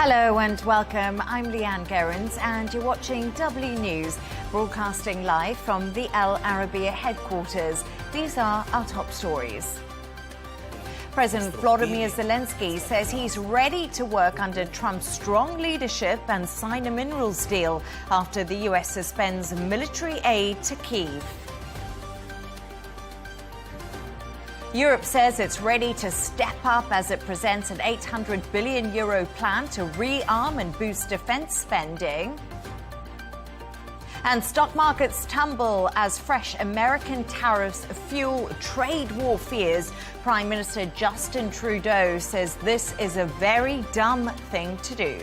Hello and welcome. I'm Leigh Ann Gerrans and you're watching W News, broadcasting live from the Al Arabiya headquarters. These are our top stories. President Volodymyr Zelenskyy says he's ready to work under Trump's strong leadership and sign a minerals deal after the US suspends military aid to Kyiv. Europe says it's ready to step up as it presents an €800 billion plan to rearm and boost defence spending. And stock markets tumble as fresh American tariffs fuel trade war fears. Prime Minister Justin Trudeau says this is a very dumb thing to do.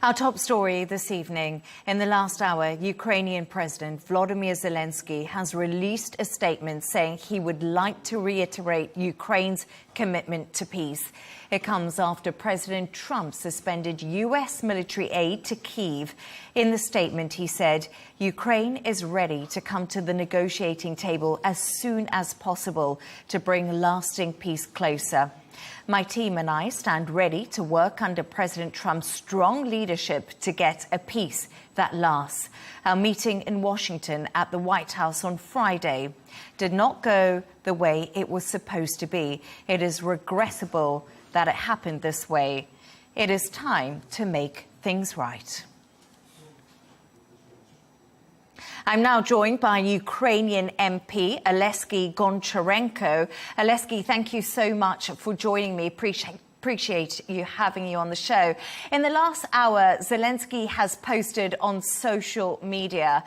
Our top story this evening. In the last hour, Ukrainian President Volodymyr Zelenskyy has released a statement saying he would like to reiterate Ukraine's commitment to peace. It comes after President Trump suspended US military aid to Kyiv. In the statement, he said, Ukraine is ready to come to the negotiating table as soon as possible to bring lasting peace closer. My team and I stand ready to work under President Trump's strong leadership to get a peace that lasts. Our meeting in Washington at the White House on Friday did not go the way it was supposed to be. It is regrettable that it happened this way. It is time to make things right. I'm now joined by Ukrainian MP Oleksiy Goncharenko. Oleksiy, thank you so much for joining me. Appreciate you having you on the show. In the last hour, Zelenskyy has posted on social media.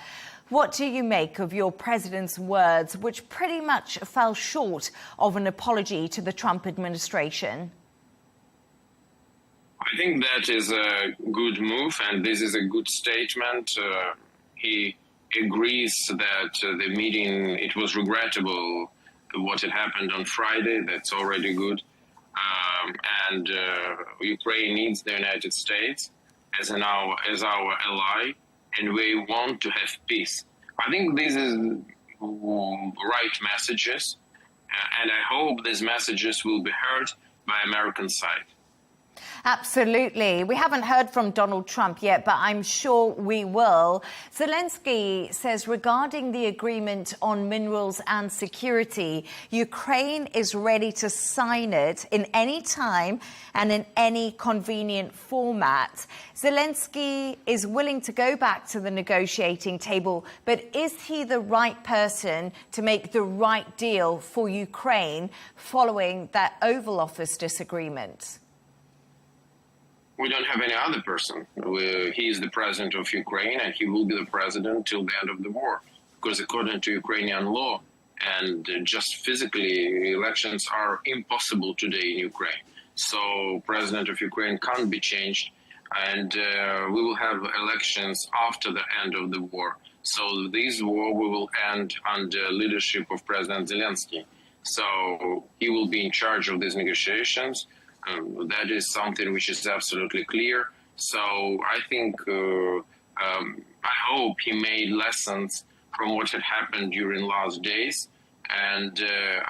What do you make of your president's words, which pretty much fell short of an apology to the Trump administration? I think that is a good move, and this is a good statement. He agrees that the meeting, it was regrettable what had happened on Friday. That's already good. Ukraine needs the United States as our ally, and we want to have peace. I think this is right messages, and I hope these messages will be heard by American side. Absolutely. We haven't heard from Donald Trump yet, but I'm sure we will. Zelenskyy says regarding the agreement on minerals and security, Ukraine is ready to sign it in any time and in any convenient format. Zelenskyy is willing to go back to the negotiating table, but is he the right person to make the right deal for Ukraine following that Oval Office disagreement? We don't have any other person. He is the president of Ukraine, and he will be the president till the end of the war. Because according to Ukrainian law, and just physically, elections are impossible today in Ukraine. So president of Ukraine can't be changed, and we will have elections after the end of the war. So this war we will end under leadership of President Zelenskyy. So he will be in charge of these negotiations. That is something which is absolutely clear. So I think, I hope he made lessons from what had happened during last days. And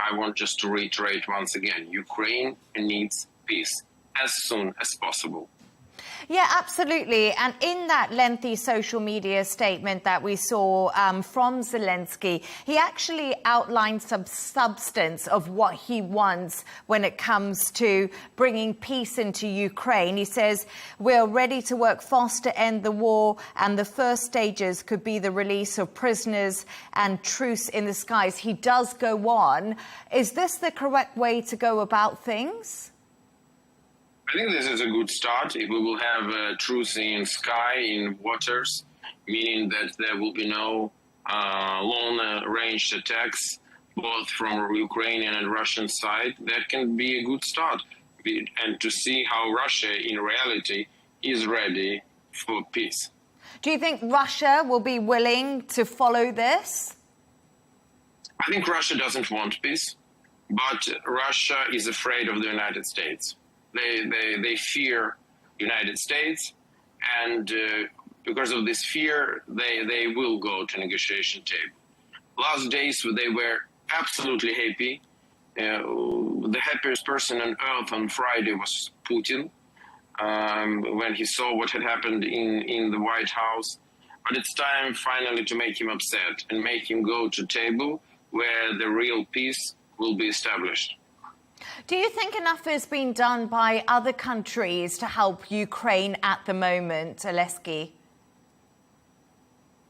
I want just to reiterate once again, Ukraine needs peace as soon as possible. Yeah, absolutely. And in that lengthy social media statement that we saw from Zelenskyy, he actually outlined some substance of what he wants when it comes to bringing peace into Ukraine. He says, we're ready to work fast to end the war, and the first stages could be the release of prisoners and truce in the skies. He does go on. Is this the correct way to go about things? I think this is a good start. If we will have a truce in sky, in waters, meaning that there will be no long-range attacks, both from Ukrainian and Russian side, that can be a good start. And to see how Russia, in reality, is ready for peace. Do you think Russia will be willing to follow this? I think Russia doesn't want peace, but Russia is afraid of the United States. They fear United States, and because of this fear, they will go to negotiation table. Last days they were absolutely happy. The happiest person on earth on Friday was Putin, when he saw what had happened in the White House. But it's time finally to make him upset and make him go to table where the real peace will be established. Do you think enough has been done by other countries to help Ukraine at the moment, Zelenskyy?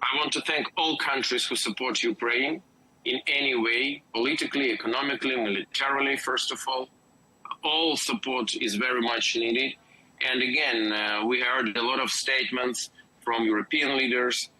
I want to thank all countries who support Ukraine in any way, politically, economically, militarily, first of all. All support is very much needed. And again, we heard a lot of statements from European leaders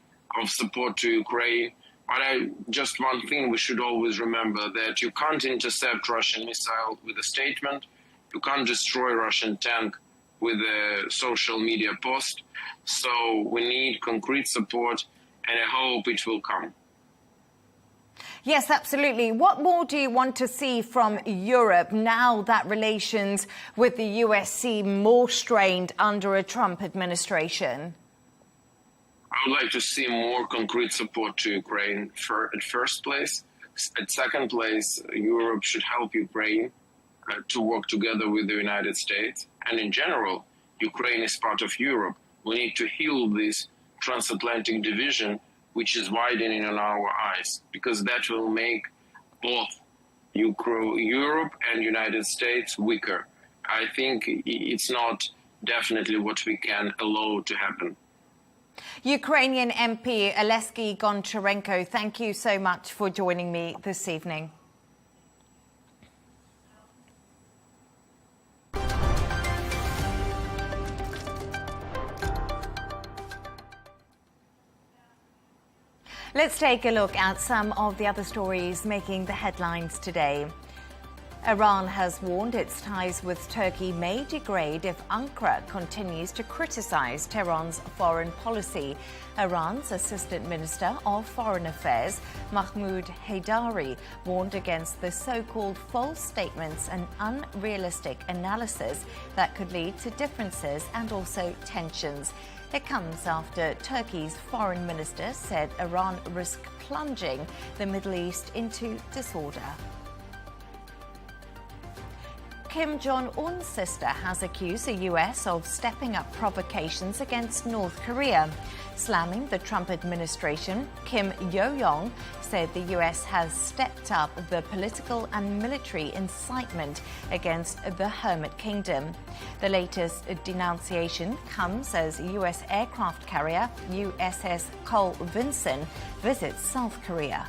of support to Ukraine. But just one thing we should always remember, that you can't intercept Russian missile with a statement. You can't destroy Russian tank with a social media post. So we need concrete support, and I hope it will come. Yes, absolutely. What more do you want to see from Europe now that relations with the US seem more strained under a Trump administration? I would like to see more concrete support to Ukraine at first place. At second place, Europe should help Ukraine to work together with the United States. And in general, Ukraine is part of Europe. We need to heal this transatlantic division, which is widening in our eyes, because that will make both Europe and United States weaker. I think it's not definitely what we can allow to happen. Ukrainian MP Oleksiy Goncharenko, thank you so much for joining me this evening. Let's take a look at some of the other stories making the headlines today. Iran has warned its ties with Turkey may degrade if Ankara continues to criticize Tehran's foreign policy. Iran's Assistant Minister of Foreign Affairs, Mahmoud Haidari, warned against the so-called false statements and unrealistic analysis that could lead to differences and also tensions. It comes after Turkey's foreign minister said Iran risks plunging the Middle East into disorder. Kim Jong-un's sister has accused the US of stepping up provocations against North Korea. Slamming the Trump administration, Kim Yo-jong said the US has stepped up the political and military incitement against the Hermit Kingdom. The latest denunciation comes as US aircraft carrier USS Carl Vinson visits South Korea.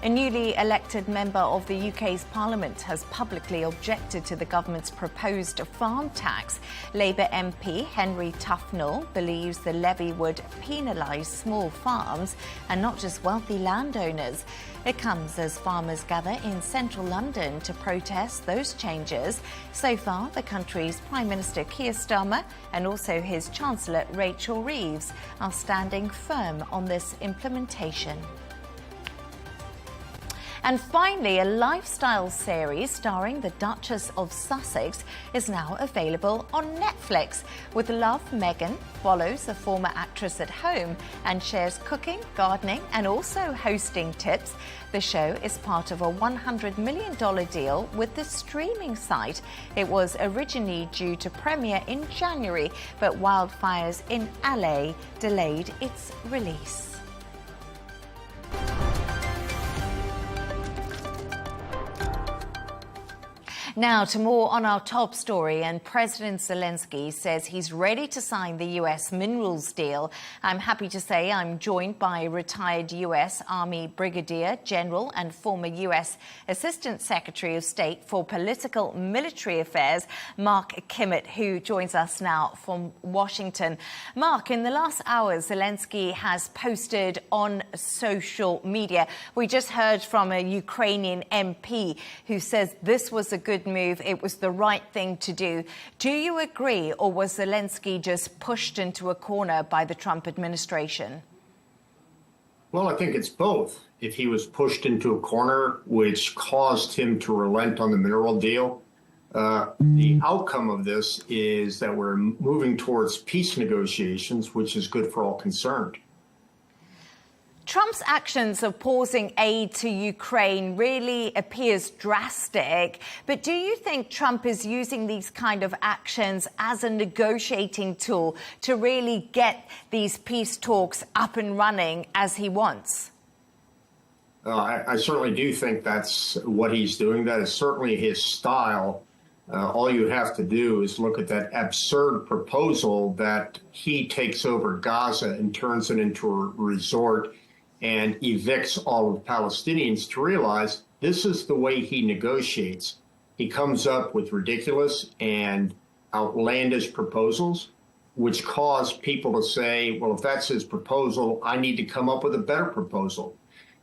A newly elected member of the UK's Parliament has publicly objected to the government's proposed farm tax. Labour MP Henry Tufnell believes the levy would penalise small farms and not just wealthy landowners. It comes as farmers gather in central London to protest those changes. So far, the country's Prime Minister Keir Starmer and also his Chancellor Rachel Reeves are standing firm on this implementation. And finally, a lifestyle series starring the Duchess of Sussex is now available on Netflix. With Love, Meghan follows a former actress at home and shares cooking, gardening and also hosting tips. The show is part of a $100 million deal with the streaming site. It was originally due to premiere in January, but wildfires in LA delayed its release. Now to more on our top story, and President Zelenskyy says he's ready to sign the US minerals deal. I'm happy to say I'm joined by retired US Army Brigadier General and former US Assistant Secretary of State for Political Military Affairs, Mark Kimmett, who joins us now from Washington. Mark, in the last hours, Zelenskyy has posted on social media. We just heard from a Ukrainian MP who says this was a good move. It was the right thing to do. Do you agree, or was Zelenskyy just pushed into a corner by the Trump administration? Well, I think it's both. If he was pushed into a corner, which caused him to relent on the mineral deal, the outcome of this is that we're moving towards peace negotiations, which is good for all concerned. Trump's actions of pausing aid to Ukraine really appears drastic. But do you think Trump is using these kind of actions as a negotiating tool to really get these peace talks up and running as he wants? I certainly do think that's what he's doing. That is certainly his style. All you have to do is look at that absurd proposal that he takes over Gaza and turns it into a resort and evicts all of the Palestinians to realize this is the way he negotiates. He comes up with ridiculous and outlandish proposals, which cause people to say, well, if that's his proposal, I need to come up with a better proposal.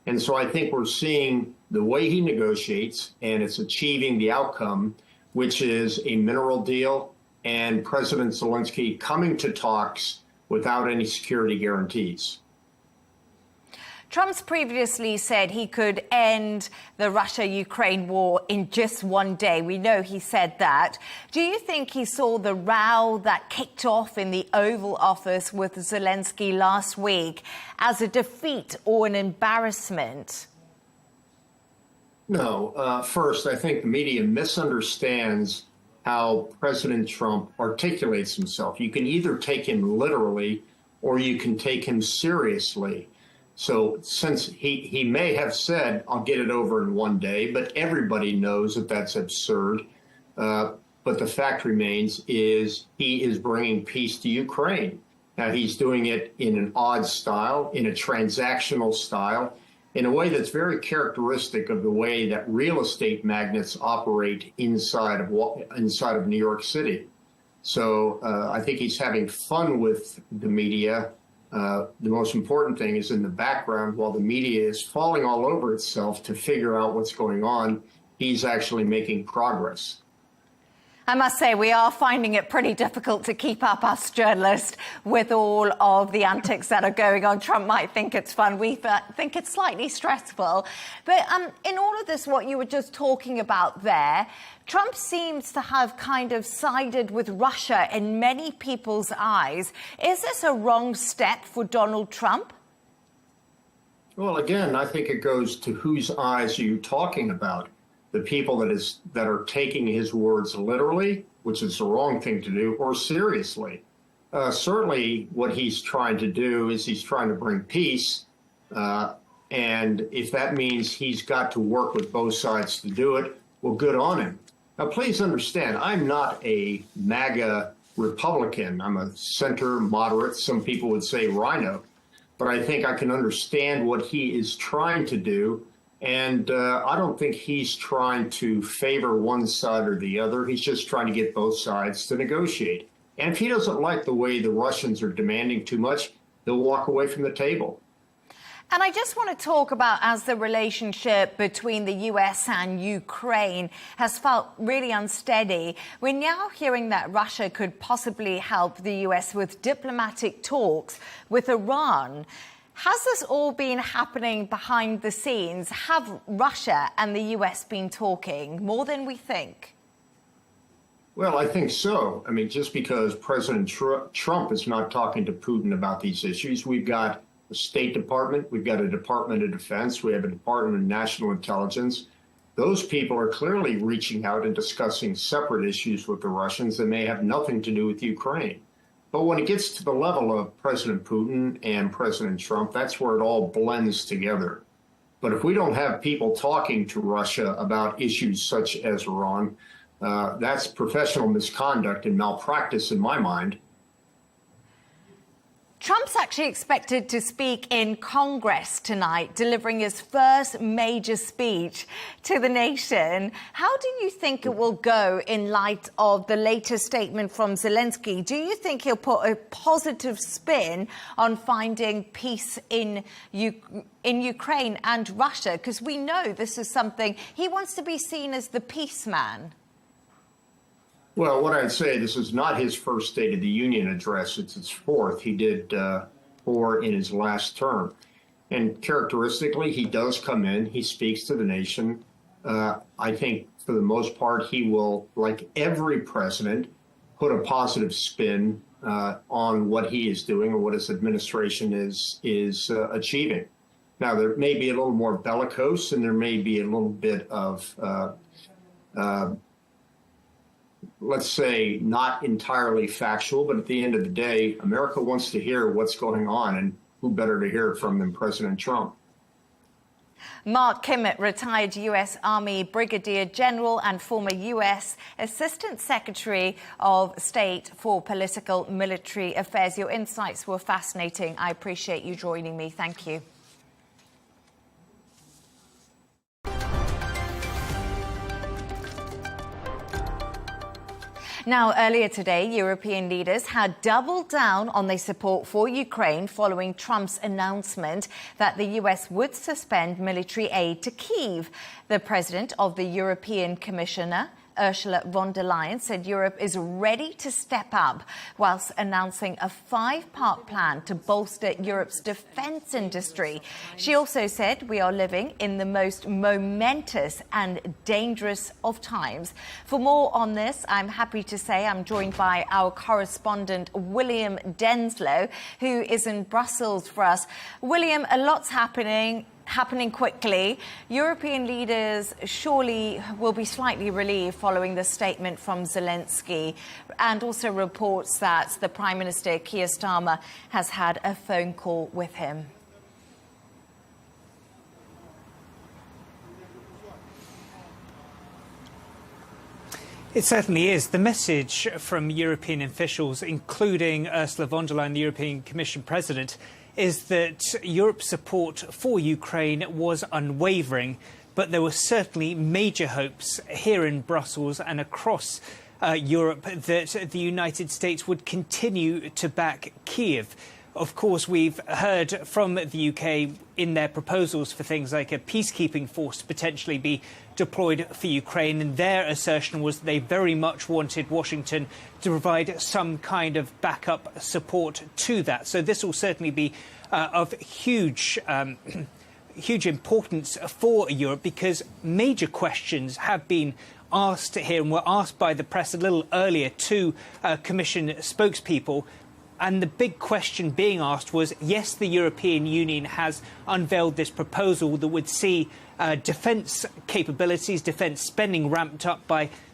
And so I think we're seeing the way he negotiates, and it's achieving the outcome, which is a mineral deal and President Zelenskyy coming to talks without any security guarantees. Trump's previously said he could end the Russia-Ukraine war in just one day. We know he said that. Do you think he saw the row that kicked off in the Oval Office with Zelenskyy last week as a defeat or an embarrassment? No. First, I think the media misunderstands how President Trump articulates himself. You can either take him literally or you can take him seriously. So since he may have said, I'll get it over in one day, but everybody knows that that's absurd. But the fact remains is he is bringing peace to Ukraine. Now, he's doing it in an odd style, in a transactional style, in a way that's very characteristic of the way that real estate magnates operate inside of New York City. So I think he's having fun with the media. The most important thing is in the background, while the media is falling all over itself to figure out what's going on, he's actually making progress. I must say, we are finding it pretty difficult to keep up, us journalists, with all of the antics that are going on. Trump might think it's fun. We think it's slightly stressful. But in all of this, what you were just talking about there, Trump seems to have kind of sided with Russia in many people's eyes. Is this a wrong step for Donald Trump? Well, again, I think it goes to whose eyes are you talking about? The people that are taking his words literally, which is the wrong thing to do, or seriously. Certainly what he's trying to do is he's trying to bring peace. And if that means he's got to work with both sides to do it, well, good on him. Now, please understand, I'm not a MAGA Republican. I'm a center moderate. Some people would say rhino. But I think I can understand what he is trying to do. And I don't think he's trying to favor one side or the other. He's just trying to get both sides to negotiate. And if he doesn't like the way the Russians are demanding too much, he'll walk away from the table. And I just want to talk about, as the relationship between the US and Ukraine has felt really unsteady, we're now hearing that Russia could possibly help the US with diplomatic talks with Iran. Has this all been happening behind the scenes? Have Russia and the US been talking more than we think? Well, I think so. I mean, just because President Trump is not talking to Putin about these issues, we've got the State Department, we've got a Department of Defense, we have a Department of National Intelligence. Those people are clearly reaching out and discussing separate issues with the Russians that may have nothing to do with Ukraine. But when it gets to the level of President Putin and President Trump, that's where it all blends together. But if we don't have people talking to Russia about issues such as Iran, that's professional misconduct and malpractice in my mind. Trump's actually expected to speak in Congress tonight, delivering his first major speech to the nation. How do you think it will go in light of the latest statement from Zelenskyy? Do you think he'll put a positive spin on finding peace in Ukraine and Russia? Because we know this is something he wants to be seen as the peace man. Well, what I'd say, this is not his first State of the Union address. It's his fourth. He did 4 in his last term. And characteristically, he does come in. He speaks to the nation. I think for the most part, he will, like every president, put a positive spin on what he is doing or what his administration is achieving. Now, there may be a little more bellicose, and there may be a little bit of, let's say, not entirely factual, but at the end of the day, America wants to hear what's going on, and who better to hear it from than President Trump? Mark Kimmett, retired U.S. Army Brigadier General and former U.S. Assistant Secretary of State for Political Military Affairs. Your insights were fascinating. I appreciate you joining me. Thank you. Now, earlier today, European leaders had doubled down on their support for Ukraine following Trump's announcement that the US would suspend military aid to Kyiv. The president of the European Commission, Ursula von der Leyen, said Europe is ready to step up, whilst announcing a 5-part plan to bolster Europe's defence industry. She also said we are living in the most momentous and dangerous of times. For more on this, I'm happy to say I'm joined by our correspondent William Denslow, who is in Brussels for us. William, a lot's happening quickly. European leaders surely will be slightly relieved following the statement from Zelenskyy, and also reports that the Prime Minister, Keir Starmer, has had a phone call with him. It certainly is. The message from European officials, including Ursula von der Leyen, the European Commission President, is that Europe's support for Ukraine was unwavering, but there were certainly major hopes here in Brussels and across Europe that the United States would continue to back Kyiv. Of course, we've heard from the UK in their proposals for things like a peacekeeping force to potentially be deployed for Ukraine, and their assertion was they very much wanted Washington to provide some kind of backup support to that. So this will certainly be of huge importance for Europe, because major questions have been asked here and were asked by the press a little earlier to Commission spokespeople. And the big question being asked was, yes, the European Union has unveiled this proposal that would see defence capabilities, defence spending ramped up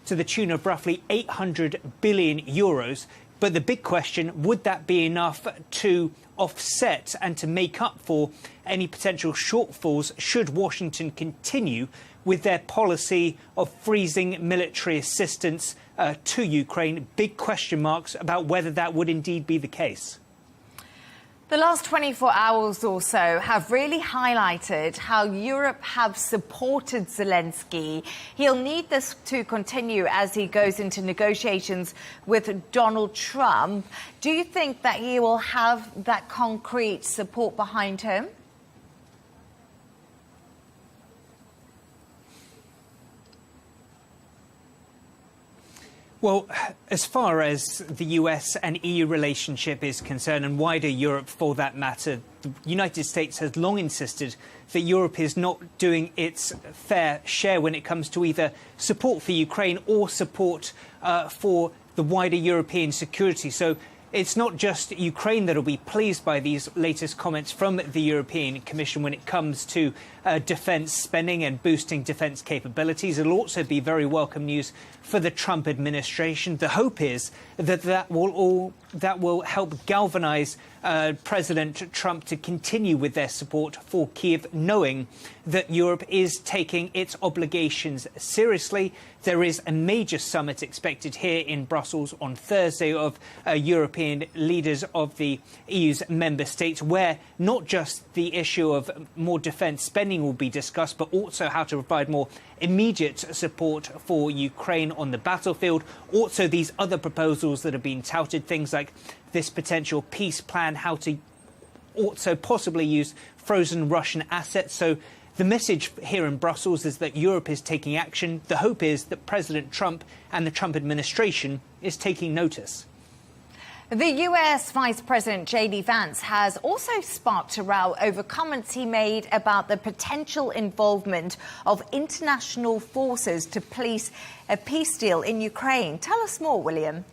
to the tune of roughly 800 billion euros. But the big question, would that be enough to offset and to make up for any potential shortfalls should Washington continue with their policy of freezing military assistance to Ukraine? Big question marks about whether that would indeed be the case. The last 24 hours or so have really highlighted how Europe have supported Zelenskyy. He'll need this to continue as he goes into negotiations with Donald Trump. Do you think that he will have that concrete support behind him? Well, as far as the US and EU relationship is concerned, and wider Europe for that matter, the United States has long insisted that Europe is not doing its fair share when it comes to either support for Ukraine or support for the wider European security. So it's not just Ukraine that will be pleased by these latest comments from the European Commission when it comes to defence spending and boosting defence capabilities. It'll also be very welcome news for the Trump administration. The hope is that that will help galvanise President Trump to continue with their support for Kyiv, knowing that Europe is taking its obligations seriously. There is a major summit expected here in Brussels on Thursday of European leaders of the EU's member states, where not just the issue of more defence spending will be discussed, but also how to provide more immediate support for Ukraine on the battlefield. Also, these other proposals that have been touted, things like this potential peace plan, how to also possibly use frozen Russian assets. So the message here in Brussels is that Europe is taking action. The hope is that President Trump and the Trump administration is taking notice. The US Vice President J.D. Vance has also sparked a row over comments he made about the potential involvement of international forces to police a peace deal in Ukraine. Tell us more, William.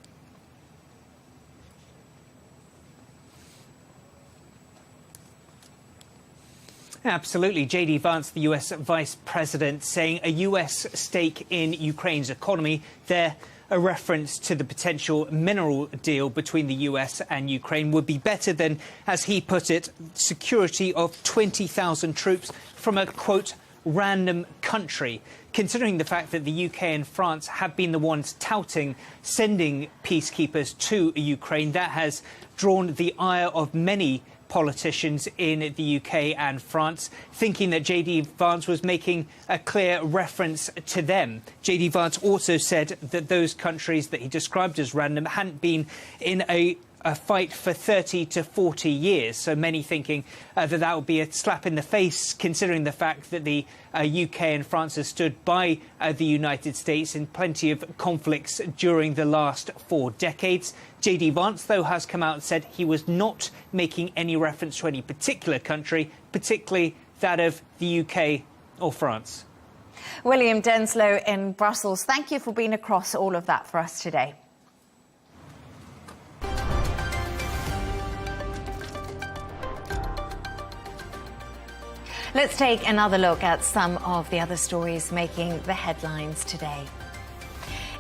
Absolutely. J.D. Vance, the US Vice President, saying a US stake in Ukraine's economy. There, a reference to the potential mineral deal between the US and Ukraine would be better than, as he put it, security of 20,000 troops from a, quote, random country. Considering the fact that the UK and France have been the ones touting sending peacekeepers to Ukraine, that has drawn the ire of many politicians in the UK and France, thinking that J.D. Vance was making a clear reference to them. J.D. Vance also said that those countries that he described as random hadn't been in a fight for 30 to 40 years. So many thinking that would be a slap in the face, considering the fact that the UK and France have stood by the United States in plenty of conflicts during the last 4 decades. J.D. Vance, though, has come out and said he was not making any reference to any particular country, particularly that of the UK or France. William Denslow in Brussels, thank you for being across all of that for us today. Let's take another look at some of the other stories making the headlines today.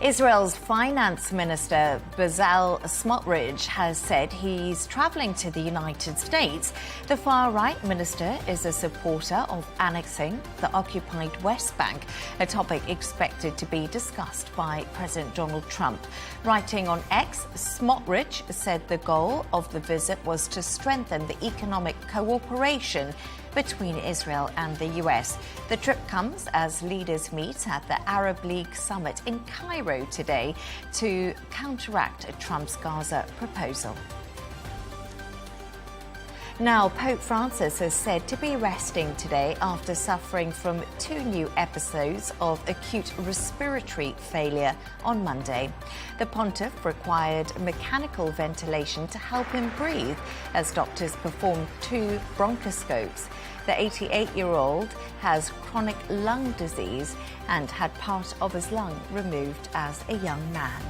Israel's finance minister, Bezalel Smotrich, has said he's travelling to the United States. The far-right minister is a supporter of annexing the occupied West Bank, a topic expected to be discussed by President Donald Trump. Writing on X, Smotrich said the goal of the visit was to strengthen the economic cooperation between Israel and the US. The trip comes as leaders meet at the Arab League summit in Cairo today to counteract Trump's Gaza proposal. Now, Pope Francis is said to be resting today after suffering from 2 new episodes of acute respiratory failure on Monday. The pontiff required mechanical ventilation to help him breathe as doctors performed 2 bronchoscopes. The 88-year-old has chronic lung disease and had part of his lung removed as a young man.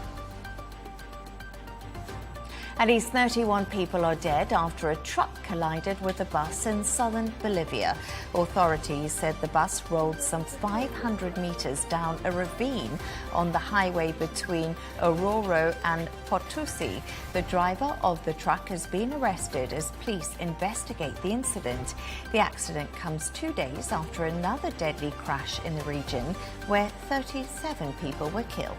At least 31 people are dead after a truck collided with a bus in southern Bolivia. Authorities said the bus rolled some 500 meters down a ravine on the highway between Oruro and Potosi. The driver of the truck has been arrested as police investigate the incident. The accident comes 2 days after another deadly crash in the region where 37 people were killed.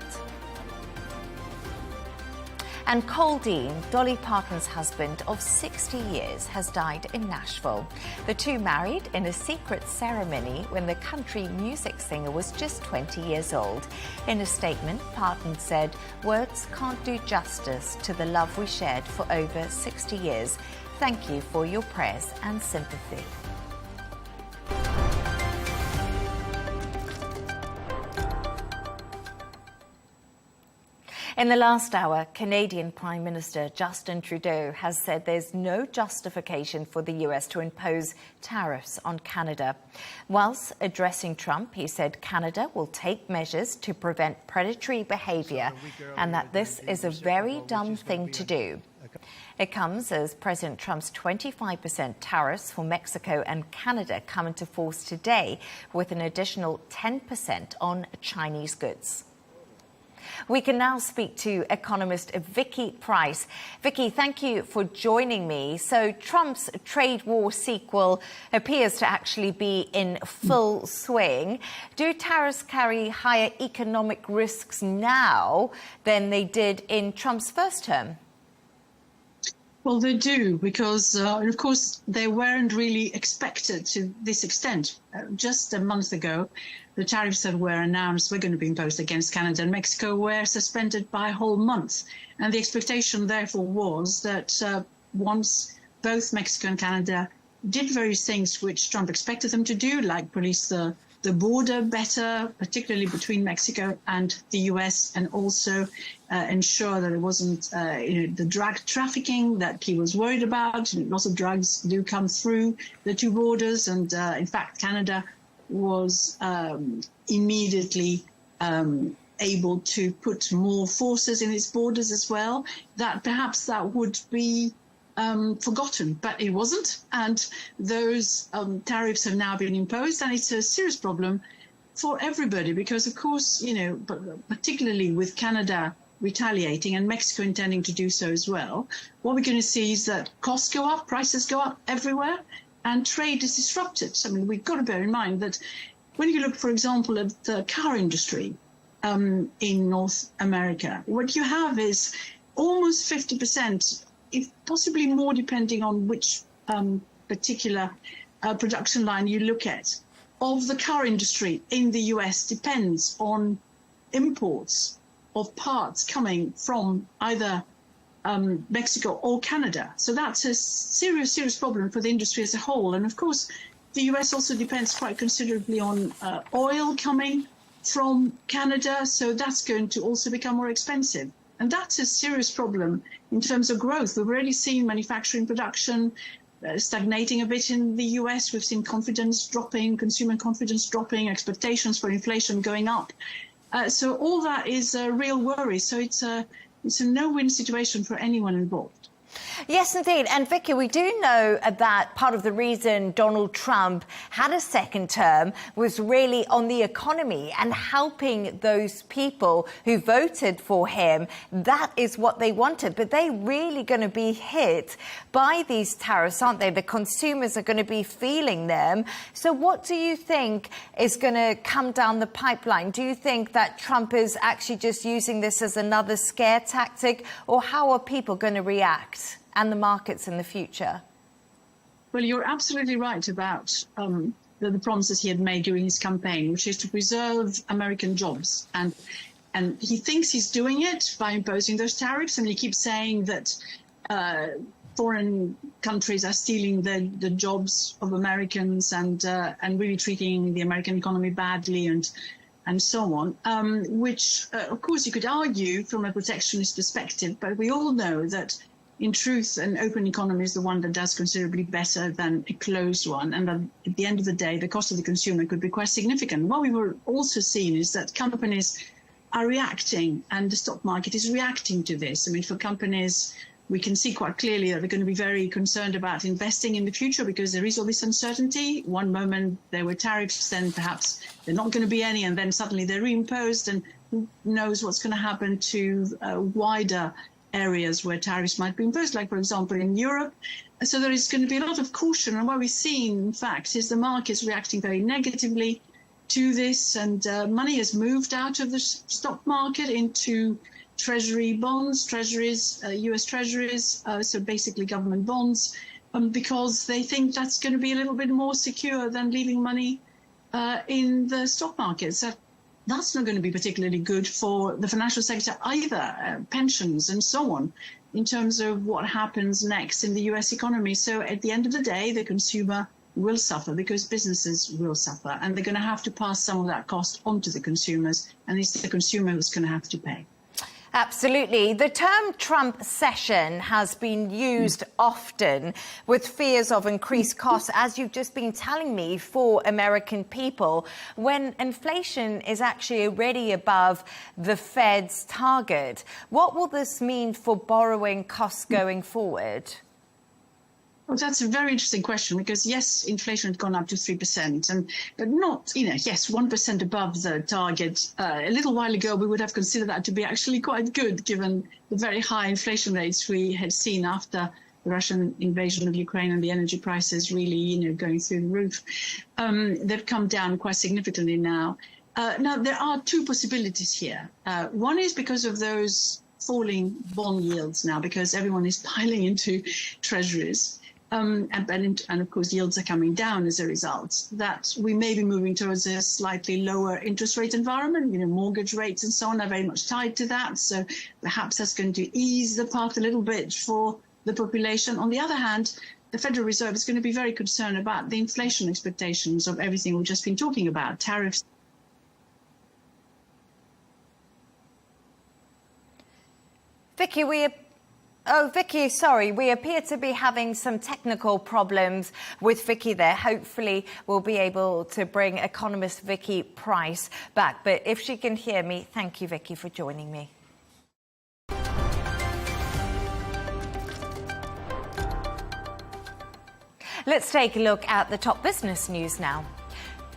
And Cole Dean, Dolly Parton's husband of 60 years, has died in Nashville. The two married in a secret ceremony when the country music singer was just 20 years old. In a statement, Parton said, "Words can't do justice to the love we shared for over 60 years. Thank you for your prayers and sympathy." In the last hour, Canadian Prime Minister Justin Trudeau has said there's no justification for the US to impose tariffs on Canada. Whilst addressing Trump, he said Canada will take measures to prevent predatory behaviour and that this is a very dumb thing to do. It comes as President Trump's 25% tariffs for Mexico and Canada come into force today, with an additional 10% on Chinese goods. We can now speak to economist Vicky Price. Vicky, thank you for joining me. So Trump's trade war sequel appears to actually be in full swing. Do tariffs carry higher economic risks now than they did in Trump's first term? Well, they do, because, of course, they weren't really expected to this extent. Just a month ago, the tariffs that were announced were going to be imposed against Canada and Mexico were suspended by a whole month. And the expectation, therefore, was that once both Mexico and Canada did various things which Trump expected them to do, like police the border better, particularly between Mexico and the US, and also ensure that it wasn't the drug trafficking that he was worried about. Lots of drugs do come through the two borders, and in fact, Canada was immediately able to put more forces in its borders as well. That perhaps that would be forgotten, but it wasn't. And those tariffs have now been imposed, and it's a serious problem for everybody because, of course, you know, but particularly with Canada retaliating and Mexico intending to do so as well, what we're going to see is that costs go up, prices go up everywhere, and trade is disrupted. I mean, we've got to bear in mind that when you look, for example, at the car industry in North America, what you have is almost 50%, if possibly more, depending on which particular production line you look at, of the car industry in the US depends on imports of parts coming from either Mexico or Canada. So that's a serious problem for the industry as a whole. And of course, the US also depends quite considerably on oil coming from Canada. So that's going to also become more expensive. And that's a serious problem in terms of growth. We've already seen manufacturing production stagnating a bit in the US. We've seen confidence dropping, consumer confidence dropping, expectations for inflation going up. So all that is a real worry. So it's a no-win situation for anyone involved. Yes, indeed. And Vicky, we do know that part of the reason Donald Trump had a second term was really on the economy and helping those people who voted for him. That is what they wanted. But they're really going to be hit by these tariffs, aren't they? The consumers are going to be feeling them. So what do you think is going to come down the pipeline? Do you think that Trump is actually just using this as another scare tactic, or how are people going to react and the markets in the future? Well, you're absolutely right about the promises he had made during his campaign, which is to preserve American jobs. And he thinks he's doing it by imposing those tariffs. And he keeps saying that foreign countries are stealing the jobs of Americans and really treating the American economy badly and so on, which, of course, you could argue from a protectionist perspective. But we all know that in truth, an open economy is the one that does considerably better than a closed one. And at the end of the day, the cost of the consumer could be quite significant. What we were also seeing is that companies are reacting, and the stock market is reacting to this. I mean, for companies, we can see quite clearly that they're going to be very concerned about investing in the future because there is all this uncertainty. One moment there were tariffs, then perhaps they're not going to be any, and then suddenly they're reimposed, and who knows what's going to happen to wider areas where tariffs might be imposed, like, for example, in Europe. So there is going to be a lot of caution. And what we're seeing, in fact, is the markets reacting very negatively to this. And money has moved out of the stock market into treasury bonds, treasuries, US treasuries, so basically government bonds, because they think that's going to be a little bit more secure than leaving money in the stock market. So that's not going to be particularly good for the financial sector either, pensions and so on, in terms of what happens next in the US economy. So at the end of the day, the consumer will suffer because businesses will suffer, and they're going to have to pass some of that cost on to the consumers, and it's the consumer who's going to have to pay. Absolutely. The term Trump session has been used often with fears of increased costs, as you've just been telling me, for American people, when inflation is actually already above the Fed's target. What will this mean for borrowing costs going forward? Well, that's a very interesting question because, yes, inflation had gone up to 3%, but not, yes, 1% above the target. A little while ago, we would have considered that to be actually quite good, given the very high inflation rates we had seen after the Russian invasion of Ukraine and the energy prices really, going through the roof. They've come down quite significantly now. Now, there are two possibilities here. One is because of those falling bond yields now, because everyone is piling into treasuries. And of course, yields are coming down as a result, that we may be moving towards a slightly lower interest rate environment. Mortgage rates and so on are very much tied to that. So perhaps that's going to ease the path a little bit for the population. On the other hand, the Federal Reserve is going to be very concerned about the inflation expectations of everything we've just been talking about, tariffs. Vicky, Vicky, sorry, we appear to be having some technical problems with Vicky there. Hopefully, we'll be able to bring economist Vicky Price back. But if she can hear me, thank you, Vicky, for joining me. Let's take a look at the top business news now.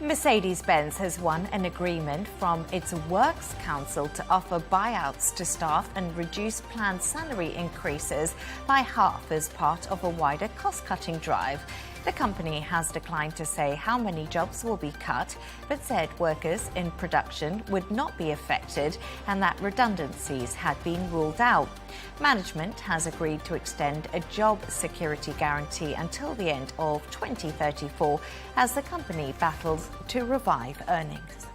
Mercedes-Benz has won an agreement from its Works Council to offer buyouts to staff and reduce planned salary increases by half as part of a wider cost-cutting drive. The company has declined to say how many jobs will be cut, but said workers in production would not be affected and that redundancies had been ruled out. Management has agreed to extend a job security guarantee until the end of 2034 as the company battles to revive earnings.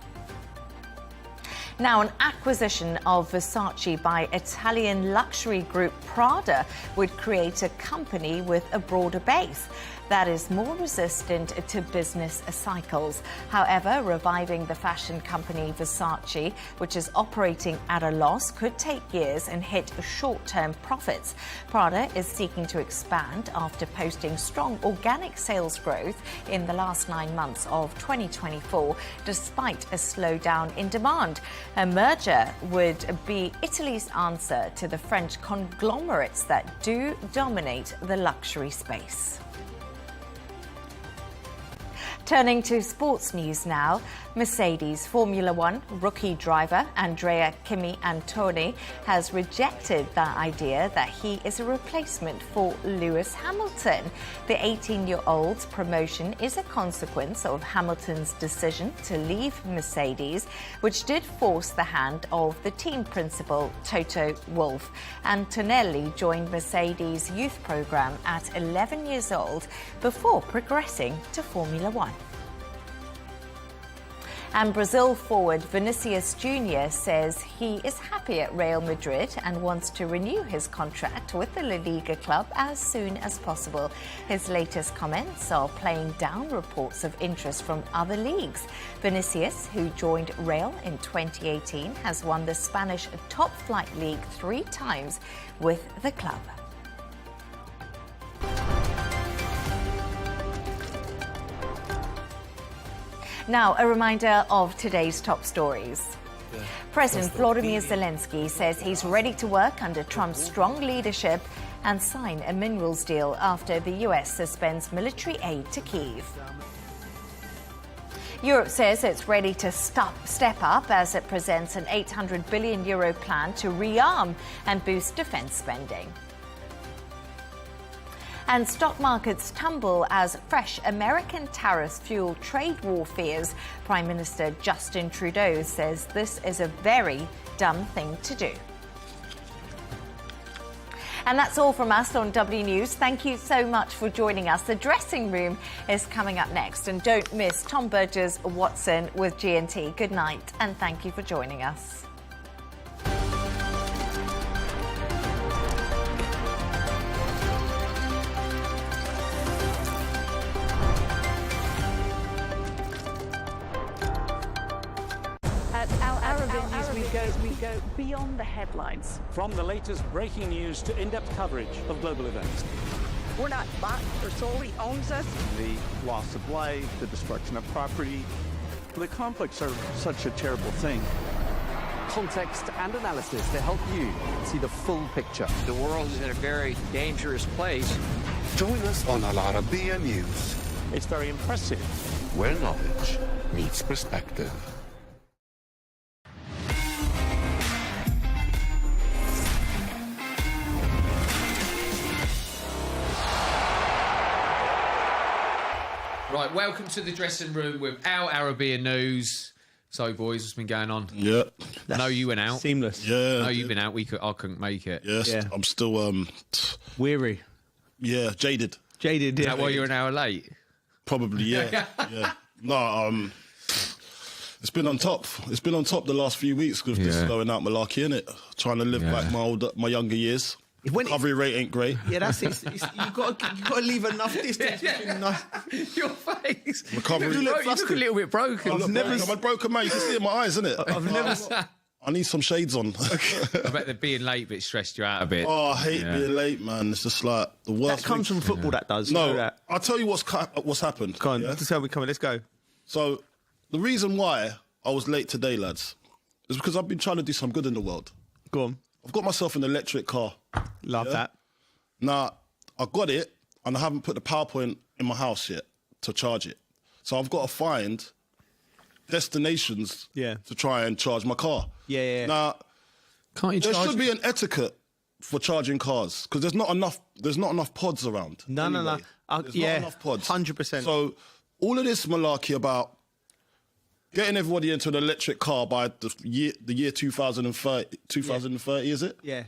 Now, an acquisition of Versace by Italian luxury group Prada would create a company with a broader base that is more resistant to business cycles. However, reviving the fashion company Versace, which is operating at a loss, could take years and hit short-term profits. Prada is seeking to expand after posting strong organic sales growth in the last 9 months of 2024, despite a slowdown in demand. A merger would be Italy's answer to the French conglomerates that do dominate the luxury space. Turning to sports news now, Mercedes Formula One rookie driver Andrea Kimi Antoni has rejected the idea that he is a replacement for Lewis Hamilton. The 18-year-old's promotion is a consequence of Hamilton's decision to leave Mercedes, which did force the hand of the team principal Toto Wolff. Antonelli joined Mercedes' youth program at 11 years old before progressing to Formula One. And Brazil forward Vinicius Jr. says he is happy at Real Madrid and wants to renew his contract with the La Liga club as soon as possible. His latest comments are playing down reports of interest from other leagues. Vinicius, who joined Real in 2018, has won the Spanish top flight league 3 times with the club. Now, a reminder of today's top stories. President Volodymyr Zelenskyy says he's ready to work under Trump's strong leadership and sign a minerals deal after the US suspends military aid to Kyiv. Europe says it's ready to step up as it presents an €800 billion plan to rearm and boost defence spending. And stock markets tumble as fresh American tariffs fuel trade war fears. Prime Minister Justin Trudeau says this is a very dumb thing to do. And that's all from us on W News. Thank you so much for joining us. The dressing room is coming up next. And don't miss Tom Burges Watson with GNT. Good night and thank you for joining us. We go beyond the headlines. From the latest breaking news to in-depth coverage of global events. We're not bought or sold. He owns us. The loss of life, the destruction of property. The conflicts are such a terrible thing. Context and analysis to help you see the full picture. The world is in a very dangerous place. Join us on Arabiya News. It's very impressive. Where knowledge meets perspective. Right, welcome to the dressing room with our Arabiya News. So, boys, what's been going on? Yeah. I know you went out. Seamless. Yeah. I know you've been out. I couldn't make it. Yes, yeah. I'm still... weary. Yeah, jaded. Jaded, Is yeah. that why you're an hour late? Probably, yeah. Yeah. No, it's been on top. It's been on top the last few weeks with this going out malarkey, innit? Trying to live like my younger years. Recovery rate ain't great. Yeah, that's it. You've got to leave enough distance between your face. Recovery. You look a little bit broken. I'm a broken man. You can see it in my eyes, innit? I've never... I need some shades on. I bet the being late bit stressed you out a bit. Oh, I hate being late, man. It's just like the worst. That comes from football, that does. No, you know that. I'll tell you what's happened. Come on, just tell me, let's go. So, the reason why I was late today, lads, is because I've been trying to do some good in the world. Go on. I've got myself an electric car. Love that. Now, I got it, and I haven't put the PowerPoint in my house yet to charge it. So I've got to find destinations to try and charge my car. Now, can't you there charge? should be an etiquette for charging cars because there's not enough pods around. No. There's not enough pods. 100%. So all of this malarkey about getting everybody into an electric car by the year 2030, is it? Yeah.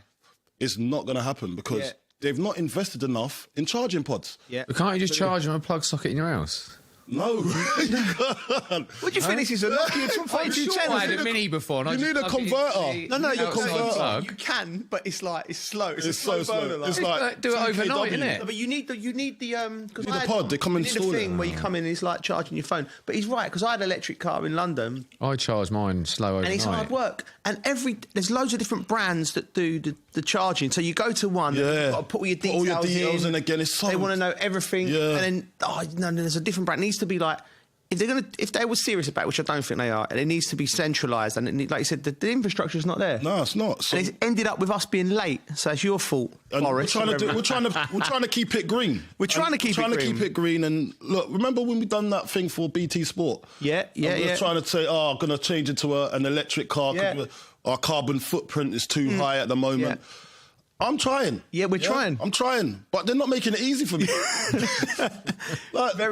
It's not going to happen because they've not invested enough in charging pods. Yeah. But can't you just charge them a plug socket in your house? No. What do you think this is? A Nokia 3210? I had a Mini before. And You need a converter. No, you converter. You can, but it's slow. It's so slow. It's like do it 2 overnight, kW. innit? No, but you need the You need a pod. They come you need install a it. thing where you come in and it's like charging your phone. But he's right, because I had an electric car in London I charge mine slow overnight. and it's hard work. And there's loads of different brands that do the charging. So you go to one, and you've got to put all your details, in again. It's so they want to know everything. Yeah. And then there's a different brand. It needs to be like, if they were serious about it, which I don't think they are, and it needs to be centralised. And like you said, the infrastructure is not there. No, it's not. So And it's ended up with us being late, so it's your fault, and Boris. we're trying to keep it green. We're trying to keep it green. And look, remember when we done that thing for BT Sport? Yeah. We're trying to say, I'm going to change it to an electric car because our carbon footprint is too high at the moment. Yeah. I'm trying. Yeah, we're trying. I'm trying, but they're not making it easy for me.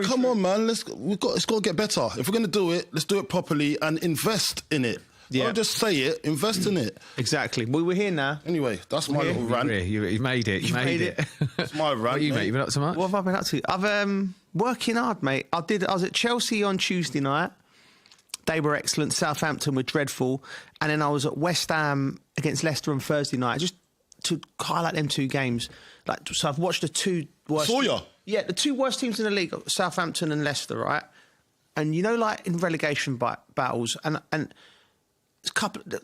Come on, man. It's got to get better. If we're going to do it, let's do it properly and invest in it. Yeah. Don't just say it. Invest in it. Exactly. Well, we're here now. Anyway, that's my little rant. You made it. You made it. That's my rant. What you, mate? You been up to much? What have I been up to? I've working hard, mate. I was at Chelsea on Tuesday night. They were excellent. Southampton were dreadful. And then I was at West Ham against Leicester on Thursday night. Just to highlight them two games. So I've watched the two worst... Saw ya? Yeah, the two worst teams in the league, Southampton and Leicester, right? And you know, like in relegation battles, and a couple... The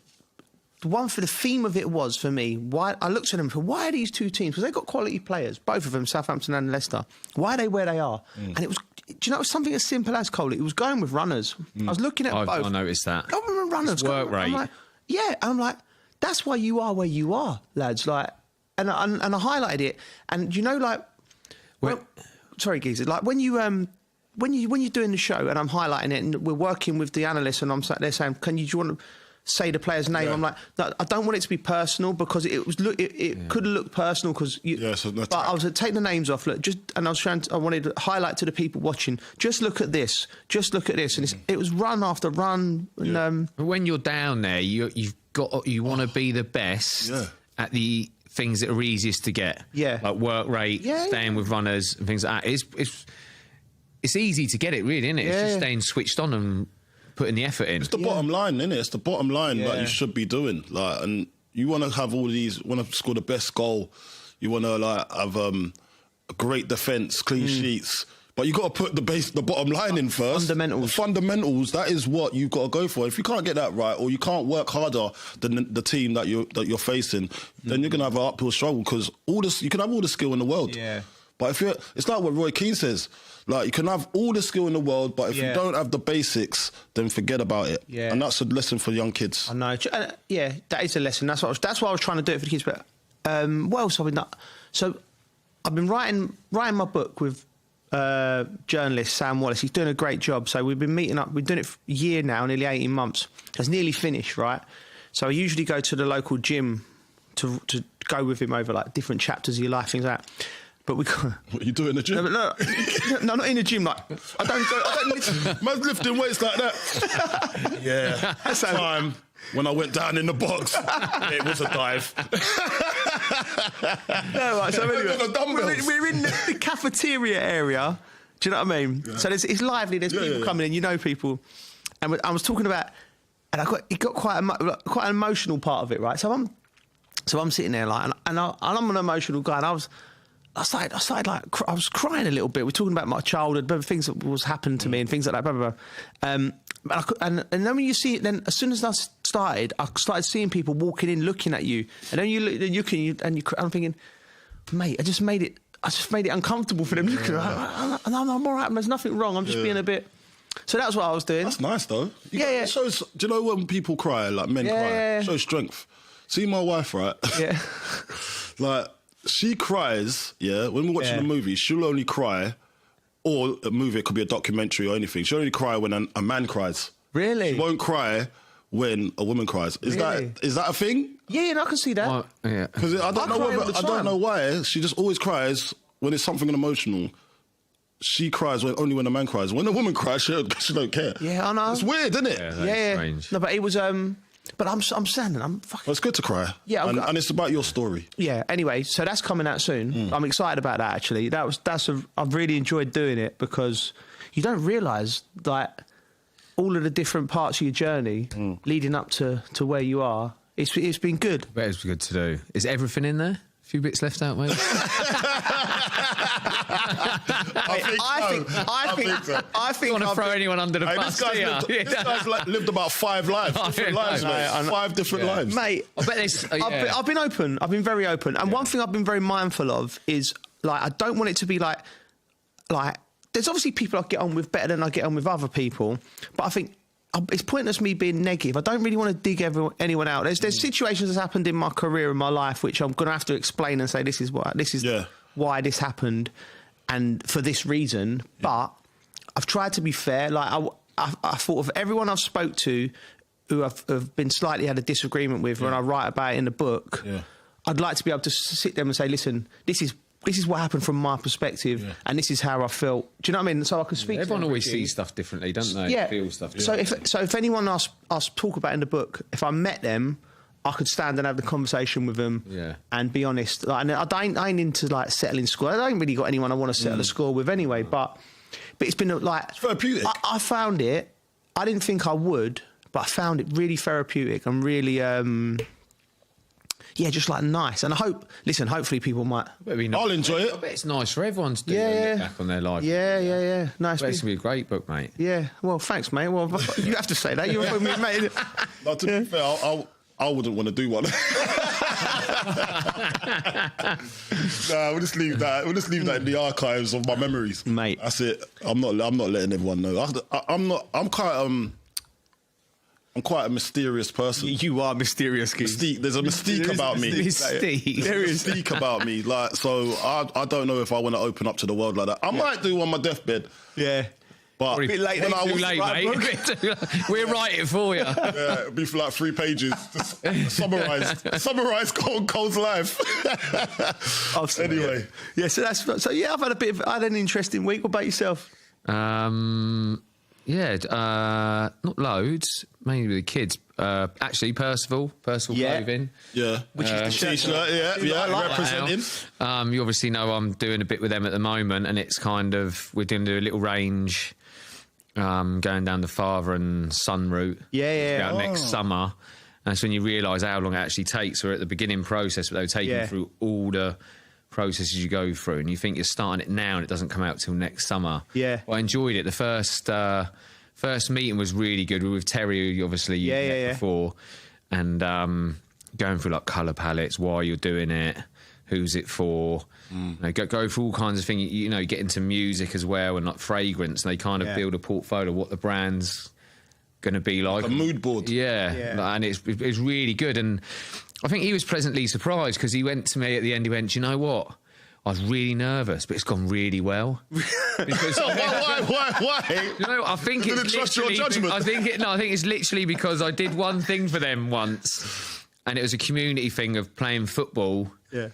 one for the theme of it was, for me, why I looked at them for why are these two teams? Because they've got quality players, both of them, Southampton and Leicester. Why are they where they are? And it was... Do you know, it was something as simple as, Cole, it was going with runners. I was looking at both. I noticed that. Going with runners. Work rate. I'm like, yeah, I'm like, that's why you are where you are, lads. Like, and I highlighted it. And you know, like, sorry, geezer. Like when you're doing the show and I'm highlighting it and we're working with the analysts and I'm sat there saying, do you want to say the player's name? I'm like, no, I don't want it to be personal because it could look personal because but I was taking the names off. Look, and I wanted to highlight to the people watching. Just look at this. And it was run after run. And, when you're down there, you want to be the best at the things that are easiest to get. Yeah, like work rate, staying with runners and things like that. It's easy to get it, really, isn't it? It's just staying switched on and putting the effort in. It's the bottom line, isn't it? It's the bottom line that you should be doing. Like, and you want to have all these. Want to score the best goal. You want to have a great defence, clean sheets. But you got to put the bottom line in first. Fundamentals. That is what you've got to go for. If you can't get that right, or you can't work harder than the team that you're facing, then you're gonna have an uphill struggle. Because you can have all the skill in the world. Yeah. But it's like what Roy Keane says. Like, you can have all the skill in the world, but if you don't have the basics, then forget about it. Yeah. And that's a lesson for young kids. I know. Yeah, that is a lesson. That's what I was trying to do it for the kids. But what else have I done? So I've been writing my book with journalist Sam Wallace. He's doing a great job. So we've been meeting up. We've done it for a year now, nearly 18 months. It's nearly finished, right? So I usually go to the local gym to go with him over like different chapters of your life, things like that. But what you do in the gym? No, not in the gym. Like I don't listen. Man's lifting weights like that. Yeah, that's time when I went down in the box, it was a dive. No, right, so anyway, we're in the cafeteria area. Do you know what I mean? Yeah. So it's lively. There's people coming in. You know people, and I was talking about, and it got quite an emotional part of it, right? So I'm sitting there like, and I'm an emotional guy, and I started like, I was crying a little bit. We're talking about my childhood, but things that was happened to me and things like that, blah, blah, blah. And then when you see it, then as soon as I started seeing people walking in, looking at you, and then you look, I'm thinking, mate, I just made it uncomfortable for them looking. And I'm all right, there's nothing wrong. I'm just being a bit. So that's what I was doing. That's nice though. It shows. Do you know when people cry, like men cry? It shows strength. See my wife, right? Yeah. Like, she cries, when we're watching a movie, she'll only cry or a movie, it could be a documentary or anything. She only cry when a man cries. Really? She won't cry when a woman cries. Is that a thing? Yeah, I can see that. Well, yeah. Because I don't know why. She just always cries when it's something emotional. She cries only when a man cries. When a woman cries, she don't care. Yeah, I know. It's weird, isn't it? Yeah, strange. No, but it was. But I'm standing. I'm fucking. Well, it's good to cry. Yeah, and it's about your story. Yeah. Anyway, so that's coming out soon. I'm excited about that. Actually, I've really enjoyed doing it because you don't realise that all of the different parts of your journey leading up to where you are. It's been good. But it's good to do. Is everything in there? A few bits left out, mate. I think. You want to throw anyone under the bus? This guy's lived about 5 lives, different lives, mate. 5 different lives, mate. I bet there's. I've been open. I've been very open, and one thing I've been very mindful of is like I don't want it to be like. There's obviously people I get on with better than I get on with other people, but I think it's pointless me being negative. I don't really want to dig anyone out. There's situations that's happened in my career and my life which I'm going to have to explain and say this is why this happened, and for this reason. But I've tried to be fair. Like I thought of everyone I've spoke to who have been slightly had a disagreement with when I write about it in the book. Yeah. I'd like to be able to sit them and say, listen, this is what happened from my perspective, and this is how I felt. Do you know what I mean? So I can speak. Everyone always sees stuff differently, don't they? Yeah. Feel stuff differently. So if anyone else talk about it in the book, if I met them, I could stand and have the conversation with them and be honest. Like, and I ain't into like settling score. I ain't really got anyone I want to settle a score with anyway. But it's been like it's therapeutic. I found it. I didn't think I would, but I found it really therapeutic and really. Yeah, just like nice. And I hope, hopefully people might... I'll enjoy it. I bet it's nice for everyone to do look back on their life. Yeah. Nice. It's going to be a great book, mate. Yeah, well, thanks, mate. Well, you have to say that. You're with me, mate. No, to be fair, I wouldn't want to do one. We'll just leave that. We'll just leave that in the archives of my memories, mate. That's it. I'm not letting everyone know. I'm quite a mysterious person. You are mysterious, Mystique. There's a mystique about me. Mystique. There is mystique about me. Like, so I don't know if I want to open up to the world like that. I might do on my deathbed. Yeah. But a bit late, too late, mate. We'll write it for you. Yeah, it'll be for like 3 pages. Summarize Cole's life. Anyway. Yeah, I've had an interesting week. What about yourself? Yeah, not loads, mainly with the kids. Actually, Percival Clothing. Yeah. Which is the T-shirt, representing. You obviously know I'm doing a bit with them at the moment, and it's kind of, we're going to do a little range going down the father and son route. Next summer. And that's when you realise how long it actually takes. We're at the beginning process, but they were taking through all the processes you go through, and you think you're starting it now and it doesn't come out till next summer. Yeah. Well, I enjoyed it. The first meeting was really good. We were with Terry, who obviously you met before, and going through like colour palettes, why you're doing it, who's it for, you know, go through all kinds of things, you know, get into music as well and like fragrance, and they kind of build a portfolio of what the brand's going to be like. A mood board. Yeah. And it's really good. And I think he was pleasantly surprised because he went to me at the end, he went, you know what? I was really nervous, but it's gone really well. Because why? You know, I think it's trust your judgment. I think it's literally because I did one thing for them once, and it was a community thing of playing football. Yeah.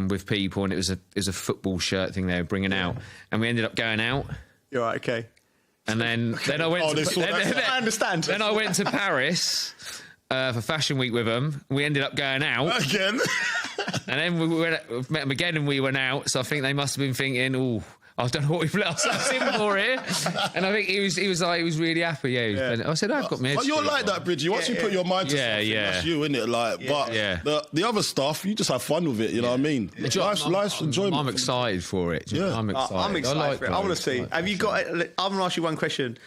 With people, and it was a football shirt thing they were bringing out, and we ended up going out. You're right, okay. And then I went. I understand. Then I went to Paris for Fashion Week with them. We ended up going out again, and then we met them again, and we went out. So I think they must have been thinking, "Oh, I don't know what we've let ourselves in for here." And I think he was really happy. Yeah. I said, "I've got me." But you're like that, Bridgie. Once you put your mind to something, that's you, innit? Like, but the other stuff, you just have fun with it. You know what I mean? Life's enjoyment. I'm excited for it. I'm excited. I'm excited for it. I want to see. Like, have you got? I'm going to ask you one question.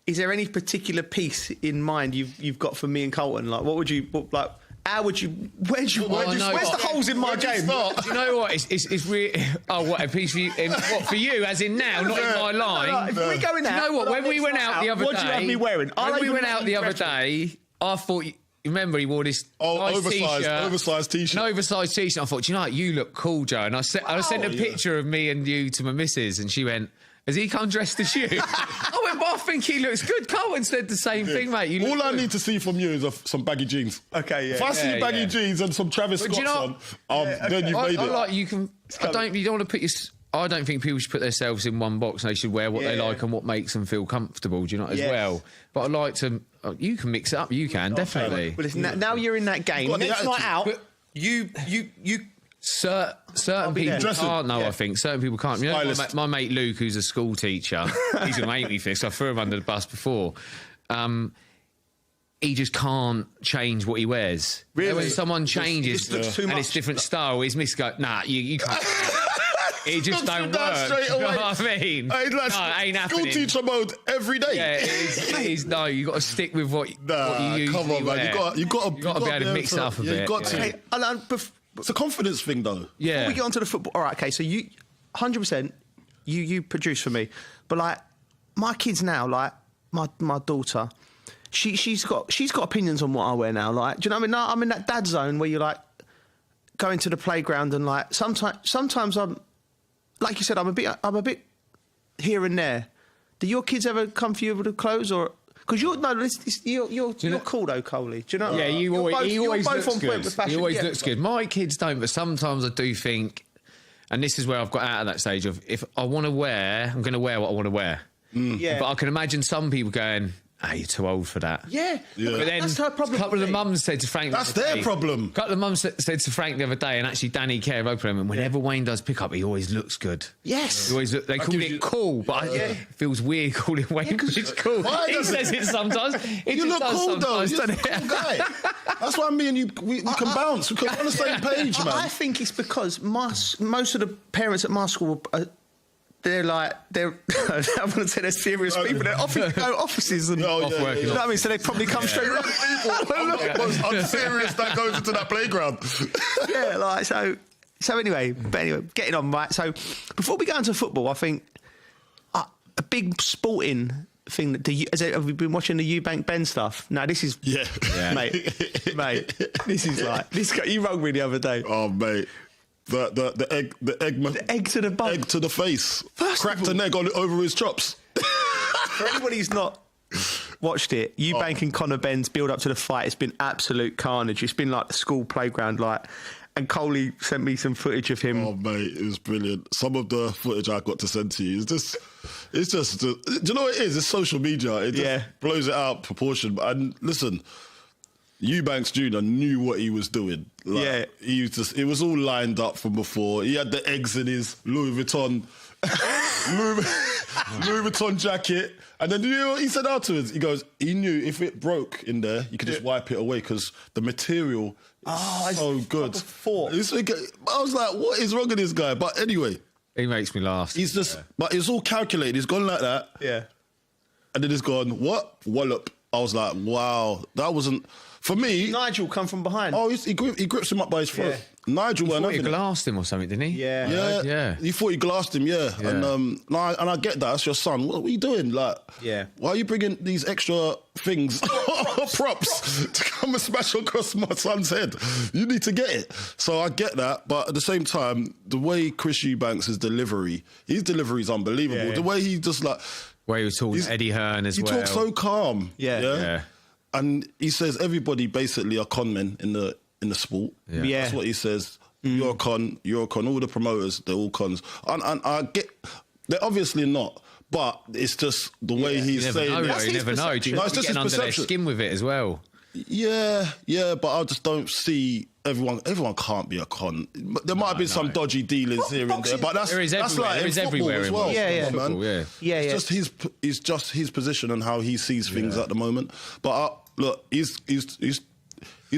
Is there any particular piece in mind you've got for me and Carlton? Like, what would you like? How would you? Where's the holes in my game? Do you know what? It's really. Oh, what a piece for you? What for you? As in now, not in my line. If we going out, do you know what? When we went out the other day, what do you have me wearing? When we went out the other day, I thought. Remember, he wore this nice oversized t-shirt. An oversized t-shirt. I thought, you know what? You look cool, Joe. And I sent a picture of me and you to my missus, and she went, Has he come dressed as you? I went, but I think he looks good. Carlton said the same thing, mate. All I need to see from you is some baggy jeans. Okay, yeah. If I see baggy jeans and some Travis Scott's on, then you've made it. Like you can. You don't want to put your. I don't think people should put themselves in one box and they should wear what they like and what makes them feel comfortable, do you know, as well. But I'd like to... You can mix it up, you can, definitely. Well, listen, now you're in that game. Next night out... Certain people can't, though, I think. Certain people can't. You know, my mate Luke, who's a school teacher, he's going to hate me for this. I threw him under the bus before. He just can't change what he wears. Really? You know, when someone changes and it's different style, his miss go, nah, you can't... It just don't work. Straight away. You know what I mean? Like no, it ain't happening. School teacher mode every day. Yeah, it is. No, you got to stick with what you usually come on, wear. Man. You got to be able to mix it up a bit. You got to. It's a confidence thing, though. Yeah. Before we get onto the football, all right, okay. So you, 100%, you produce for me, but like my kids now, like my daughter, she's got opinions on what I wear now. Like, do you know what I mean? I'm in that dad zone where you're like going to the playground and like sometimes I'm. Like you said, I'm a bit here and there. Do your kids ever come for you with the clothes, or because you're cool though, Coley? Do you know? Yeah, he always looks good. He always looks good. My kids don't, but sometimes I do think, and this is where I've got out of that stage of if I want to wear, I'm going to wear what I want to wear. Yeah. But I can imagine some people going, you're too old for that. Yeah. But then that's her problem. A couple of the mums said to Frank... That's their problem. A couple of the mums said to Frank the other day, and actually Danny Care opened him, and whenever Wayne does pick up, he always looks good. Yes. They call it cool, but it feels weird calling Wayne because it's cool. He says it sometimes. You look cool, though. You're a cool guy. That's why me and you, we can bounce. We're on the same page, man. I think it's because most of the parents at my school... they're I'm going to say they're serious people. They're offices and off working. You know what I mean? So they probably come straight around. Most unserious that goes into that playground. Yeah, like so anyway, getting on, right. So before we go into football, I think a big sporting thing that have we been watching the Eubank Ben stuff? No, this is mate. This is like this guy, you rung me the other day. Oh, mate. The egg to the bum. Egg to the face. Cracked an egg over his chops. For anybody who's not watched it, Eubank and Conor Ben's build up to the fight, it's been absolute carnage. It's been like the school playground, and Coley sent me some footage of him. Oh, mate, it was brilliant. Some of the footage I got to send to you do you know what it is? It's social media. It just blows it out of proportion. And listen, Eubanks Jr. knew what he was doing. It was all lined up from before. He had the eggs in his Louis Vuitton jacket. And then you know what he said afterwards? He goes, he knew if it broke in there, you could just wipe it away because the material is so good. I was like, what is wrong with this guy? But anyway. He makes me laugh. He's just, but it's all calculated. He's gone like that. Yeah. And then he's gone, what? Wallop. I was like, wow, that wasn't... For me... Nigel come from behind. Oh, he grips him up by his throat. Yeah. Nigel went over. He glassed him or something, didn't he? Yeah. He thought he glassed him, And I get that. That's your son. What are you doing? Like, why are you bringing these extra things, props, to come and smash across my son's head? You need to get it. So I get that. But at the same time, the way Chris Eubanks' delivery is unbelievable. The way he just like... Where he was talking to Eddie Hearn as well. He talks so calm. Yeah. And he says everybody basically are con men in the sport. Yeah. That's what he says. You're a con. All the promoters, they're all cons. And I get, they're obviously not. But it's just the way he's saying it. You never know. It's just his under perception. Their skin with it as well. Yeah, but I just don't see everyone can't be a con. There might have been some dodgy dealers here and there, but that's like in football as well. It's just his position and how he sees things at the moment. But look, he's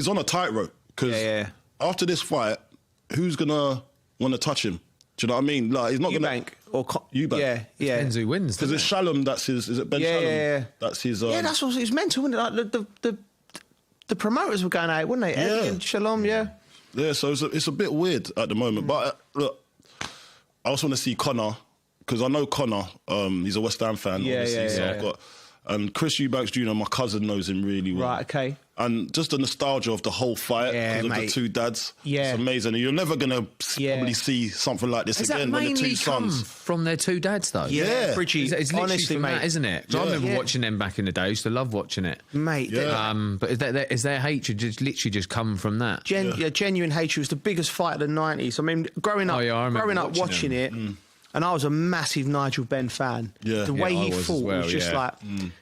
on a tightrope because after this fight, who's gonna want to touch him? Do you know what I mean? Like he's not Eubank or Eubank. Yeah. Depends who wins. Because it's Shalom. That's his. Is it Ben Shalom? Yeah. That's his. That's what it's mental, isn't it? Like the promoters were going out, weren't they? Eddie and Shalom, Yeah, so it's a bit weird at the moment. But look, I also want to see Conor, because I know Conor, he's a West Ham fan, obviously. So I've got, And Chris Eubanks Jr., my cousin, knows him really well. Right, okay. And just the nostalgia of the whole fight because of the two dads. Yeah. It's amazing. And you're never going to probably see something like this again when the two sons. From their two dads, though? Yeah. Bridgie, it's literally honestly, from mate. that, isn't it? 'Cause I remember watching them back in the day. I used to love watching it. Mate. But is their hatred just literally just come from that? Genuine hatred was the biggest fight of the 90s. I mean, growing up, watching it. And I was a massive Nigel Benn fan. Yeah. The way he fought was just like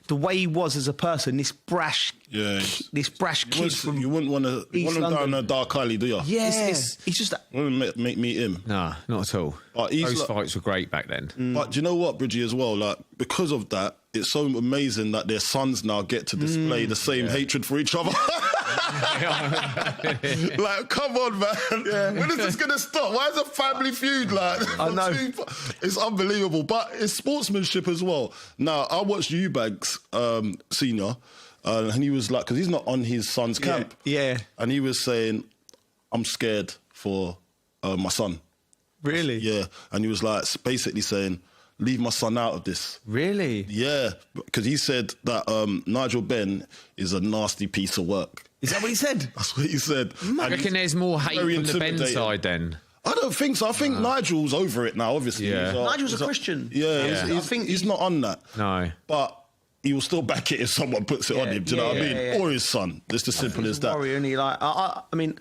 the way he was as a person. This brash, kid from you wouldn't want to down a dark alley, do you? Yeah, he's just. Wouldn't make me him. Nah, not at all. But those fights were great back then. But do you know what, Bridgie, as well? Like because of that, it's so amazing that their sons now get to display the same hatred for each other. Like, come on, man. When is this going to stop? Why is a family feud like? I know. It's unbelievable. But it's sportsmanship as well. Now, I watched Eubanks Senior, and he was like, because he's not on his son's camp. Yeah. And he was saying, I'm scared for my son. Really? Yeah. And he was like, basically saying, leave my son out of this. Really? Yeah, because he said that Nigel Benn is a nasty piece of work. Is that what he said? That's what he said. I reckon there's more hate from the Benn side then. I don't think so. I think Nigel's over it now, obviously. Yeah. Nigel's a Christian. Yeah, I think he's not on that. No. But he will still back it if someone puts it on him. Do you know what I mean? Yeah. Or his son. It's as simple as that. Warrior, and he like, I mean,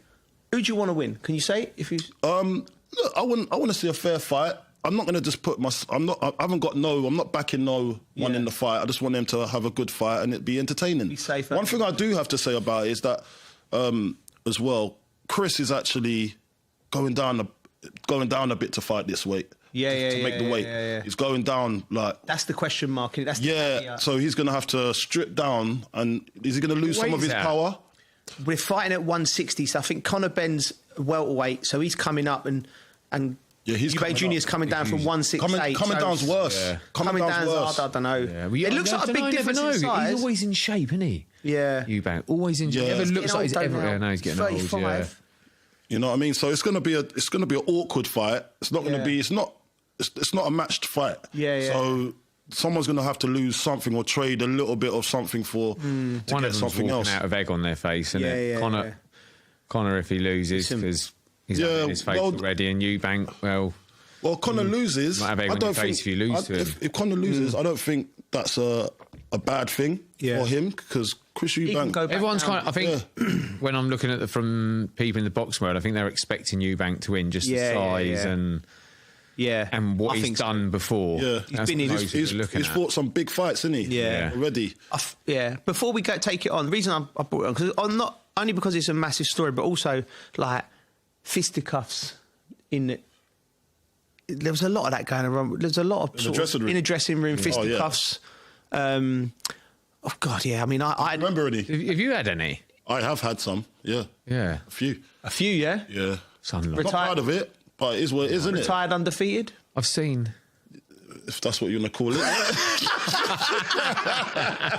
who do you want to win? Can you say if you? Look, I want to see a fair fight. I'm not going to just put I'm not backing no one in the fight. I just want them to have a good fight and it be entertaining. Be safe. One thing I do have to say about it is that, as well, Chris is actually going down a bit to fight this weight. To make the weight. Yeah. He's going down like... That's the question mark. That's so he's going to have to strip down, and is he going to lose some of his power? We're fighting at 160, so I think Conor Benn's welterweight, so he's coming up and Eubank Jr. is coming down from 168. Coming down's worse. Yeah. Coming down's worse. I don't know. Yeah. It looks like a big difference in size. He's always in shape, isn't he? Yeah. Eubank, always in shape. Yeah. Never looks like he's ever... No, he's getting 35. old, yeah. You know what I mean? So it's going to be an awkward fight. It's not going to be... It's not a matched fight. Yeah. So someone's going to have to lose something or trade a little bit of something to get something else. Out of egg on their face, and Conor, if he loses, because he's in his face already, and Eubank, well, Conor loses. Might have egg on your face if you lose to him. If Conor loses, I don't think that's a bad thing for him, because Chris Eubank... Everyone's kind of... I think when I'm looking at from people in the box world, I think they're expecting Eubank to win, just the size and what he's done before. Yeah, he's fought some big fights, hasn't he? Yeah, already. Before we take it on, the reason I brought it on, because not only because it's a massive story, but also like fisticuffs in. There was a lot of that going around. There's a lot of in a dressing room fisticuffs. Oh God, yeah. I mean, I remember any. Have you had any? I have had some. Yeah, a few. Yeah. Yeah. Sunlight. Not proud of it. But it is what it is, isn't it? Retired undefeated? I've seen. If that's what you want to call it.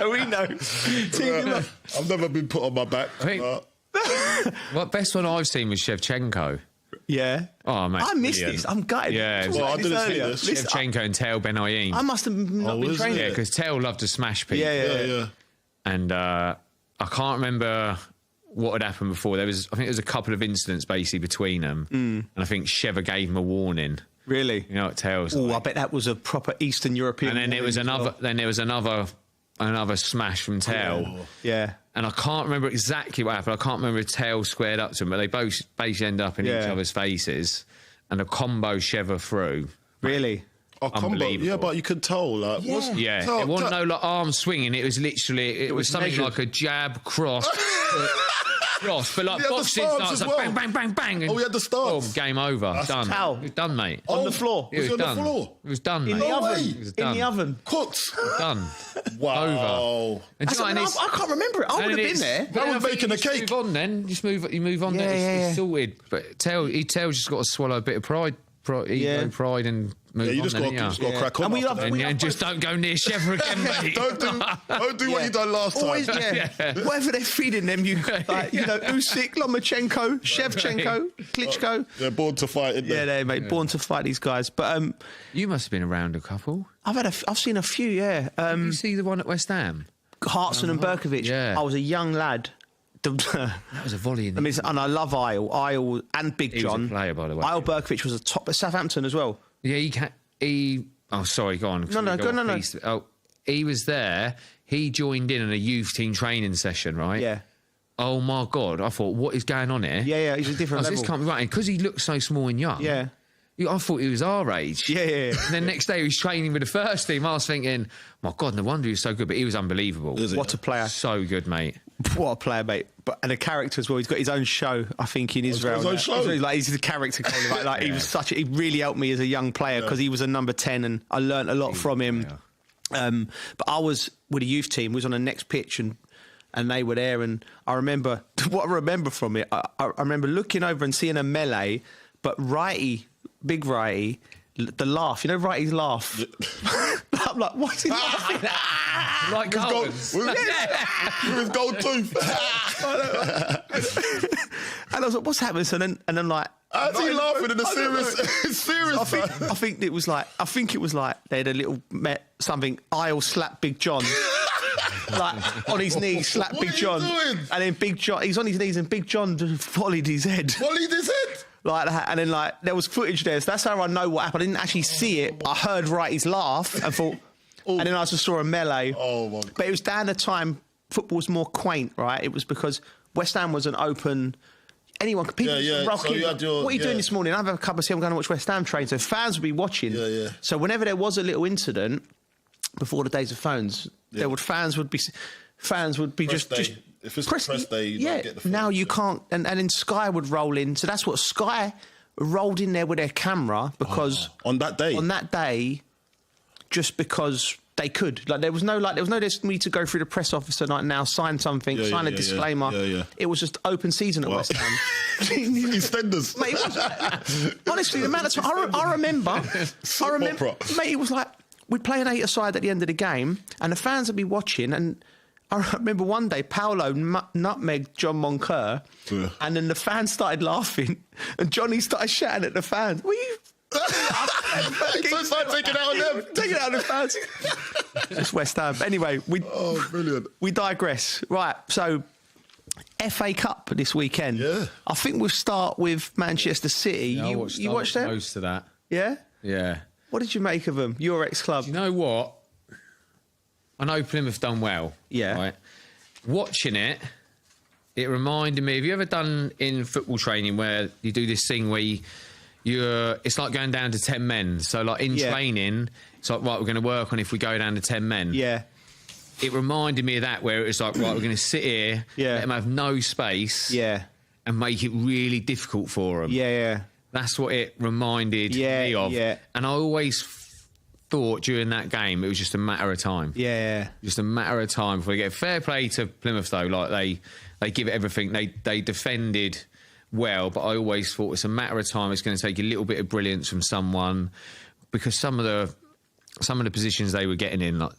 We know. I've never been put on my back. What best one I've seen was Shevchenko. Yeah. Oh, mate. I missed this. I'm gutted. Yeah. Well, I didn't see this. Shevchenko and Tel Ben-Aim. I must have not been training. Yeah, because Tel loved to smash people. Yeah. And I can't remember what had happened before. I think there was a couple of incidents basically between them, and I think Sheva gave him a warning. Really? You know what Tells? Oh, I bet that was a proper Eastern European. And then there was another. Then there was another smash from Tel. Yeah. And I can't remember exactly what happened. I can't remember if Tel squared up to him, but they both basically end up in each other's faces, and a combo Sheva through. Really? A combo, yeah, but you could tell, like, it wasn't no like arm swinging. It was literally, it was something like a jab, cross, but like boxing starts, like bang, bang, bang, bang. And we had the stance. Boom, game over. That's done. Towel. It was done, mate. On the floor. It was done. On the floor? It was done, mate. In the oven. It was done. In the oven. Cooked. Done. Wow. Over. And I can't remember it. I would have been there. That was baking a cake. Move on then. You move on then. It's sorted. But Tell just got to swallow a bit of pride, ego, pride, and move you on. just got to crack on. And just don't go near Sheffer again, mate. don't do what you done last time. Always, whatever they're feeding them, Usyk, Lomachenko, Shevchenko, Klitschko. They're born to fight, isn't they? Yeah, they're born to fight, these guys. But you must have been around a couple. I've seen a few, yeah. Did you see the one at West Ham? Hartson and Berkovic. Yeah. I was a young lad. That was a volley. And I love Isle and Big John. He was a player, by the way. Isle Berkovic was a top at Southampton as well. Yeah, oh, sorry, go on. No. Oh, he was there. He joined in a youth team training session, right? Yeah. Oh, my God. I thought, what is going on here? Yeah, he's a different level. This can't be right. Because he looked so small and young. Yeah. I thought he was our age. Yeah. And then next day he was training with the first team. I was thinking, my God, no wonder he was so good. But he was unbelievable. What a player. So good, mate. What a player, mate. And a character as well. He's got his own show, I think, in Israel. His own show? He's the character. He really helped me as a young player because he was a number 10 and I learnt a lot from him. Yeah. But I was with a youth team, was on the next pitch and they were there. And I remember, what I remember from it, I remember looking over and seeing a melee, but Big Righty, the laugh, Righty's laugh. I'm like, what's he laughing at? Like Carlton. With his gold tooth. And I was like, what's happening? So then like, how's he laughing in a serious? I think it was like they had a little something. I'll slap Big John. Like on his knees, slap Big John, and then Big John. He's on his knees, and Big John just volleyed his head. Like that, and then like there was footage there, so that's how I know what happened. I didn't actually see it. I heard Righty's laugh and thought, and then I just saw a melee. Oh my God. But it was down the time football was more quaint, right? It was because West Ham was an open. Anyone could people rocking. So what are you doing this morning? I have a cup of tea. I'm going to watch West Ham train. So fans would be watching. Yeah. So whenever there was a little incident before the days of phones, fans would be just if it's press day, you don't get the phone. now you can't. And then Sky would roll in. So that's what Sky rolled in there with their camera because on that day, just because they could. Like there was no need to go through the press officer like now, sign something, sign a disclaimer. Yeah. It was just open season at West Ham. EastEnders. Mate, honestly, the amount of time I remember, mate, it was like we'd play an 8-a-side at the end of the game, and the fans would be watching. And I remember one day Paolo nutmegged John Moncur, and then the fans started laughing, and Johnny started shouting at the fans. Were you? So start taking it out on them. Taking it out on the fans. It's West Ham. Anyway, brilliant. We digress. Right, so FA Cup this weekend. Yeah. I think we'll start with Manchester City. Yeah, you watched them? Most of that. Yeah? Yeah. What did you make of them? Your ex-club. Do you know what? I know Plymouth done well. Yeah. Right? Watching it, it reminded me, have you ever done in football training where you do this thing where it's like going down to 10 men. So like in training, it's like, right, we're going to work on if we go down to 10 men. Yeah. It reminded me of that where it was like, right, we're going to sit here, let them have no space and make it really difficult for them. Yeah. That's what it reminded me of. Yeah. And I always thought during that game it was just a matter of time. Yeah. Just a matter of time before we get fair play to Plymouth though. Like they give it everything. They defended well, but I always thought it's a matter of time. It's going to take a little bit of brilliance from someone because some of the positions they were getting in, like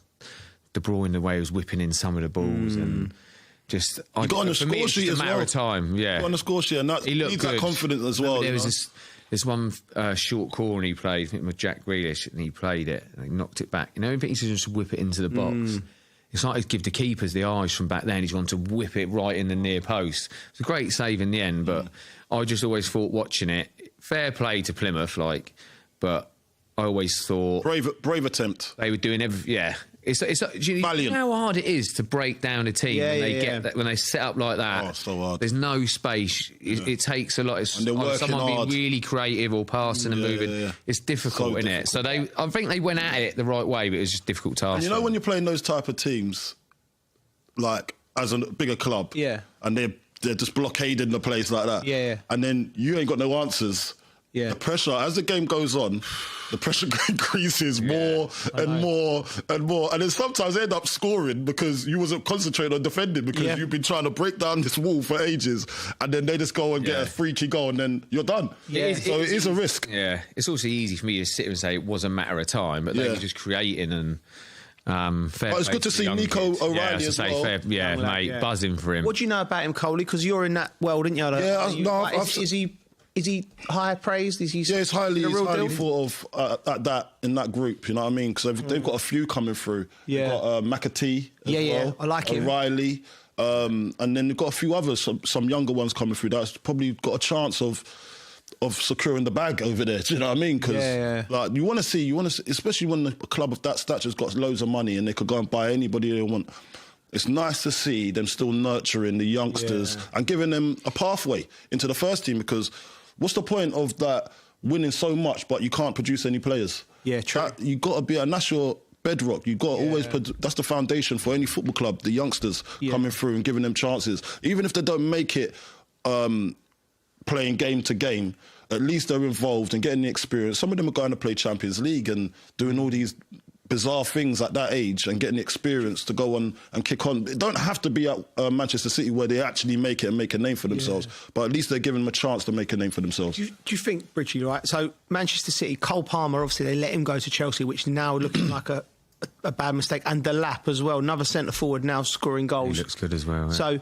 De Bruyne, the way he was whipping in some of the balls and just he got on the score sheet as well. A matter of time, yeah. Got on the score sheet, and he looked good. That confident as well. There was this one short corner he played, I think with Jack Grealish, and he played it and he knocked it back. You know, he used to just whip it into the box. It's like he'd give the keepers the eyes from back then. He's gone to whip it right in the near post. It's a great save in the end, but I just always thought watching it, fair play to Plymouth, but I always thought brave attempt. They were doing everything. Yeah. It's you know how hard it is to break down a team when they get that, when they set up like that. Oh, so hard. There's no space. It takes a lot. It's someone being really creative or passing and moving. Yeah. It's difficult, isn't it? So I think they went at it the right way, but it was just a difficult task. And you know when you're playing those type of teams, like as a bigger club, and they're just blockading the place like that, and then you ain't got no answers. the pressure, as the game goes on, the pressure increases more and more and more. And then sometimes they end up scoring because you wasn't concentrating on defending because you've been trying to break down this wall for ages. And then they just go and get a freaky goal and then you're done. Yeah. So it is a risk. Yeah. It's also easy for me to sit and say it was a matter of time, but they were just creating and... fair but it's good to see Nico O'Reilly as well. Mate, buzzing for him. What do you know about him, Coley? Because you're in that world, aren't you? Is he high praised? Is he? Yeah, it's highly thought of in that group. You know what I mean? Because they've got a few coming through. Yeah, they've got McAtee. Well, I like him. O'Reilly, and then they've got a few others, some younger ones coming through. That's probably got a chance of securing the bag over there. Do you know what I mean? Because like you want to see, especially when a club of that stature's got loads of money and they could go and buy anybody they want. It's nice to see them still nurturing the youngsters and giving them a pathway into the first team, because what's the point of that winning so much but you can't produce any players? Yeah, true. You got to be, and that's your bedrock. You got to always that's the foundation for any football club, the youngsters coming through and giving them chances. Even if they don't make it playing game to game, at least they're involved and getting the experience. Some of them are going to play Champions League and doing all these bizarre things at that age and getting the experience to go on and kick on. It don't have to be at Manchester City where they actually make it and make a name for themselves, but at least they're giving them a chance to make a name for themselves. Do you think, Bridgie, right? So Manchester City, Cole Palmer, obviously they let him go to Chelsea, which now looking like a bad mistake, and Delap as well, another centre forward now scoring goals. He looks good as well. So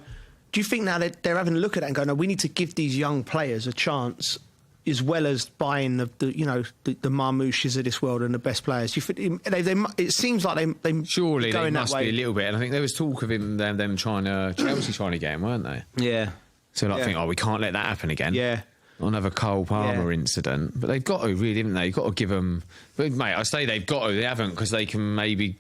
do you think now they're having a look at that and going, no, we need to give these young players a chance, as well as buying the Marmoushes of this world and the best players? Do you think it seems like they surely going they must that way. Be a little bit, and I think there was talk of them trying to Chelsea trying to get him, weren't they? Yeah. So I think, we can't let that happen again. Yeah. Another Cole Palmer incident, but they've got to really, haven't they? You've got to give them. But mate, I say they've got to. They haven't, because they can maybe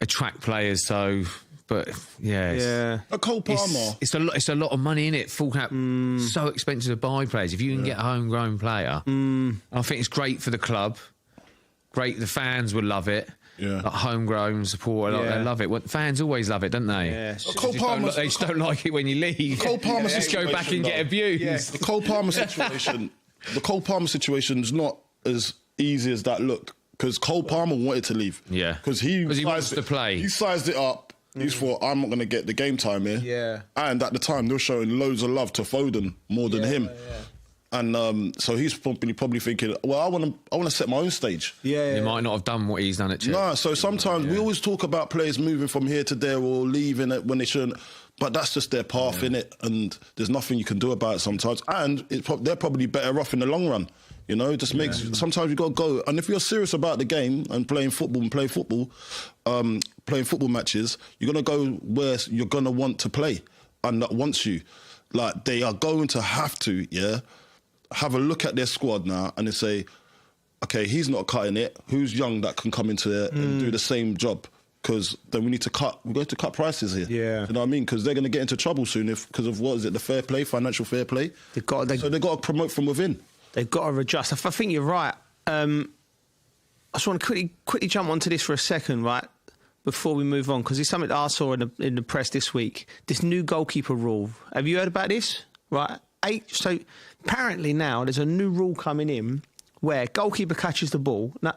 attract players. So. But a Cole Palmer. It's a lot of money in it. Full cap, so expensive to buy players. If you can get a homegrown player, I think it's great for the club. Great, the fans would love it. Yeah, like homegrown support, they love it. Fans always love it, don't they? Yeah. They just don't like it when you leave. Cole Palmer just go back and get abused. Yeah. The Cole Palmer situation. The Cole Palmer situation is not as easy as that looked, because Cole Palmer wanted to leave. Yeah, because he wants to play. He sized it up. He thought, I'm not going to get the game time here. Yeah. And at the time, they were showing loads of love to Foden more than him. Yeah. And so he's probably thinking, well, I want to set my own stage. Yeah. He might not have done what he's done at Chelsea. No, so sometimes we always talk about players moving from here to there or leaving it when they shouldn't. But that's just their path, innit? And there's nothing you can do about it sometimes. And they're probably better off in the long run. You know, it just makes... Sometimes you got to go. And if you're serious about the game and playing football, playing football matches, you're going to go where you're going to want to play and that wants you. Like, they are going to have to, have a look at their squad now and they say, OK, he's not cutting it. Who's young that can come into there and do the same job? Because then we're going to cut prices here. Yeah. You know what I mean? Because they're going to get into trouble soon because of, what is it, the fair play, financial fair play? So they've got to promote from within. They've got to adjust. I think you're right. I just want to quickly jump onto this for a second, right, before we move on, because it's something that I saw in the press this week. This new goalkeeper rule. Have you heard about this? Right. So apparently now there's a new rule coming in where goalkeeper catches the ball. Now,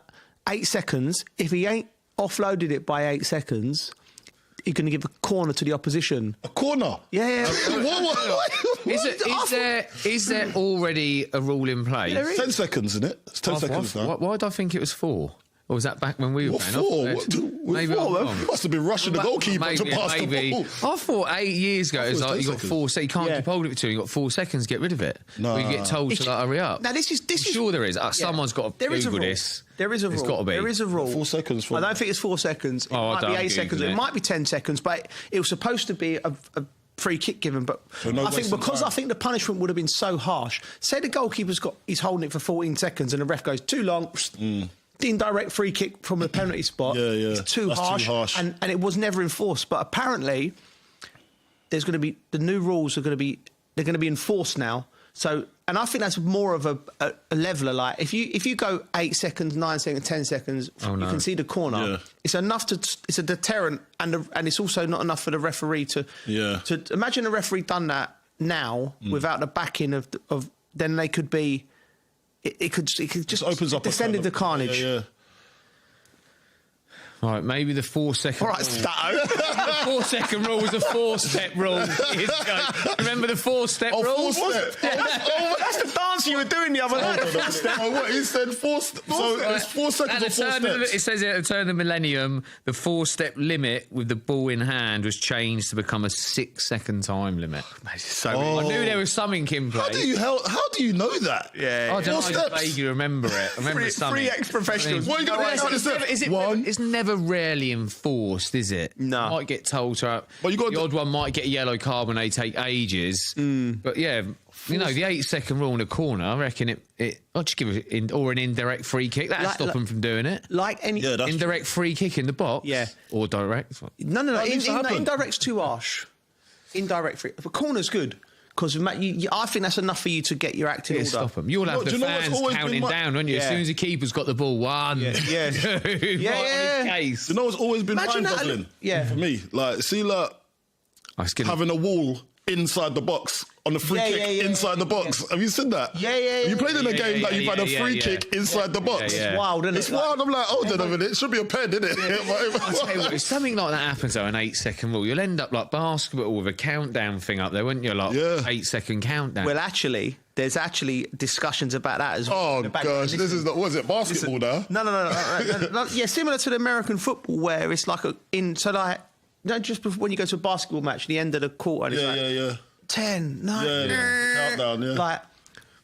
8 seconds. If he ain't offloaded it by 8 seconds, you're going to give a corner to the opposition. A corner? Yeah. Is there already a rule in place? 10 seconds, isn't it? It's 10 seconds now. Why did I think it was 4? Or was that back when we were playing? Maybe you must have been rushing the goalkeeper to pass the ball. I thought 8 years ago, it was like you got 4 seconds. You can't keep hold of it too. You got 4 seconds to get rid of it. No. Or you get told to hurry up. Now, this is sure there is. Someone's got to Google this. There is a rule. There's got to be. There is a rule. 4 seconds. I don't think it's 4 seconds. It might be 8 seconds. It might be 10 seconds. But it was supposed to be a free kick given. But I think I think the punishment would have been so harsh. Say the goalkeeper's he's holding it for 14 seconds and the ref goes too long. Indirect free kick from the penalty spot. It's too harsh. And it was never enforced. But apparently, there's going to be the new rules they're going to be enforced now. So, and I think that's more of a leveler. Like if you go 8 seconds, 9 seconds, 10 seconds, you can see the corner. Yeah. It's enough it's a deterrent, and it's also not enough for the referee to imagine a referee done that now without the backing of then they could be. it could just opens up descended the carnage. Yeah. Right, maybe the 4-second All right, rule. Stato. The 4-second rule was a 4-step rule. Remember the 4-step rule? 4-step. That's the dance you were doing the other night. What he said? So it's 4 seconds or 4 steps. It says at the turn of the millennium, the 4-step limit with the ball in hand was changed to become a 6-second time limit. I knew there was something in play. How do you know that? Yeah. I don't know. I vaguely remember it. I remember something. 3 ex-professionals. What are you going to do? It's never rarely enforced, is it? No. Might get told to. But the odd one might get a yellow card when they take ages. But yeah, you know, the 8-second rule in the corner, I reckon I'll just give it or an indirect free kick. That'll stop them from doing it. Like any indirect free kick in the box. Yeah. Or direct. No. Indirect's too harsh. Indirect free. But corner's good. Because I think that's enough for you to get your act in order. Stop them. You'll have the fans counting down, won't you? As soon as the keeper's got the ball, 1, 2. You know what's always been mind-boggling? For me, having a wall inside the box on the free kick inside the box. Have you seen that? You played in a game that you've had a free kick inside the box. It's wild, isn't it? It's wild. I'm like, hold on a minute. It should be a pen, isn't it? I'll tell you what, if something like that happens, though, an 8-second rule, you'll end up like basketball with a countdown thing up there, wouldn't you? Like 8-second countdown. Well, actually, there's actually discussions about that as well. Oh, gosh. This is not, was it basketball now? No. Yeah, similar to the American football where it's like just before when you go to a basketball match, the end of the quarter, and it's 10, 9, countdown, Like,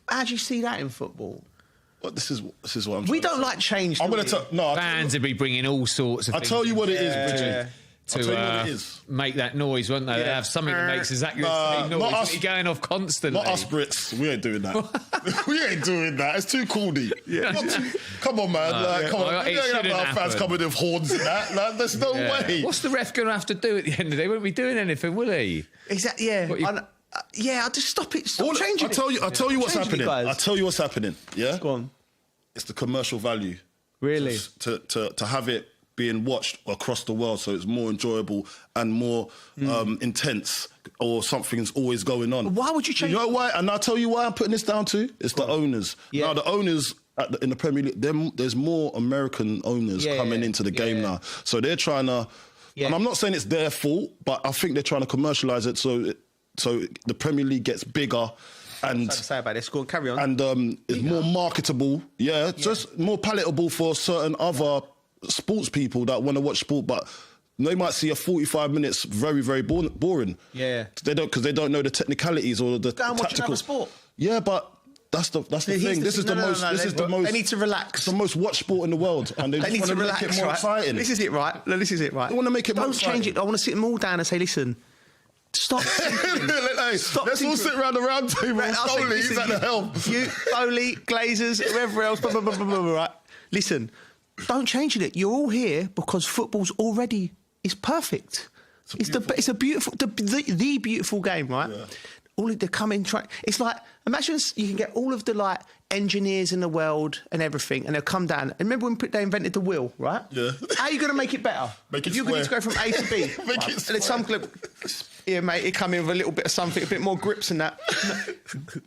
how do you see that in football? Well, this is what I'm. We don't like change. I'm going to fans would be bringing all sorts of. I'll tell you what it is, Bridget. To make that noise, won't they? They have something that makes exactly the same noise. You're going off constantly. Not us Brits. We ain't doing that. We ain't doing that. It's too corny. Come on, man. Come on. We don't have our fans coming with horns and that. There's no way. What's the ref going to have to do at the end of the day? He won't be doing anything, will he? Exactly. Yeah. I'll just stop it. Stop changing it. I'll tell you what's happening. I'll tell you what's happening. Yeah. Go on. It's the commercial value. Really? To have it being watched across the world, so it's more enjoyable and more intense, or something's always going on. Why would you change? You know why? And I'll tell you why I'm putting this down to. It's the owners. Yeah. Now the owners in the Premier League, there's more American owners coming into the game now, so they're trying to. And I'm not saying it's their fault, but I think they're trying to commercialise it so the Premier League gets bigger. And to say about this, go on, carry on. And it's more marketable. Just more palatable for certain other sports people that want to watch sport, but they might see a 45 minutes very, very boring. Yeah, because they don't know the technicalities or the tactical sport. Yeah, but that's the thing. This is the most. They need to relax. It's the most watched sport in the world, and they need to relax, make it more exciting. This is it, right? No, this is it, right? They want to make it more exciting. Don't change it. I want to sit them all down and say, listen. Stop. Let's all sit around the round table. Foley, he's at the helm. You, Foley, Glazers, whoever else. Right? Listen. Don't change it. You're all here because football's already is perfect. It's a beautiful, the beautiful game, right? Yeah. All of the coming track. It's like, imagine you can get all of the engineers in the world and everything, and they'll come down. And remember when they invented the wheel, right? Yeah. How are you going to make it better? You're going to go from A to B. Make it square. And some club, mate, it come in with a little bit of something, a bit more grips and that.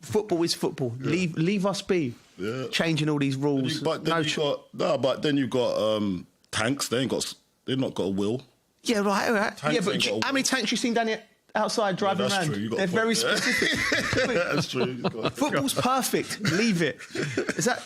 Football is football. Yeah. Leave us be. Yeah. Changing all these rules. But then you've got tanks. They've not got a wheel. Yeah, right. Tanks, but how many tanks you seen down here outside driving around? True. They're very specific. That's true. Football's perfect. Leave it.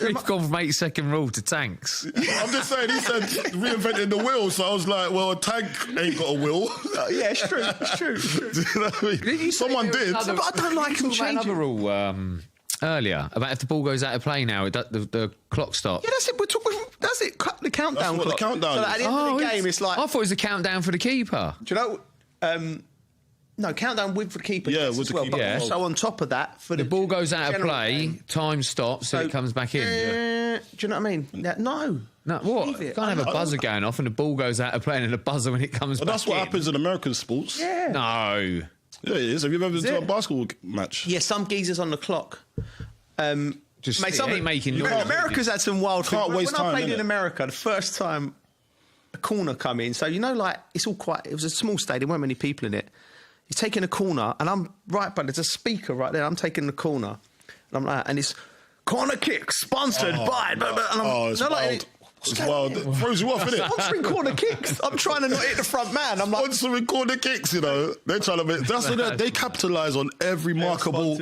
We've gone from 8-second rule to tanks. I'm just saying, he said reinventing the wheel, so I was like, well, a tank ain't got a wheel. Yeah, it's true. Do you know what I mean? Someone did. But I don't like them changing. Another rule earlier about if the ball goes out of play now, the clock stops. Yeah, that's it. We're talking. That's it. The countdown. That's what clock. The countdown. So at the end of the game, it's like. I thought it was a countdown for the keeper. Do you know? No, countdown with the keeper. Yeah, with the keeper. Yeah. So on top of that, for the ball goes out of play, game, time stops, so it comes back in. Do you know what I mean? No. What? You can't have a buzzer going off and the ball goes out of play and a buzzer when it comes back in. That's what happens in American sports. Yeah. No. Yeah, it is. Have you ever been to a basketball match? Yeah, some geezers on the clock. Just ain't making noise. America's had some wild things. Can't waste time. When I played in America, the first time a corner come in, so it's all quite. It was a small stadium, weren't many people in it. He's taking a corner, and I'm right, but there's a speaker right there. I'm taking the corner, and I'm like, and it's corner kick sponsored by. It's wild. It's wild. It throws you off, innit? Sponsoring corner kicks. I'm trying to not hit the front man. I'm like, sponsoring corner kicks, you know. They're trying to make. They capitalise on every marketable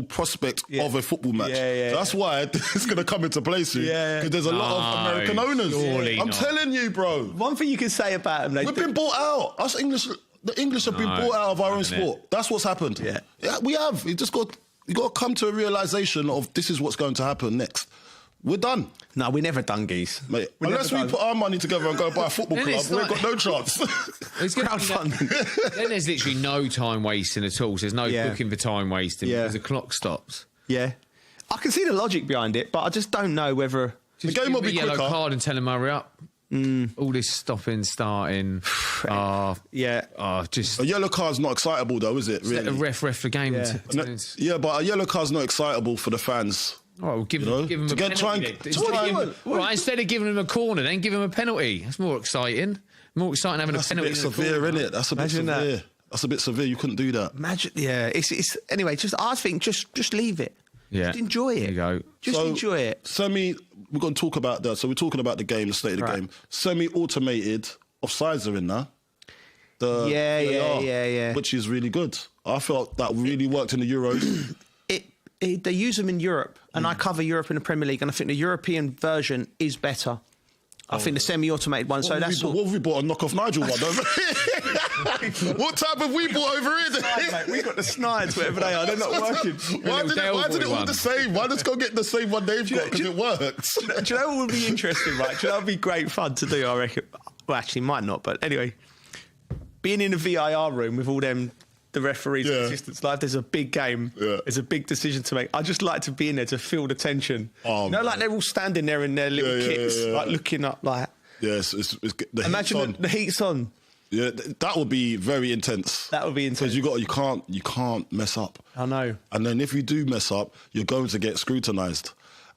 prospect of a football match. That's why it's going to come into place soon. Because there's a lot of American owners. I'm telling you, bro. One thing you can say about them, we've been bought out. Us English, the English have been bought out of our own sport. That's what's happened. Yeah, we have. You got to come to a realisation of this is what's going to happen next. We're done. No, we're never done, geese. Mate, unless we put our money together and go buy a football club, we've got no chance. It's crowdfunding. Then there's literally no time wasting at all. So there's no booking for time wasting because the clock stops. Yeah. I can see the logic behind it, but I just don't know whether... The game will be quicker. Yellow card and tell him hurry up. All this stopping, starting. Just... A yellow card's not excitable, though, is it? Really? Let the ref the game. Yeah, but a yellow card's not excitable for the fans. Oh, give him a penalty. Instead of giving him a corner, then give him a penalty. That's more exciting. More exciting having a penalty. That's a bit severe, isn't it? That's a bit severe. That's a bit severe. You couldn't do that. Imagine, it's anyway. I think just leave it. Yeah, just enjoy it. There you go. Just enjoy it. We're going to talk about that. So we're talking about the game, the state of the game. Semi-automated offsides are in now. Which is really good. I felt that really worked in the Euros. They use them in Europe, and I cover Europe in the Premier League, and I think the European version is better. I think the semi-automated one. What have we bought? A knockoff Nigel one? What type have we bought over here? Mate, we got the Snides, whatever they are. They're not working. Why did it all the same? Why let's go get the same one they've got? Because it works. Do you know what would be interesting, right? Do you know what would be great fun to do, I reckon? Well, actually, might not, but anyway. Being in the VIR room with all them... the referees and assistants live, there's a big game. There's a big decision to make. I just like to be in there to feel the tension. Like they're all standing there in their little kits, like looking up like... Yes, imagine the heat's on. Yeah, that would be very intense. That would be intense. Because you can't mess up. I know. And then if you do mess up, you're going to get scrutinised.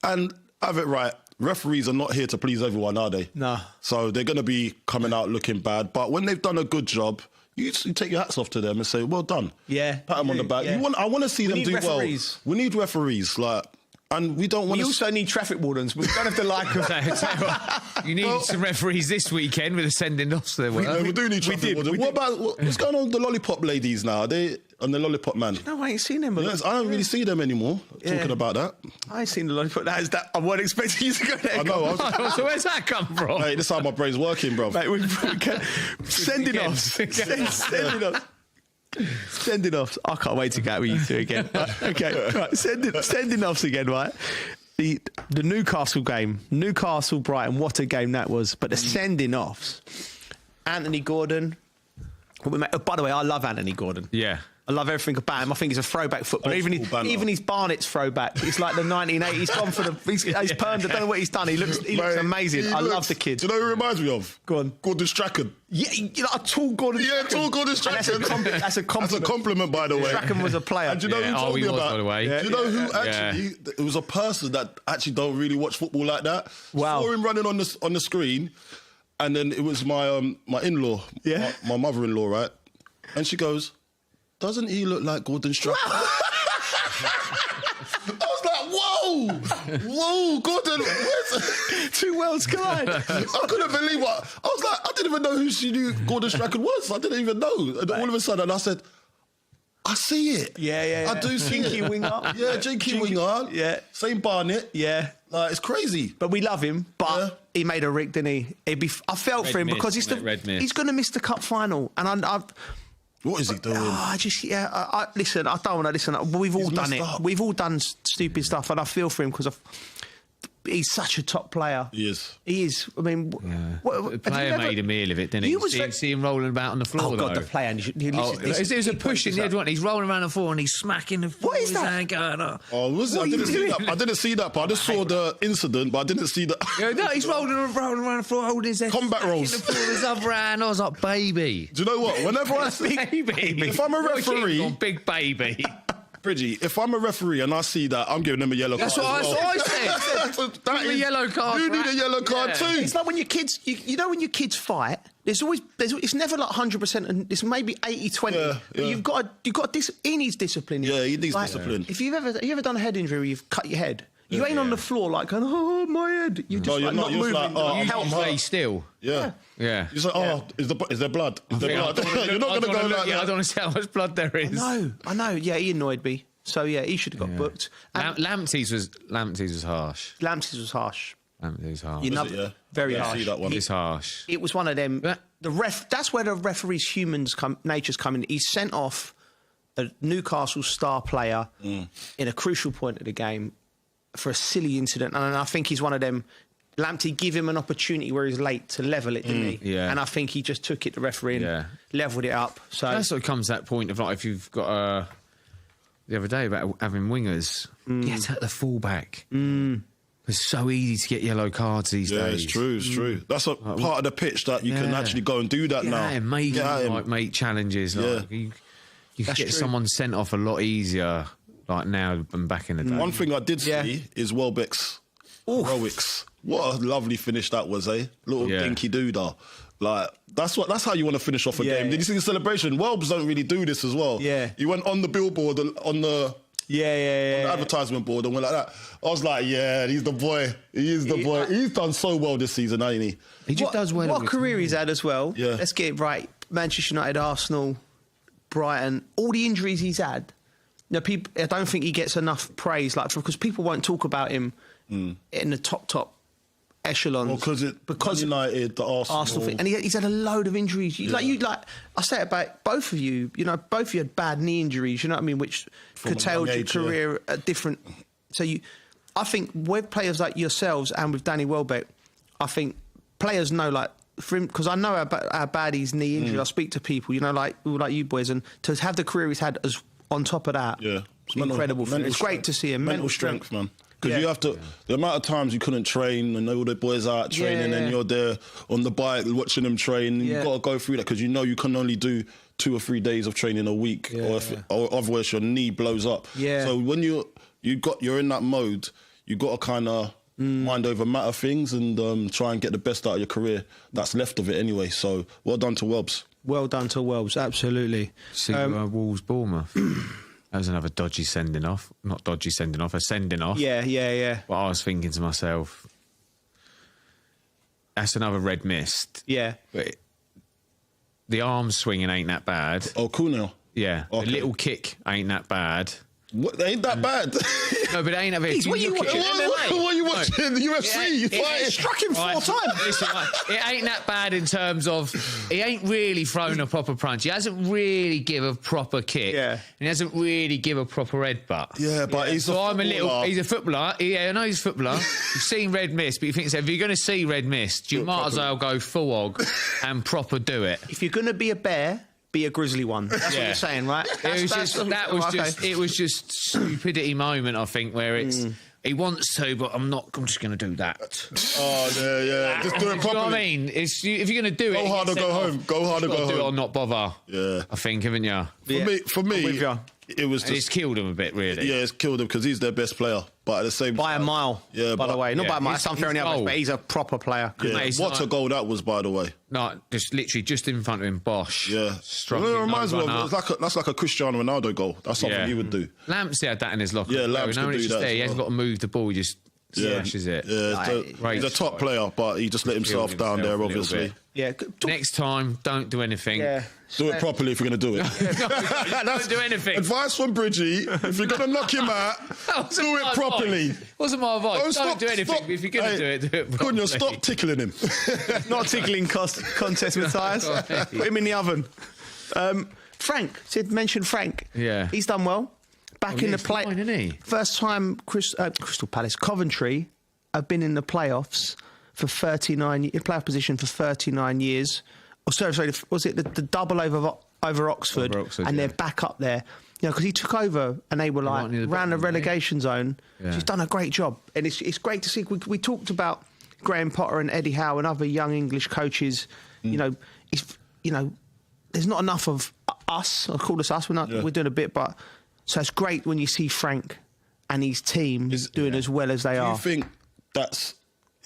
And have it right, referees are not here to please everyone, are they? No. So they're going to be coming out looking bad. But when they've done a good job... You take your hats off to them and say, well done. Yeah. Pat them on the back. Yeah. I want to see them do referees. Well. We need referees. And we don't want to... We also need traffic wardens. We don't have to like them. You need some referees this weekend with the sending offs there. We do need traffic wardens. What about... What's going on with the lollipop ladies now? Are they... And the lollipop man. No, I ain't seen them. Yes, I don't really see them anymore. Talking about that. I ain't seen the lollipop. I wasn't expecting you to go there. I know. So where's that come from? Mate, this is how my brain's working, bro. Mate, sending off. Sending offs. I can't wait to get with you two again. Okay, right. Sending offs again, right? The Newcastle game, Newcastle-Brighton, what a game that was. But the sending offs, Anthony Gordon. By the way, I love Anthony Gordon. Yeah. I love everything about him. I think he's a throwback footballer. Even his Barnett's throwback. It's like the 1980s. He's gone for he's permed. I don't know what he's done. He looks amazing. I love the kid. Do you know who he reminds me of? Go on. Gordon Strachan. Yeah, a tall Gordon Strachan. Yeah, tall Gordon Strachan. That's a compliment. That's a compliment, by the way. Strachan was a player. And do you know who told me about? By the way. Do you know who actually? It was a person that actually don't really watch football like that. Wow. Saw him running on the screen, and then it was my in-law, my mother-in-law, right? And she goes, doesn't he look like Gordon Strachan? I was like, whoa, Gordon. Two worlds collide. I couldn't believe what. I was like, I didn't even know who she knew Gordon Strachan was. I didn't even know. And all of a sudden I said, I see it. Yeah. I do see Jinky it. winger. Yeah, Jinky winger. Yeah. Same Barnett. Yeah. It's crazy. But we love him. But he made a rig, didn't he? I felt for him because he's going to miss the cup final. And what is he doing? Listen, I don't want to listen. We've all done it. We've all done stupid stuff, and I feel for him because he's such a top player. He is. I mean, the player made a meal of it, didn't he? See him rolling about on the floor. Oh God, the player! It was a push in the head. He's rolling around the floor and he's smacking the floor. What is that? Was it? I didn't see that part. I just saw the incident, but I didn't see that. No, he's rolling around the floor, holding his head. Combat rolls. The floor with his other hand. I was like, baby. Do you know what? Whenever I see, if I'm a referee, big baby. Bridgie, if I'm a referee and I see that, I'm giving them a yellow card. That's what I said. Give him a yellow card. You need a yellow card too. It's like when your kids, you know when your kids fight, It's never like 100%, and it's maybe 80-20. Yeah. But you've got he needs discipline. Yeah, he needs discipline. If you've ever done a head injury where you've cut your head, you ain't on the floor like going, oh, my head. You just you're not moving. You play still. Yeah. Yeah. You're like, is there blood? Is there blood? You're not going to go like that. I don't want to see how much blood there is. I know. Yeah, he annoyed me. So, yeah, he should have got booked. Lamptey's was harsh. Lamptey's was harsh. Lamptey's harsh. Very harsh. I see that one. It's harsh. It was one of them. That's where the referee's nature's come in. He sent off a Newcastle star player in a crucial point of the game for a silly incident, and I think he's one of them. Lamptey give him an opportunity where he's late to level it, didn't he? Yeah. And I think he just took it to the referee and levelled it up. So that's what comes to that point of like if you've got the other day about having wingers, get at the fullback. It's so easy to get yellow cards these days. Yeah, it's true. That's a part of the pitch that you can actually go and do that now. Make challenges. Like, you can get someone sent off a lot easier like now than back in the day. One thing I did see is Welbeck's heroics. What a lovely finish that was, eh? Little dinky doodah. Like that's how you want to finish off a game. Did you see the celebration? Welbs don't really do this as well. Yeah, he went on the billboard on the. On the advertisement board and went like that. I was like, yeah, he's the boy. He is the boy. He's done so well this season, hasn't he? He just does well. What a career he's had as well. Yeah. Let's get it right. Manchester United, Arsenal, Brighton, all the injuries he's had. You know, I don't think he gets enough praise, because people won't talk about him in the top echelons. Well, because United, the Arsenal thing, and he's had a load of injuries. I say it about both of you. You know, both of you had bad knee injuries. You know what I mean, which curtailed your career at different. So I think with players like yourselves and with Danny Welbeck, I think players know for him, because I know how bad his knee injury. I speak to people, like you boys, and to have the career he's had as on top of that, it's incredible. It's great to see him. Mental strength, man. Because you have to, the amount of times you couldn't train and all the boys are out training and you're there on the bike watching them train, you've got to go through that because you can only do 2 or 3 days of training a week or otherwise your knee blows up. Yeah. So when you're in that mode, you've got to kind of mind over matter things and try and get the best out of your career that's left of it anyway. So well done to Welbs. Well done to Welbs, absolutely. See Wolves Bournemouth. That was another dodgy sending off. Not dodgy sending off, a sending off. Yeah. But I was thinking to myself, that's another red mist. Yeah. But the arm swinging ain't that bad. Oh, cool now. Yeah. Okay. The little kick ain't that bad. What? They ain't that bad. No, but it ain't that bad. What are you watching? What are you watching? The UFC? It struck him 4 times. Listen, it ain't that bad in terms of he ain't really thrown a proper punch. He hasn't really give a proper kick. Yeah. And he hasn't really give a proper headbutt. Yeah, but he's a footballer. He's a footballer. Yeah, I know he's a footballer. You've seen red mist, but you think if you're going to see red mist, you might as well go full hog and proper do it. If you're going to be a bear, be a grizzly one. That's what you're saying, right? It was just stupidity moment, I think, where it's he wants to, but I'm just going to do that. Oh, yeah. Just do it properly. You know what I mean? If you're going to do it, go hard or go home. Go hard or go home. Do it or not bother. Yeah, I think, haven't you? For me, it was just... It's killed him a bit, really. Yeah, it's killed him because he's their best player. But at the same time... By a mile, by the way. Not by a mile, it's unfair on the others, but he's a proper player. Yeah. What a goal that was, by the way. No, just literally just in front of him, Bosch. Yeah. It reminds me of... That's like a Cristiano Ronaldo goal. That's something he would do. Lamptey had that in his locker. Yeah, Lamptey could do that. He hasn't got to move the ball, he just... smashes it. Yeah, he's a top player, but he just let himself down there, obviously. Yeah. Next time, don't do anything. Yeah. Do it properly if you're going to do it. Don't do anything. Advice from Bridgie: if you're going to knock him out, do it properly. Wasn't my advice. Don't do anything. If you're going to do it properly. Cunha, stop tickling him. Not tickling contest with Tyres. Put him in the oven. Frank, Sid mentioned Frank. Yeah. He's done well. Back in the play. Fine, isn't he? First time Crystal Palace, Coventry have been in the playoffs for 39 in playoff position for 39 years. Or sorry, was it the double over Oxford? And they're back up there. Because he took over and they were around the relegation zone. Yeah. He's done a great job, and it's great to see. We talked about Graham Potter and Eddie Howe and other young English coaches. There's not enough of us. I call us us. We're doing a bit, but. So it's great when you see Frank and his team doing as well as they are. Do you think that's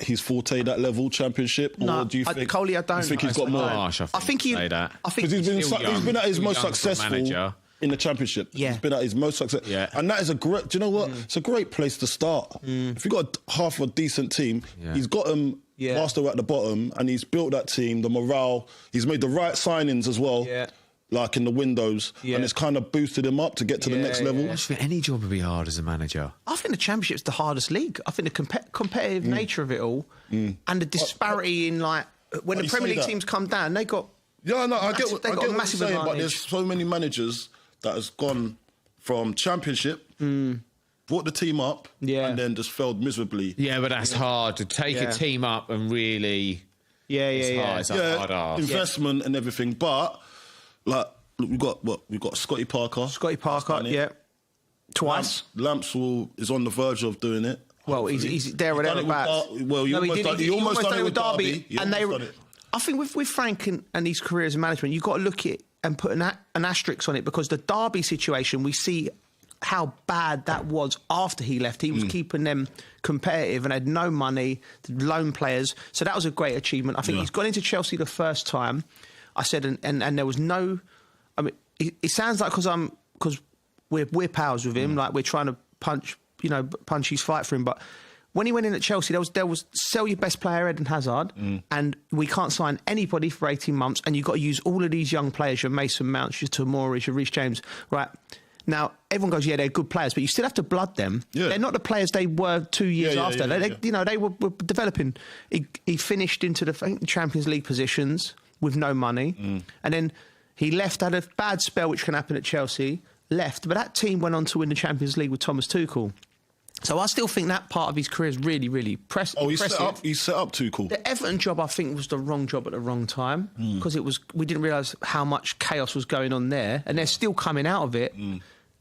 his forte, that level, Championship? Or No, do you think Coley, I don't. You think he's got more? I think he's been at his most successful manager in the Championship. Yeah. He's been at his most successful. Yeah. And that is a great, do you know what? It's a great place to start. If you've got half a decent team, he's got them whilst they're at the bottom, and he's built that team, the morale. He's made the right signings as well. Yeah. Like in the windows, and it's kind of boosted him up to get to the next level. I think any job would be hard as a manager. I think the Championship's the hardest league. I think the competitive nature of it all and the disparity in, like, when the Premier League teams come down, they got... Yeah, no, I get what a you're massive saying, advantage. but there's so many managers that has gone from Championship, brought the team up, and then just failed miserably. Yeah, but that's hard to take a team up and really... It's hard ask. Investment and everything, but... Like, we've got Scotty Parker. Twice. Lamps is on the verge of doing it. Well, he's there or thereabouts. He almost done it with Derby. I think with Frank and his career as a management, you've got to look at it and put an asterisk on it, because the Derby situation, we see how bad that was after he left. He was keeping them competitive and had no money, loan players. So that was a great achievement. I think he's gone into Chelsea the first time. I said, and there was no... I mean, it sounds like because we're pals with him, like we're trying to punch his fight for him. But when he went in at Chelsea, there was sell your best player, Eden Hazard, and we can't sign anybody for 18 months, and you've got to use all of these young players, your Mason Mounts, your Tomori, your Reece James, right? Now, everyone goes, they're good players, but you still have to blood them. Yeah. They're not the players they were 2 years after. They were developing. He finished into the Champions League positions with no money. And then he left, had a bad spell, which can happen at Chelsea, left. But that team went on to win the Champions League with Thomas Tuchel. So I still think that part of his career is really, really impressive. Oh, he set up Tuchel. The Everton job, I think, was the wrong job at the wrong time, because we didn't realise how much chaos was going on there. And they're still coming out of it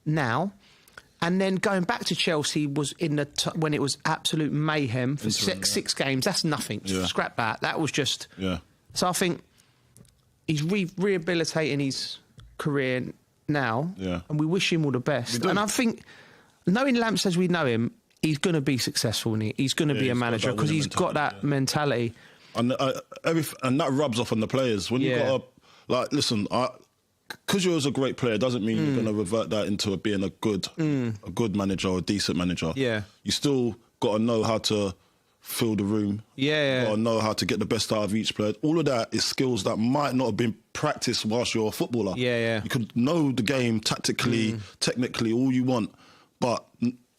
now. And then going back to Chelsea was when it was absolute mayhem for six games. That's nothing. Scrap that. That was just... So I think... He's rehabilitating his career now, and we wish him all the best. And I think, knowing Lamps as we know him, he's going to be successful, and he's going to be a manager, because he's got that mentality. And that rubs off on the players. When you got listen, because you're a great player doesn't mean you're going to revert that into being a good manager or a decent manager. Yeah, you still got to know how to fill the room. Or know how to get the best out of each player. All of that is skills that might not have been practiced whilst you're a footballer. You could know the game tactically, technically, all you want, but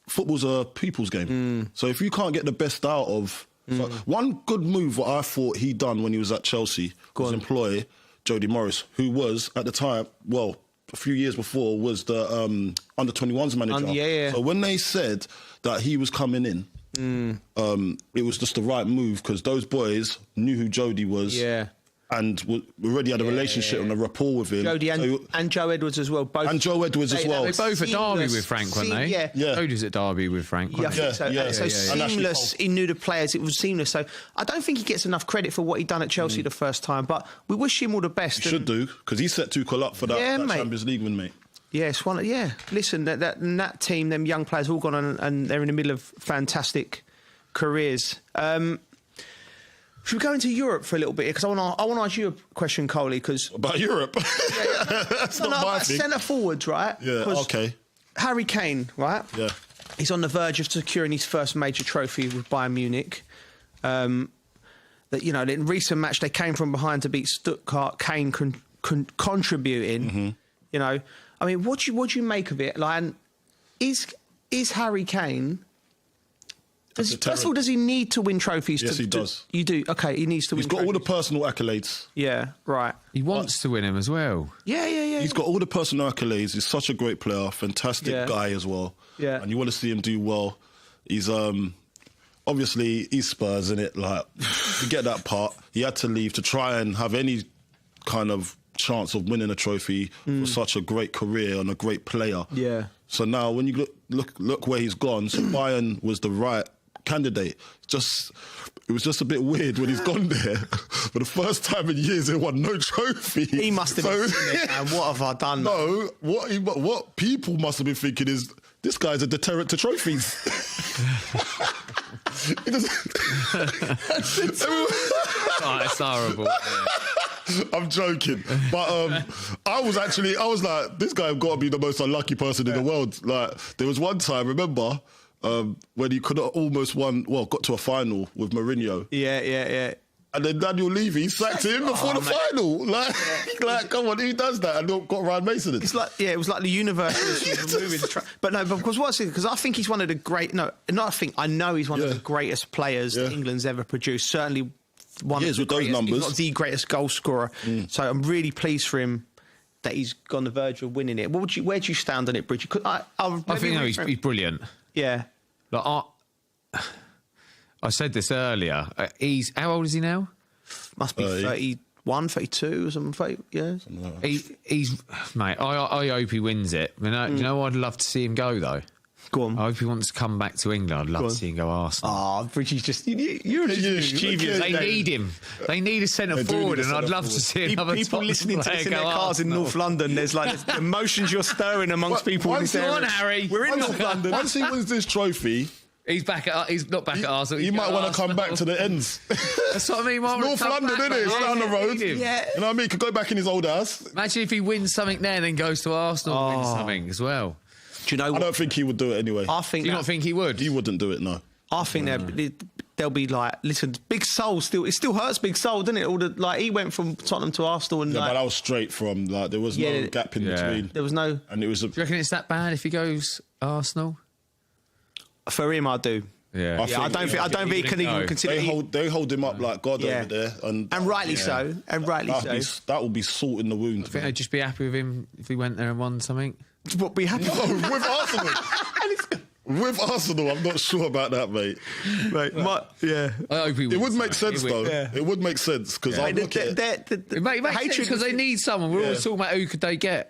football's a people's game. So if you can't get the best out of... So one good move what I thought he done when he was at Chelsea was employ Jody Morris, who was, at the time, well, a few years before, was the under-21s manager. So when they said that he was coming in, it was just the right move, because those boys knew who Jody was, and already had a relationship and a rapport with him. Jody and Joe Edwards as well. And Joe Edwards as well. They both at Derby with Frank, weren't they? Jody's at Derby with Frank. So seamless. He knew the players. It was seamless. So I don't think he gets enough credit for what he done at Chelsea the first time. But we wish him all the best. He should do, because he set Tuchel up for that Champions League win, mate. Yes, listen, that team, them young players, all gone on, and they're in the middle of fantastic careers. Should we go into Europe for a little bit? Because I want to ask you a question, Coley. About Europe? That's not my thing. Centre forwards, right? Yeah, okay. Harry Kane, right? Yeah. He's on the verge of securing his first major trophy with Bayern Munich. In recent match, they came from behind to beat Stuttgart. Kane contributing. I mean, what do you make of it? Like, is Harry Kane? First of all, does he need to win trophies? Yes, he does. You do? Okay, he needs to win He's got trophies. all the personal accolades. Yeah, right. He wants to win him as well. Yeah. He's got all the personal accolades. He's such a great player, fantastic guy as well. Yeah. And you want to see him do well. He's obviously he's Spurs, innit? Like, forget that part. He had to leave to try and have any kind of chance of winning a trophy for such a great career and a great player. Yeah. So now when you look where he's gone, so Bayern was the right candidate. It was just a bit weird when he's gone there. For the first time in years, he won no trophy. He must have been thinking, and what have I done? No, what people must have been thinking is, this guy's a deterrent to trophies. It's horrible. I'm joking, but I was like, this guy got to be the most unlucky person in the world. Like, there was one time, remember, when he could have almost got to a final with Mourinho. Yeah. And then Daniel Levy sacked him before the final. Like, come on, who does that? And got Ryan Mason in. It's like, it was like the universe was moving. But because I think he's one of the great. No, not I think. I know he's one of the greatest players that England's ever produced. Certainly one of the with those greatest, numbers. if not the greatest goal scorer. So I'm really pleased for him that he's on the verge of winning it. Where do you stand on it, Bridget? I think he's brilliant. Yeah. Like, I said this earlier. How old is he now? Must be 31, 32 or something. Yeah. Something like that. He's mate. I hope he wins it. You know, I'd love to see him go though. Go on. I hope he wants to come back to England. I'd love to see him go Arsenal. Oh, Bridget's just you're mischievous. They need him. They need a centre forward, and I'd love to see another people listening to this in their cars in North London. There's like the emotions you're stirring amongst people in this area. Harry. We're in North London. Once he wins this trophy. He's not back at Arsenal. He might want to come back to the ends. That's what I mean. North London, isn't it? It's down the road. Yeah. You know what I mean? He could go back in his old house. Imagine if he wins something there and then goes to Arsenal and wins something as well. Do you know what? I don't think he would do it anyway. Do you not think he would? He wouldn't do it, no. I think they'll be like, listen, Big Sol still hurts Big Sol, doesn't it? He went from Tottenham to Arsenal and but that was straight from there was no gap in between. There was no. And it was. Do you reckon it's that bad if he goes Arsenal? For him, I do. Yeah, I don't think he can even consider. They hold him up like God over there, and rightly so. And rightly so. That will be salt in the wound. I think they'd just be happy with him if he went there and won something. What be happy with Arsenal? With Arsenal, I'm not sure about that, mate. I hope he wins. It would make sense, though. It would make sense because I look at it. It makes sense because they need someone. We're always talking about who could they get.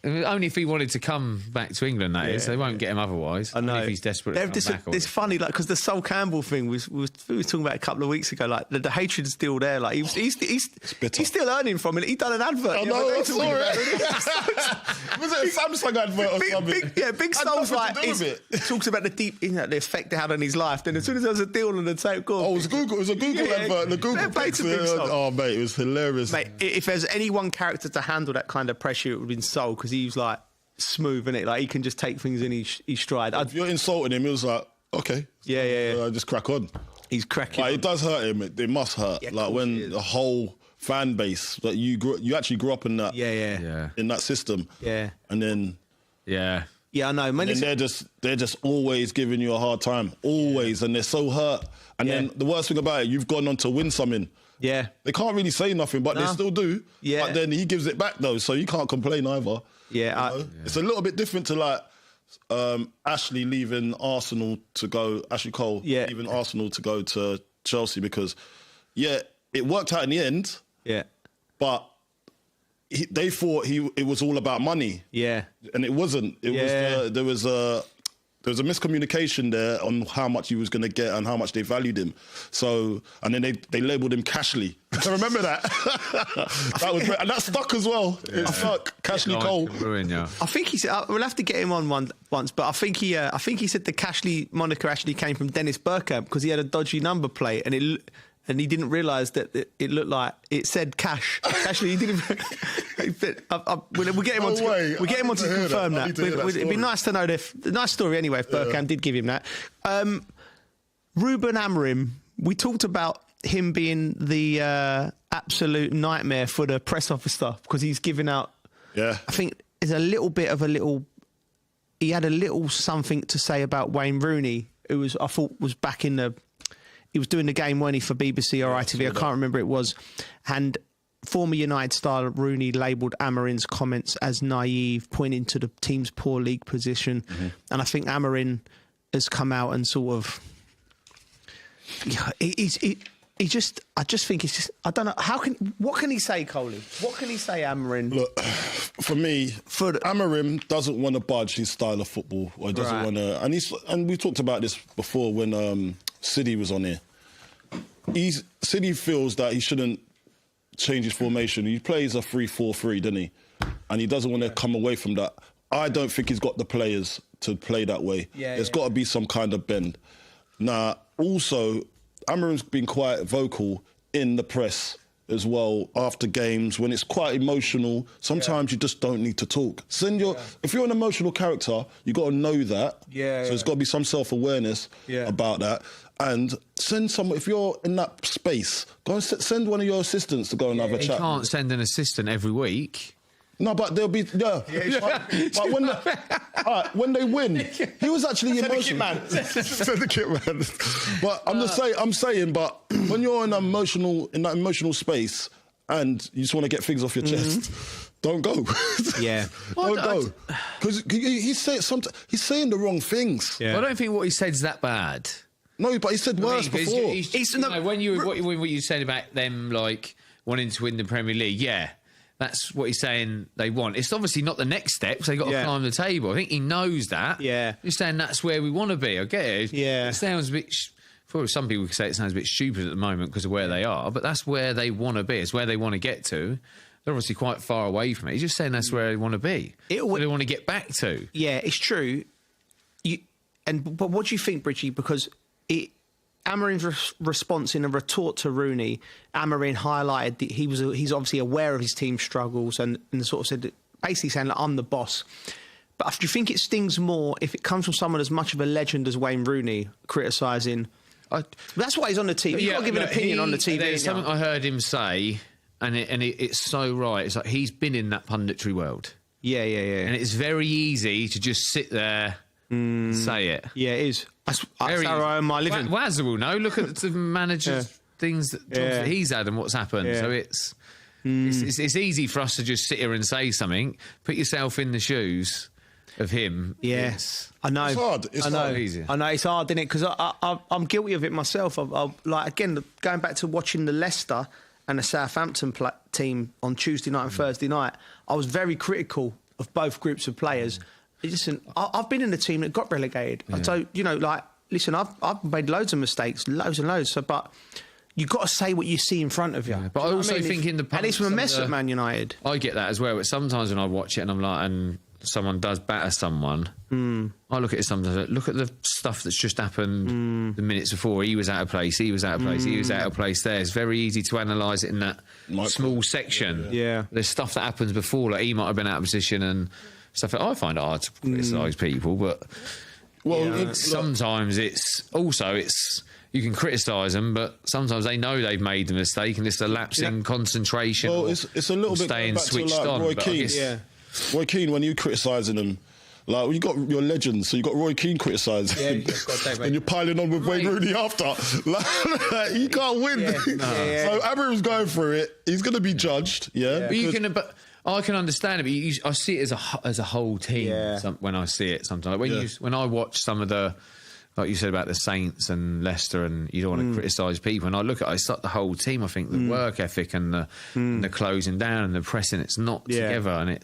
Only if he wanted to come back to England, that is. They won't get him otherwise. I know. Only if he's desperate to come back. It's funny, because the Sol Campbell thing we was talking about a couple of weeks ago. Like the hatred's still there. Like he's still earning from it. He done an advert. I know. I saw it. Was it a Samsung advert or something? Big Sol's like he talks about the effect it had on his life. Then as soon as there was a deal on the tape, it was Google. It was a Google advert. The Google pixel. Oh mate, it was hilarious. Mate, if there's any one character to handle that kind of pressure, it would have been Sol, because he was like smooth, innit? Like he can just take things in his stride. If you're insulting him, he was like, okay, yeah. Just crack on. He's cracking. Like, it does hurt him. It must hurt. Yeah, like when the whole fan base that you actually grew up in that, in that system, and then I know. Man, and they're just always giving you a hard time, always, and they're so hurt. And then the worst thing about it, you've gone on to win something. Yeah, they can't really say nothing, but they still do. Yeah, but then he gives it back though, so you can't complain either. Yeah, it's a little bit different to like Ashley leaving Arsenal to go. Ashley Cole leaving Arsenal to go to Chelsea because, it worked out in the end. Yeah, but they thought it was all about money. Yeah, and it wasn't. There was a miscommunication there on how much he was going to get and how much they valued him. So, and then they labelled him Cashley. I remember that. That was great. And that stuck as well. It stuck. Cashley Cole. I think he said we'll have to get him on once, but I think he said the Cashley moniker actually came from Dennis Bergkamp because he had a dodgy number plate and he didn't realise that it looked like it said cash. Actually, he didn't. We'll get him on. We'll get him on to confirm that. It'd be nice to know nice story anyway. If Bergkamp did give him that. Ruben Amorim. We talked about him being the absolute nightmare for the press officer because he's giving out. Yeah. I think there's a little bit of he had a little something to say about Wayne Rooney, who I thought was back in the. He was doing the game, weren't he, for BBC or ITV? I can't remember it was. And former United star Rooney labelled Amorim's comments as naive, pointing to the team's poor league position. Mm-hmm. And I think Amorim has come out and sort of... I just think it's just... I don't know. What can he say, Coley? What can he say, Amorim? Look, for me, Amorim doesn't want to budge his style of football. Or he doesn't want to... And we talked about this before when... City was on here. City feels that he shouldn't change his formation. He plays a 3-4-3, doesn't he? And he doesn't want to come away from that. I don't think he's got the players to play that way. There's got to be some kind of bend. Nah, also, Amarim's been quite vocal in the press as well after games when it's quite emotional. Sometimes you just don't need to talk. If you're an emotional character, you got to know that. So there's got to be some self-awareness about that. And send someone, if you're in that space, go and send one of your assistants to go and have a chat. You can't send an assistant every week. No, but there'll be but when they win, he was actually emotional. Send the kit man. But I'm saying, but when you're in that emotional space and you just want to get things off your chest, don't go. Don't go, because he's saying the wrong things. Well, I don't think what he said is that bad. No, but he said worse before. When you said about them like wanting to win the Premier League, that's what he's saying they want. It's obviously not the next step, so they've got to climb the table. I think he knows that. He's saying that's where we want to be. I get it. It sounds a bit... For some people could say it sounds a bit stupid at the moment because of where they are, but that's where they want to be. It's where they want to get to. They're obviously quite far away from it. He's just saying that's where they want to be. Where they want to get back to. Yeah, it's true. But what do you think, Bridgie? Because Amarim's response in a retort to Rooney, Amarim highlighted that he's obviously aware of his team's struggles and sort of said, basically saying, like, I'm the boss. But do you think it stings more if it comes from someone as much of a legend as Wayne Rooney criticising? That's why he's on the TV. You've got to give an opinion on the TV. There's something I heard him say, and it's so right. It's like he's been in that punditry world. Yeah. And it's very easy to just sit there and say it. Yeah, it is. That's how I earn my living. Wazza will know. Look at the manager's things that he's had and what's happened. So it's easy for us to just sit here and say something. Put yourself in the shoes of him. Yes, I know. It's hard. I know it's hard, isn't it? Because I'm guilty of it myself. Like, again, going back to watching the Leicester and the Southampton team on Tuesday night and Thursday night, I was very critical of both groups of players. Listen, I've been in a team that got relegated. So, listen, I've made loads of mistakes, loads and loads. But you've got to say what you see in front of you. But I also think in the past... And it's a mess at Man United. I get that as well. But sometimes when I watch it and I'm like... and someone does batter someone, I look at it sometimes, look at the stuff that's just happened the minutes before. He was out of place, he was out of place, he was out of place there. It's very easy to analyse it in that small section. There's stuff that happens before, like he might have been out of position and stuff. I find it hard to criticise people, but sometimes it's you can criticise them, but sometimes they know they've made the mistake and it's a lapse in concentration. Well, it's a little bit staying back switched to, like, on. Roy Keane. Roy Keane, when you criticising him, like, you got your legends, so you got Roy Keane criticising him, and you're piling on with Wayne Rooney after. Like, you can't win. So Amarim's going through it. He's going to be judged. But I can understand it. But I see it as a whole team. When I see it, sometimes when I watch some of the. Like you said about the Saints and Leicester, and you don't want to criticise people. And I look at it's like the whole team. I think the work ethic and the closing down and the pressing, it's not together. And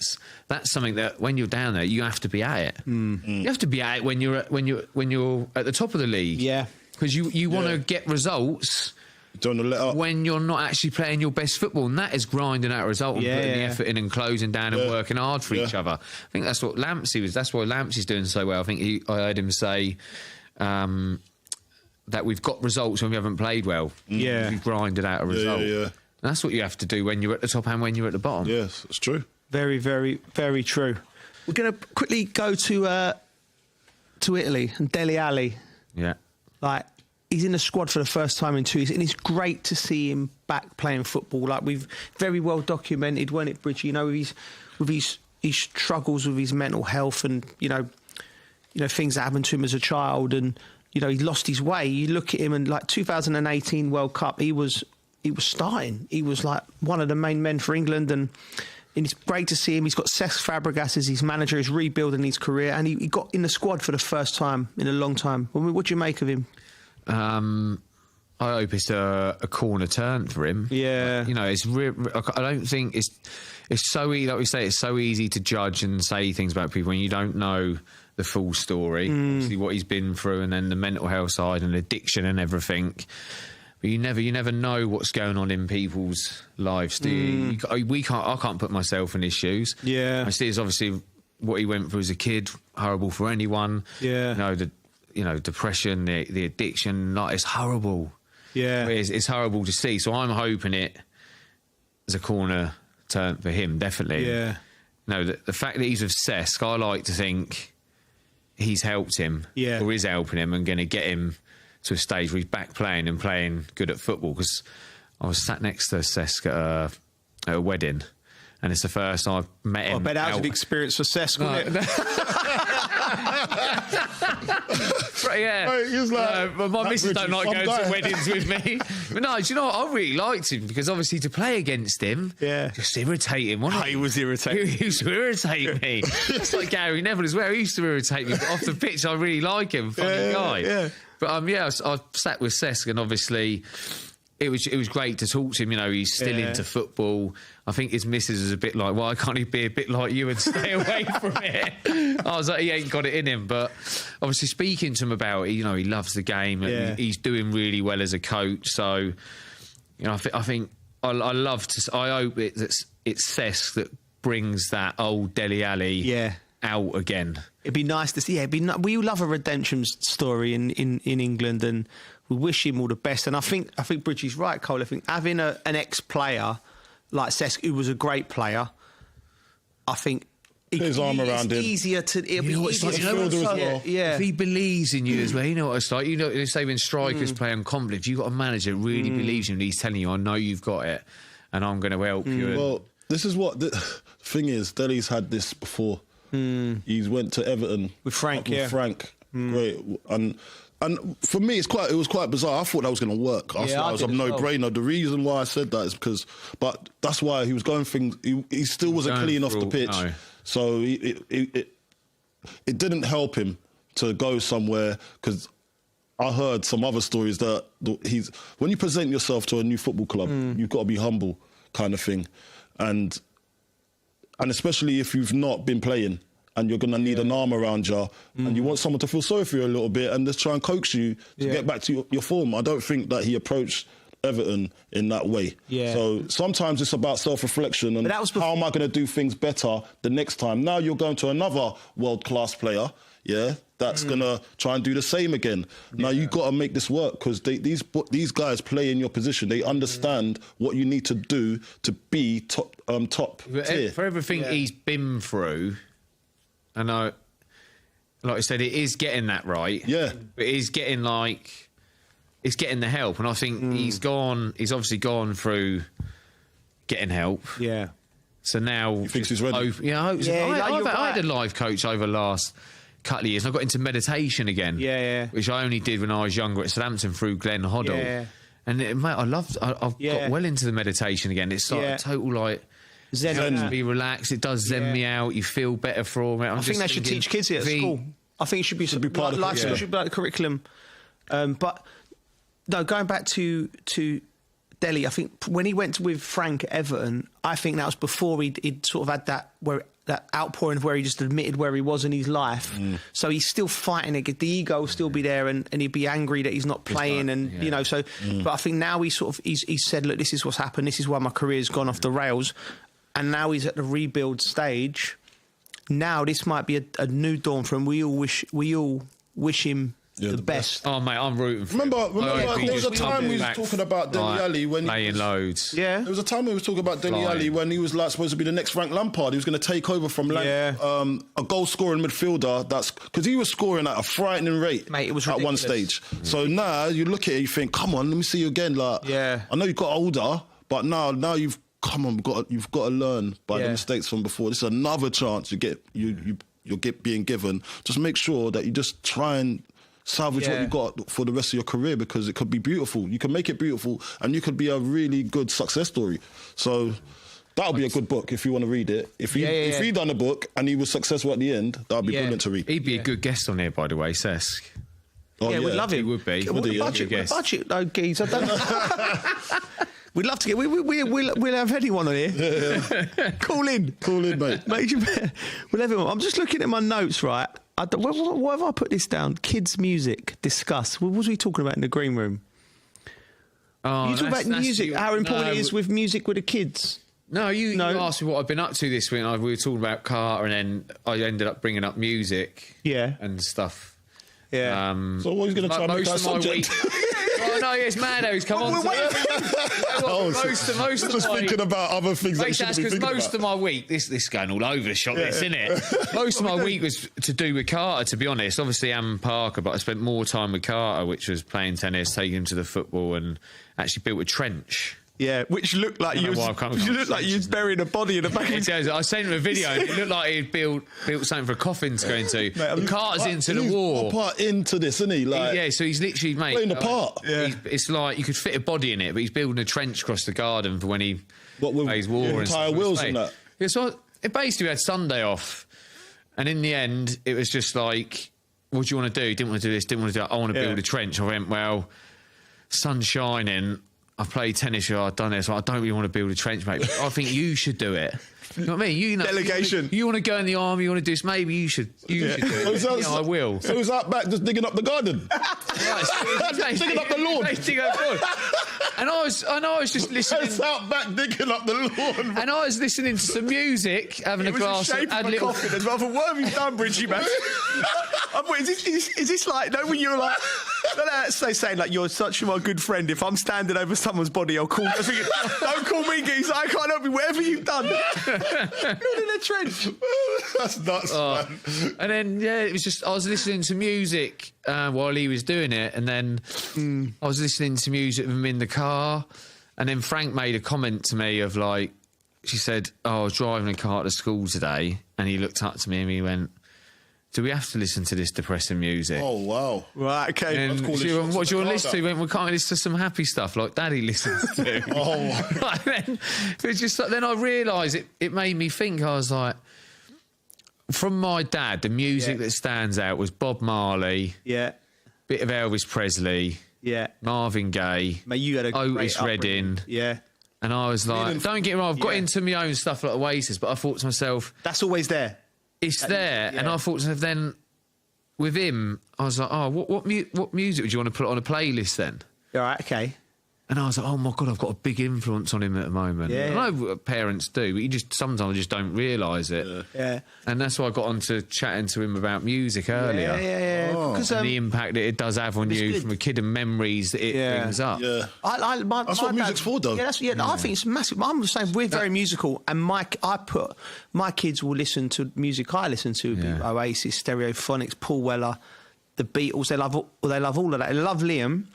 that's something that when you're down there, you have to be at it. You have to be at it when you're at the top of the league. Because you want to get results. Don't want to let up when you're not actually playing your best football, and that is grinding out a result and putting the effort in and closing down and working hard for each other. I think that's what Lampsey was. That's why Lampsey's doing so well. I think I heard him say. That we've got results when we haven't played well. We've grinded out a result. And that's what you have to do when you're at the top and when you're at the bottom. Yes, it's true. Very, very, very true. We're going to quickly go to Italy and Dele Alli. Like, he's in the squad for the first time in 2 years, and it's great to see him back playing football. Like, we've very well documented, weren't it, Bridgie? With his struggles with his mental health and things that happened to him as a child, and he lost his way. You look at him, and like 2018 World Cup, he was starting. He was like one of the main men for England, and it's great to see him. He's got Cesc Fabregas as his manager. He's rebuilding his career, and he got in the squad for the first time in a long time. What do you make of him? I hope it's a corner turn for him. It's I don't think it's so easy. Like we say, it's so easy to judge and say things about people when you don't know the full story, obviously what he's been through, and then the mental health side and addiction and everything. But you never know what's going on in people's lives. Do you? I can't put myself in his shoes. I see it's obviously what he went through as a kid, horrible for anyone. depression, the addiction. Like, it's horrible. Yeah, it's horrible to see. So I'm hoping it as a corner turn for him, definitely. Yeah. The fact that he's with Cesc, I like to think he's helped him, or is helping him, and going to get him to a stage where he's back playing and playing good at football. Because I was sat next to Cesc at a wedding, and it's the first I've met him. I bet that was an experience for Cesc, wasn't it? Yeah, he was like, my missus don't like going to weddings with me. But no, do you know what? I really liked him because obviously to play against him, just irritating, wasn't he? He was irritating. He used to irritate me. It's like Gary Neville as well. He used to irritate me. But off the pitch, I really like him. Funny guy. Yeah. But I sat with Cesc, and obviously it was great to talk to him. He's still into football. I think his missus is a bit like, why can't he be a bit like you and stay away from it? I was like, he ain't got it in him. But obviously speaking to him about it, he loves the game. And he's doing really well as a coach. So, I think I love to. I hope it's Cesc that brings that old Dele Alli out again. It'd be nice to see. We love a redemption story in England, and we wish him all the best. And I think Bridgie's right, Cole. I think having an ex-player like Cesc, who was a great player, I think his arm around him. Easier to. It'll be easier to if he believes in you as well, you know what it's like. They say when strikers play on conflict, you've got a manager that really believes in you, and he's telling you, I know you've got it, and I'm going to help you. Well, this is what the thing is. Dele's had this before. He's went to Everton with Frank. Great, and for me, it was quite bizarre. I thought that was going to work. I thought it was a no-brainer. The reason why I said that is because, but that's why he was going things. He still wasn't clean off the pitch, so it didn't help him to go somewhere. Because I heard some other stories that when you present yourself to a new football club, you've got to be humble, kind of thing, and especially if you've not been playing. And you're going to need an arm around you, and you want someone to feel sorry for you a little bit and just try and coax you to get back to your form. I don't think that he approached Everton in that way. Yeah. So sometimes it's about self-reflection and how am I going to do things better the next time? Now you're going to another world-class player, that's going to try and do the same again. Now you've got to make this work because these guys play in your position. They understand what you need to do to be top tier. For everything he's been through... And like I said, it is getting that right. Yeah. But it's getting it's getting the help. And I think he's obviously gone through getting help. Yeah. So now... He thinks he's ready. I had a life coach over the last couple of years. And I got into meditation again. Yeah. Which I only did when I was younger at Southampton through Glenn Hoddle. Yeah. And mate, I've got well into the meditation again. It's like a total Zen. To be relaxed. It does zen me out. You feel better for it. I think they should teach kids it at school. I think it should be part of life. It should be like the curriculum. But no, going back to Dele, I think when he went with Frank at Everton, I think that was before he'd sort of had that outpouring of where he just admitted where he was in his life. So he's still fighting it. The ego will still be there, and he'd be angry that he's not playing, So, but I think now he's said, look, this is what's happened. This is why my career's gone off the rails. And now he's at the rebuild stage. Now this might be a new dawn for him. We all wish him the best. Oh mate, I'm rooting for Remember him. there was a time we was talking about Dele Alli when playing loads. Yeah. There was a time we was talking about Dele Alli when he was supposed to be the next Frank Lampard. He was going to take over from a goal scoring midfielder. That's because he was scoring at a frightening rate, mate. It was at ridiculous. one stage. So now you look at it, you think, come on, let me see you again. I know you got older, but now you've. Come on, you've got to learn by the mistakes from before. This is another chance you're being given. Just make sure that you just try and salvage what you got for the rest of your career, because it could be beautiful. You can make it beautiful, and you could be a really good success story. So that'll be a good book if you want to read it. If he done a book and he was successful at the end, that'd be brilliant to read. He'd be a good guest on here, by the way, Cesc. Oh, we'd love him. He would be. Budget, though, Geese. I don't know. We'd love to get. We'll have anyone on here. Yeah. Call in, mate. We'll have him on. I'm just looking at my notes, right? Why have I put this down? Kids' music. Discuss. What was we talking about in the green room? Oh, you talk about music. How important it is with music with the kids. No, you asked me what I've been up to this week. We were talking about Carter, and then I ended up bringing up music, and stuff. Yeah. So what, he's going to try and make that subject? Oh no, it's Mado's. Come on. Most of just my thinking about other things that you shouldn't be thinking about. Most of my week, this is going all over the shop, isn't it? Most of my week was to do with Carter, to be honest. Obviously, Am Parker, but I spent more time with Carter, which was playing tennis, taking him to the football, and actually built a trench. Yeah, which looked like you was burying a body in the back of his... I sent him a video and it looked like he'd built something for a coffin to go into. Mate, Carter's into the war. He's part into this, isn't he? Like, so he's literally, mate... playing the part. It's like you could fit a body in it, but he's building a trench across the garden for when he plays war and stuff. Tyre wheels and that? Yeah, so it basically had Sunday off. And in the end, it was just like, what do you want to do? Didn't want to do this, didn't want to do that. I want to build a trench. I went, well, sun's shining... I've played tennis, I've done this, so I don't really want to build a trench, mate. I think you should do it. You know what I mean? You know, delegation. You want to go in the army, you want to do this, maybe you should do it. I will. So he's out back just digging up the garden. Digging up the lawn. And I was just listening. He's out back digging up the lawn. And I was listening to some music, having a glass of... coffin as well. What have you done, Bridgie, man? Is this like, when you're like... They saying like, you're such my good friend. If I'm standing over someone's body, I'll call... don't call me geese. I can't help you. Whatever you've done. Building a trench. That's nuts, man. And then, it was just... I was listening to music while he was doing it. And then I was listening to music with him in the car. And then Frank made a comment to me of like... She said, I was driving a car to school today. And he looked up to me and he went... Do we have to listen to this depressing music? Oh, wow. Right, okay. And what do you want to listen to? He went, we can't listen to some happy stuff like Daddy listens to. Then I realised it made me think. I was like, from my dad, the music that stands out was Bob Marley. Yeah. Bit of Elvis Presley. Yeah. Marvin Gaye. Mate, you had a Otis Redding. Yeah. And I was like, don't get me wrong, I've got into my own stuff like Oasis, but I thought to myself... That's always there. It's there, and I thought to myself, then with him, I was like, oh, what music would you want to put on a playlist then? All right, okay. And I was like, oh my God, I've got a big influence on him at the moment. Yeah. I know parents do, but sometimes I just don't realise it. Yeah. And that's why I got onto chatting to him about music earlier. Yeah. And the impact that it does have on you from a kid and memories that it brings up. Yeah. That's what music's for, though. Yeah, I think it's massive. I'm saying we're very musical, and my kids will listen to music I listen to, Oasis, Stereophonics, Paul Weller, the Beatles. They love all of that. They love Liam.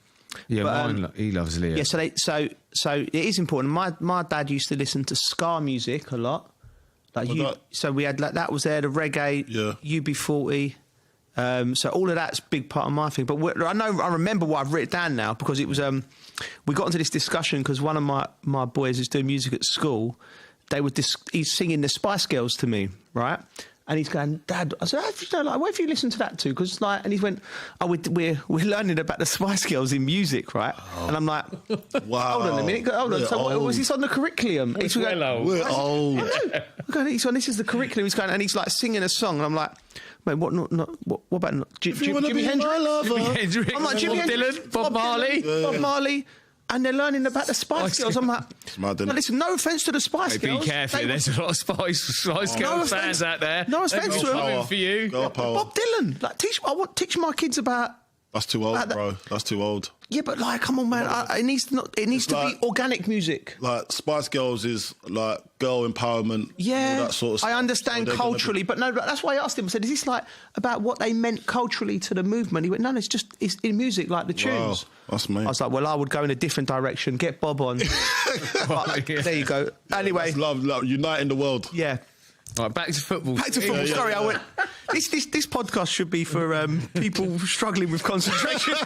Yeah, but, he loves Liam. Yeah, so it is important. My dad used to listen to ska music a lot. So we had that was there, the reggae, UB40. So all of that's a big part of my thing. But I remember what I've written down now because it was we got into this discussion because one of my boys is doing music at school. He's singing the Spice Girls to me, right? And he's going, Dad, I said, what have you listened to that to? Because and he went, oh, we're learning about the Spice Girls in music, right? Oh. And I'm like, wow. Hold on a minute. Hold on. So was this on the curriculum? We're old. He's going, this is the curriculum. He's going, and he's like singing a song. And I'm like, mate, what about Jimi Hendrix? I'm like, Jimi Hendrix, Bob Marley. Bob Marley. And they're learning about the Spice Girls. I'm like, listen, no offence to the Spice Girls. Be careful, there's a lot of Spice Girls fans out there. No offence to them. For you. Bob Dylan. Like, teach my kids about... That's too old, bro. That's too old. Yeah, but like, come on, man. It needs to be organic music. Like Spice Girls is like girl empowerment. Yeah, all that sort of stuff. I understand culturally, but no, that's why I asked him. I said, "Is this like about what they meant culturally to the movement?" He went, "No, it's in music, like the tunes." Wow, that's me. I was like, "Well, I would go in a different direction. Get Bob on." There you go. Anyway, that's love, uniting the world. Yeah. Right, back to football. Sorry, I went. This podcast should be for people struggling with concentration. A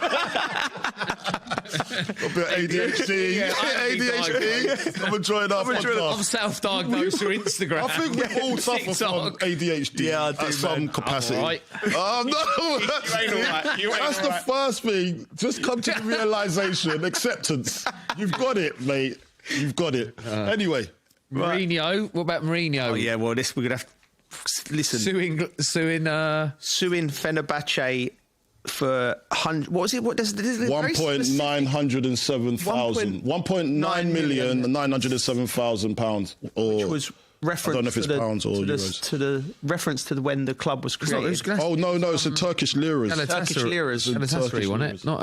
bit of ADHD. ADHD. Come and join our podcast. I'm self-diagnosed through Instagram. I think we all suffer from ADHD at some capacity. No, that's the first thing. Just come to the realisation, acceptance. You've got it, mate. You've got it. Anyway. Mourinho. What about Mourinho? Oh yeah, well, we're gonna have to listen. Suing Fenerbahce for 100. What was it? What does 1,907,000. 1,907,907 pounds, or reference. I don't know if it's pounds or euros. To the reference to when the club was created. Oh no, it's the Turkish liras. Turkish liras. Galatasaray, wasn't it? Not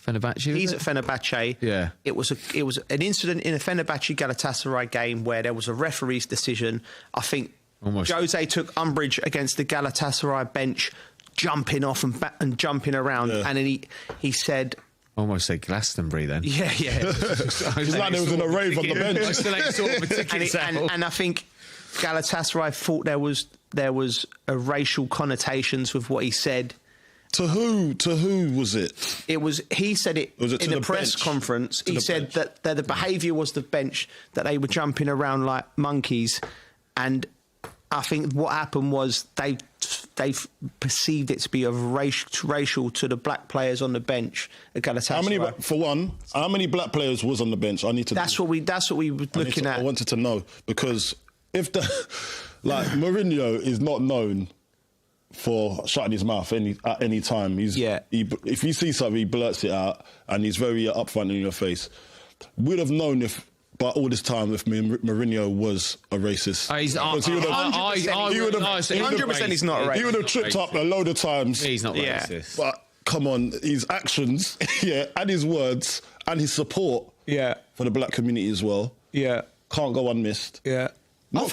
Fenerbahce. He's at Fenerbahce. Yeah. It was an incident in a Fenerbahce Galatasaray game where there was a referee's decision. I think Jose took umbrage against the Galatasaray bench, jumping off and jumping around, and then he said. Almost say Glastonbury then. Yeah. It's like there was a rave on the bench. I still ain't sort of a ticket and I think Galatasaray thought there was a racial connotations with what he said. To who? To who was it? He said it in the press conference. He said that the behaviour was the bench, that they were jumping around like monkeys, and I think what happened was they perceived it to be racial to the black players on the bench at Galatasaray. How many black players was on the bench? I need to. That's what we were looking at. I wanted to know, because if Mourinho is not known for shutting his mouth at any time. If he sees something, he blurts it out, and he's very upfront in your face. We'd have known by all this time if Mourinho was a racist. 100% he's not a racist. He would have tripped up a load of times. He's not racist. But come on, his actions, and his words, and his support for the black community as well, can't go unmissed. Not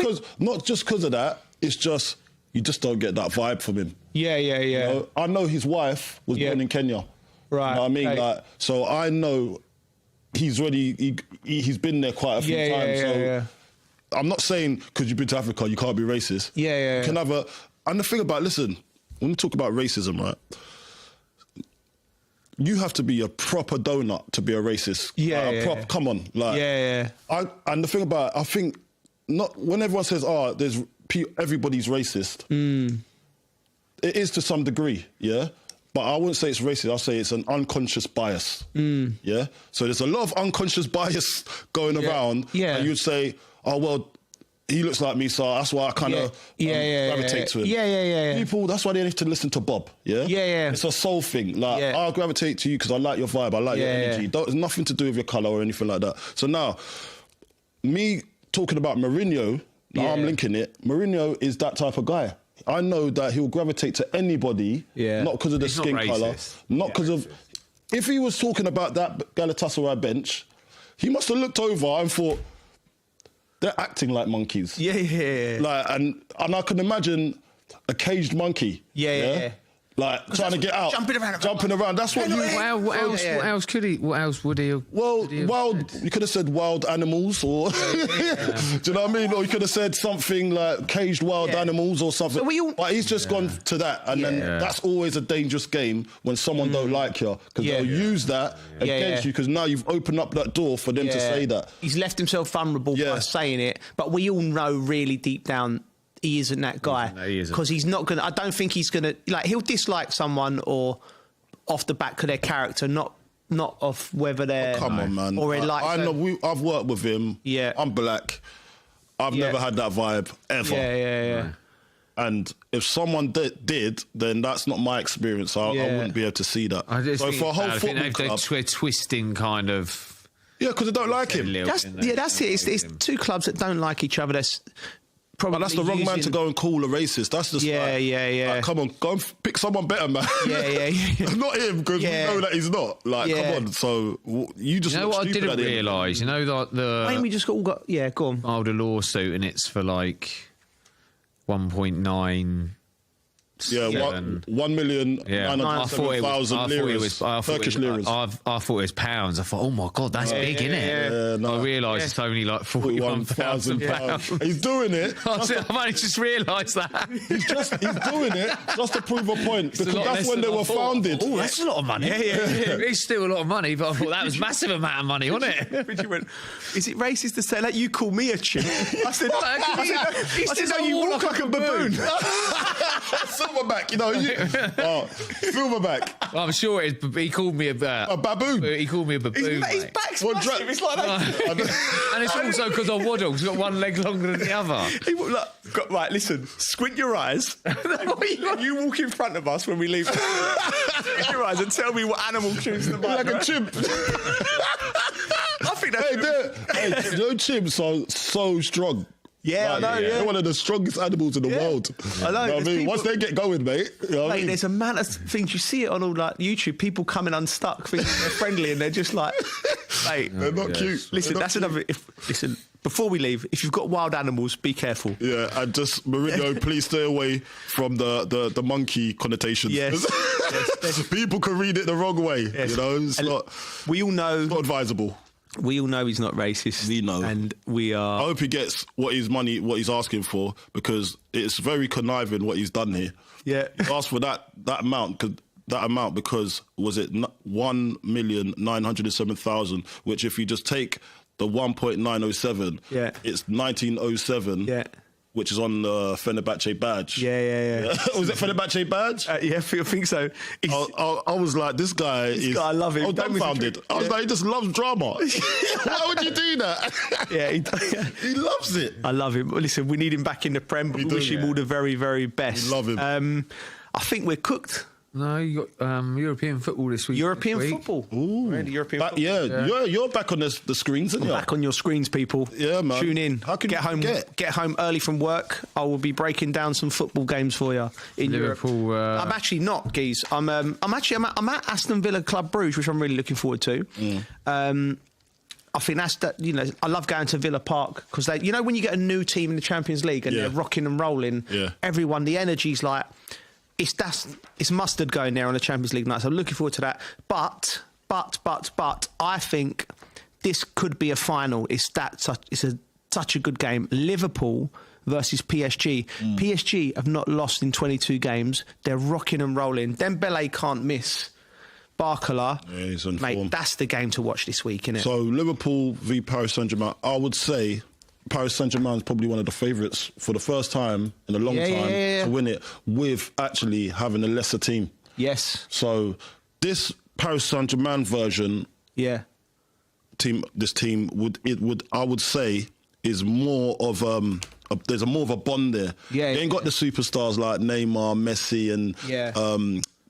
just because of that. It's just you just don't get that vibe from him. You know, I know his wife was born in Kenya. Right. You know what I mean? So I know he's been there quite a few times. I'm not saying because you've been to Africa you can't be racist. You can have and the thing about, listen, when we talk about racism, right? You have to be a proper donut to be a racist. Come on, and the thing about, I think, not when everyone says, everybody's racist. It is to some degree, but I wouldn't say it's racist. I'll say it's an unconscious bias. So there's a lot of unconscious bias going around. And you'd say, oh well, he looks like me, so that's why I kind of gravitate to him. People, that's why they need to listen to Bob. It's a soul thing. I'll gravitate to you because I like your vibe, I like your energy. It's nothing to do with your colour or anything like that. So now, me talking about Mourinho, now I'm linking it. Mourinho is that type of guy. I know that he'll gravitate to anybody, not because of the skin colour, not because of... If he was talking about that Galatasaray bench, he must have looked over and thought, they're acting like monkeys. And I can imagine a caged monkey. Like trying to get out, jumping around. That's what you. What else could he? What else would he? Wild. You could have said wild animals, or do you know what I mean? Or you could have said something like caged wild animals or something. But he's just gone to that, and then that's always a dangerous game when someone don't like you, because they'll use that against you, because now you've opened up that door for them to say that. He's left himself vulnerable by saying it, but we all know really deep down he isn't that guy, because he's not gonna. I don't think he's gonna, like, he'll dislike someone or off the back of their character, not off whether they're. Oh, come on, man! Or I know. I've worked with him. I'm black. I've never had that vibe ever. And if someone did, then that's not my experience. I wouldn't be able to see that. So for a whole football club, they're twisting kind of. Yeah, because they don't like him. That's it. It's two clubs that don't like each other. But that's the wrong man to go and call a racist. That's just like, come on, go and pick someone better, man. Not him, because we know that he's not. Like, come on. So you just. You know what I didn't realise? You know, like I think we just all got. Yeah, go on. Filed a lawsuit, and it's for like 1.9. Yeah, 1,907,000 Turkish liras. I thought it was pounds. I thought, oh my God, that's big, isn't it? I realised it's only like 41,000 pounds. He's doing it. I've only just realised that. He's doing it just to prove a point, because that's when they were founded. Oh, that's a lot of money. It's still a lot of money, but I thought that was a massive amount of money, wasn't it? You went, is it racist to say that? You call me a chimp? I said, no, you walk like a baboon. Silverback, Silverback. I'm sure it is. He called me a baboon. He called me a baboon. His back's massive. It's like that. And it's also because I waddle. He's got one leg longer than the other. Right, listen. Squint your eyes. You walk in front of us when we leave. Squint your eyes and tell me what animal tunes the bike. Like a chimp. I think that's... Hey, chimps are so strong. Yeah, I know. Yeah, they're one of the strongest animals in the world. I know. You know what I mean, once they get going, mate. You know what I mean? There's a amount of things you see it on all like YouTube. People coming unstuck, thinking they're friendly, and they're just like, mate, they're not cute. Listen, They're not that's another. Listen, before we leave, if you've got wild animals, be careful. Yeah, and just Mourinho, please stay away from the monkey connotations. Yes. People can read it the wrong way. Yes. You know, it's not. We all know. It's not advisable. We all know he's not racist. We know, and we are. I hope he gets what he's asking for, because it's very conniving what he's done here. Yeah, he asked for that amount because was it 1,907,000, which if you just take the 1.907, it's 1907. Yeah. Which is on the Fenerbahce badge. Yeah. Was it Fenerbahce badge? Yeah, I think so. I was like, this guy I love him. I was dumbfounded. I was like, he just loves drama. Why would you do that? Yeah, he loves it. I love him. Listen, we need him back in the Prem, but we wish him all the very, very best. We love him. I think we're cooked. No, you got European football this week. European football. Ooh. Really, European football. Yeah, you're back on the screens, aren't you? Back on your screens, people. Yeah, man. Tune in. How can get home? Get home early from work. I will be breaking down some football games for you in Liverpool. Europe. I'm actually not, Geese. I'm at Aston Villa Club Bruges, which I'm really looking forward to. I think that's that. You know, I love going to Villa Park because they, you know, when you get a new team in the Champions League and they're rocking and rolling, everyone, the energy's like. It's mustard going there on the Champions League night, so I'm looking forward to that. But I think this could be a final. It's such a good game. Liverpool versus PSG. PSG have not lost in 22 games. They're rocking and rolling. Dembele can't miss. Barcola, he's on mate, form. That's the game to watch this week, isn't it? So Liverpool v Paris Saint-Germain. I would say Paris Saint-Germain is probably one of the favourites for the first time in a long time to win it, with actually having a lesser team. Yes. So this Paris Saint-Germain version, this team I would say is more of there's more of a bond there. Yeah, they ain't got the superstars like Neymar, Messi, and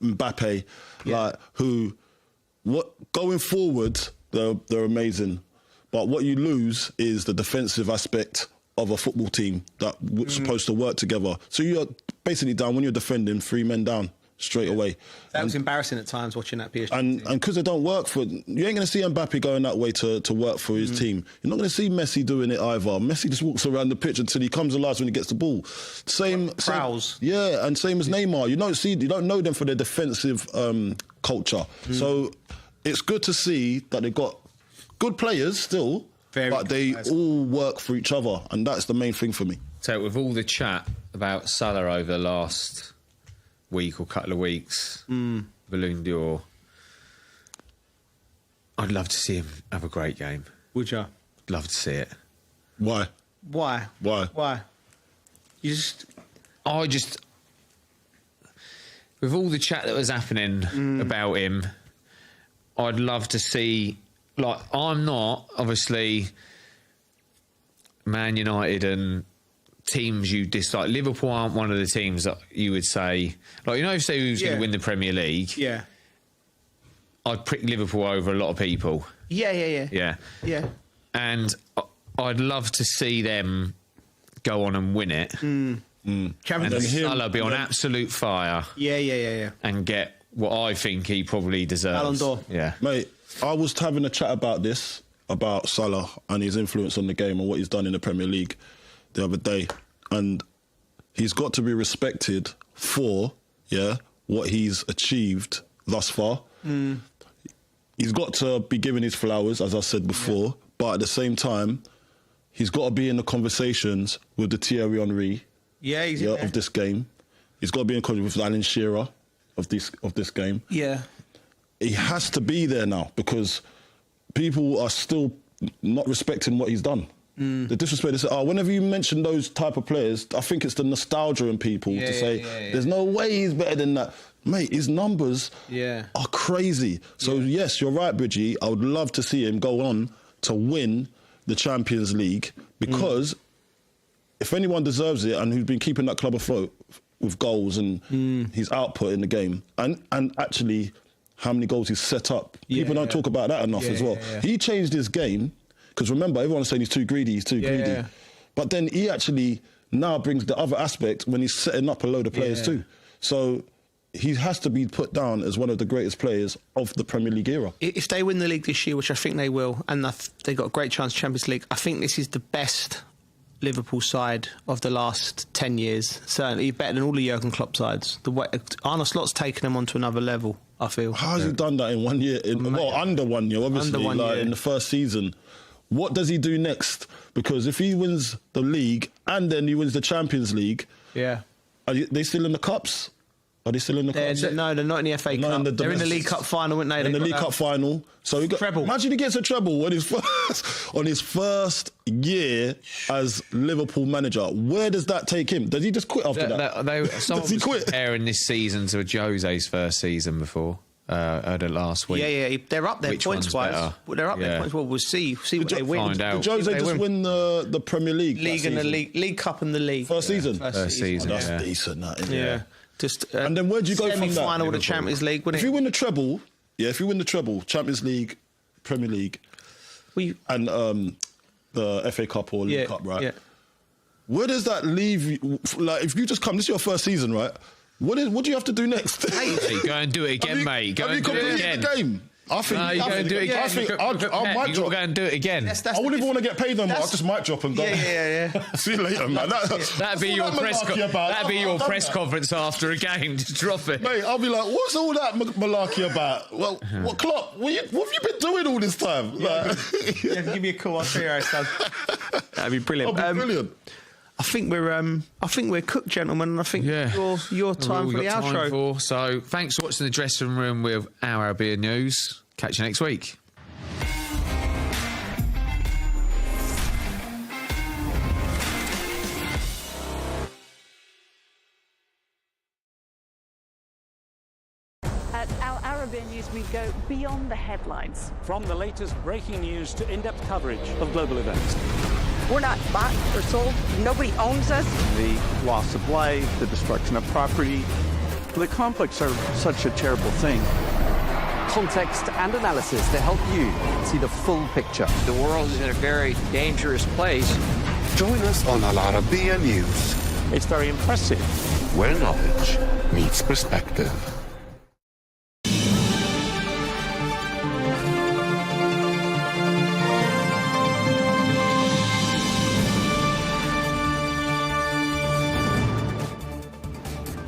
Mbappe, who going forward they're amazing. But what you lose is the defensive aspect of a football team that's supposed to work together. So you're basically down, when you're defending, 3 men down straight away. That was embarrassing at times watching that PSG team. And because they don't work you ain't going to see Mbappe going that way to work for his team. You're not going to see Messi doing it either. Messi just walks around the pitch until he comes alive when he gets the ball. Same. Yeah, and same as Neymar. You don't know them for their defensive culture. So it's good to see that they've got good players still, but they all work for each other, and that's the main thing for me. So with all the chat about Salah over the last week or couple of weeks, Ballon d'Or, I'd love to see him have a great game. Would you? I'd love to see it. Why? I just with all the chat that was happening about him, I'd love to see. Like, I'm not, obviously, Man United and teams you dislike. Liverpool aren't one of the teams that you would say... Like, you know, if say who's going to win the Premier League... Yeah. I'd pick Liverpool over a lot of people. Yeah. And I'd love to see them go on and win it. And Salah be on absolute fire. Yeah. And get what I think he probably deserves. Ballon d'Or. Yeah. Mate, I was having a chat about this, about Salah and his influence on the game and what he's done in the Premier League the other day. And he's got to be respected for, what he's achieved thus far. He's got to be given his flowers, as I said before, but at the same time, he's got to be in the conversations with the Thierry Henry of this game. He's got to be in conversation with Alan Shearer of this game. Yeah. He has to be there now because people are still not respecting what he's done. The disrespect is, whenever you mention those type of players, I think it's the nostalgia in people to say, there's no way he's better than that. Mate, his numbers are crazy. So, yes, you're right, Bridgie. I would love to see him go on to win the Champions League because if anyone deserves it and who's been keeping that club afloat with goals and his output in the game and actually how many goals he's set up. People don't talk about that enough as well. He changed his game because remember, everyone's saying he's too greedy, But But then he actually now brings the other aspect when he's setting up a load of players too. So he has to be put down as one of the greatest players of the Premier League era. If they win the league this year, which I think they will, and they've got a great chance Champions League, I think this is the best Liverpool side of the last 10 years. Certainly better than all the Jurgen Klopp sides. The way Arne Slot's taken them onto another level, I feel. How has he done that in 1 year? Under 1 year, obviously, Under 1 year. in the first season. What does he do next? Because if he wins the league and then he wins the Champions League, are they still in the cups? Are they still in the cups? No, they're not in the FA Cup. They're in the League Cup final, weren't they? In the League Cup final. So he got treble. Imagine he gets a treble on his first year as Liverpool manager. Where does that take him? Does he just quit after that? Someone was comparing this season to Jose's first season before. The last week. Yeah, they're up there points-wise. They're up there points. Well, we'll see what they win. Did Jose just win the Premier League? League and the League Cup and the league. First season. First season. Oh, that's decent, that, isn't it? Just and then where do you go from that? Semi-final of the Champions League. If you win the treble, Champions League, Premier League, and the FA Cup or League Cup, right? Yeah. Where does that leave you? Like, if you just come, this is your first season, right? What do you have to do next? Go and do it again, mate. Go and do it again. The game? I think you go and do it again. I think I might drop. Go and do it again. I wouldn't even want to get paid no more. I just might drop and go. Yeah. See you later, man. That'd be your press conference after a game to drop it. Mate, I'll be like, what's all that malarkey about? Well, what Klopp? What have you been doing all this time? Give me a call. I'll show you how it's done. That'd be brilliant. That'd be brilliant. I think we're cooked, gentlemen. And I think your time for the outro. So thanks for watching the dressing room with our Arabiya News. Catch you next week. At our Arabiya News, we go beyond the headlines. From the latest breaking news to in-depth coverage of global events. We're not bought or sold. Nobody owns us. The loss of life, the destruction of property. The conflicts are such a terrible thing. Context and analysis to help you see the full picture. The world is in a very dangerous place. Join us on Al Arabiya News. It's very impressive. Where knowledge meets perspective.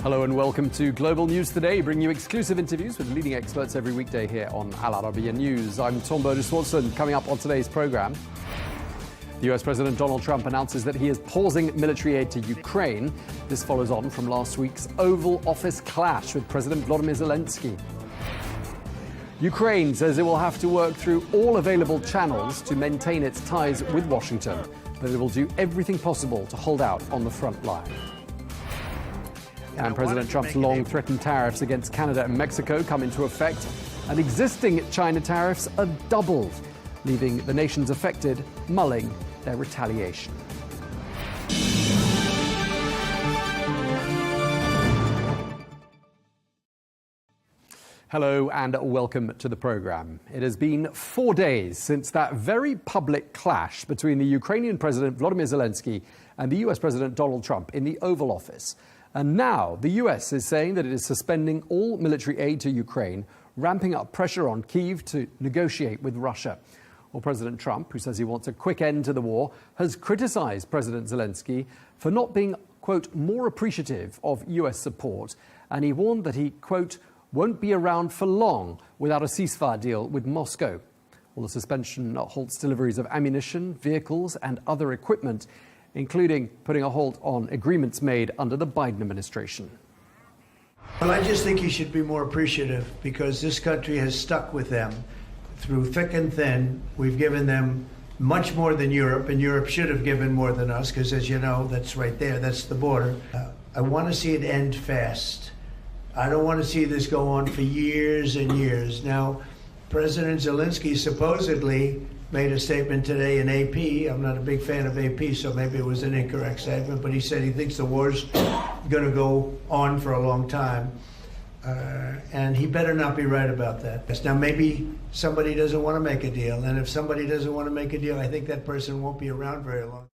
Hello and welcome to Global News Today, bringing you exclusive interviews with leading experts every weekday here on Al Arabiya News. I'm Tom Burges Watson. Coming up on today's programme, the US President Donald Trump announces that he is pausing military aid to Ukraine. This follows on from last week's Oval Office clash with President Volodymyr Zelenskyy. Ukraine says it will have to work through all available channels to maintain its ties with Washington, but it will do everything possible to hold out on the front line. And President Trump's long-threatened tariffs against Canada and Mexico come into effect, and existing China tariffs are doubled, leaving the nations affected mulling their retaliation. Hello and welcome to the programme. It has been 4 days since that very public clash between the Ukrainian President Volodymyr Zelenskyy and the US President Donald Trump in the Oval Office. And now the US is saying that it is suspending all military aid to Ukraine, ramping up pressure on Kyiv to negotiate with Russia. Well, President Trump, who says he wants a quick end to the war, has criticised President Zelenskyy for not being, quote, more appreciative of US support. And he warned that he, quote, won't be around for long without a ceasefire deal with Moscow. Well, the suspension halts deliveries of ammunition, vehicles and other equipment, including putting a halt on agreements made under the Biden administration. Well, I just think he should be more appreciative because this country has stuck with them through thick and thin. We've given them much more than Europe, and Europe should have given more than us because, as you know, that's right there, that's the border. I want to see it end fast. I don't want to see this go on for years and years. Now, President Zelenskyy supposedly made a statement today in AP. I'm not a big fan of AP, so maybe it was an incorrect statement, but he said he thinks the war's going to go on for a long time. And he better not be right about that. Now, maybe somebody doesn't want to make a deal, and if somebody doesn't want to make a deal, I think that person won't be around very long.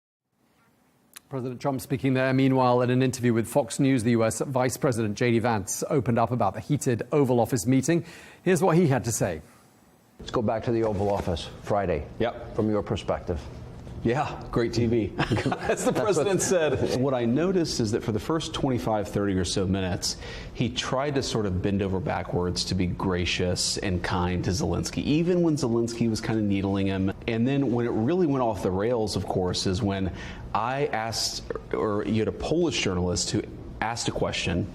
President Trump speaking there. Meanwhile, in an interview with Fox News, the US Vice President J.D. Vance opened up about the heated Oval Office meeting. Here's what he had to say. Let's go back to the Oval Office Friday. Yep. From your perspective. Yeah, great TV. As the president said. What I noticed is that for the first 25, 30 or so minutes, he tried to sort of bend over backwards to be gracious and kind to Zelenskyy, even when Zelenskyy was kind of needling him. And then when it really went off the rails, of course, is when I asked, or you had a Polish journalist who asked a question,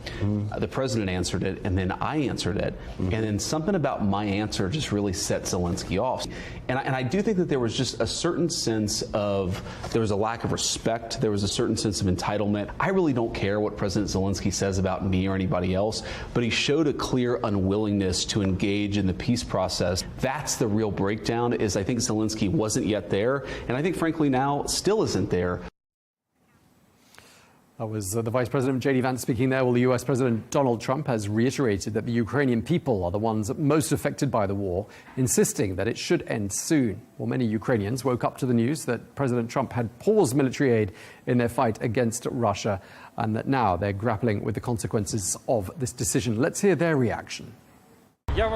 the president answered it, and then I answered it, and then something about my answer just really set Zelenskyy off. And I do think that there was just a certain sense of, there was a lack of respect, there was a certain sense of entitlement. I really don't care what President Zelenskyy says about me or anybody else, but he showed a clear unwillingness to engage in the peace process. That's the real breakdown, is I think Zelenskyy wasn't yet there, and I think frankly now still isn't there. That was the Vice President J.D. Vance speaking there. Well, the US President Donald Trump has reiterated that the Ukrainian people are the ones most affected by the war, insisting that it should end soon. Well, many Ukrainians woke up to the news that President Trump had paused military aid in their fight against Russia, and that now they're grappling with the consequences of this decision. Let's hear their reaction. I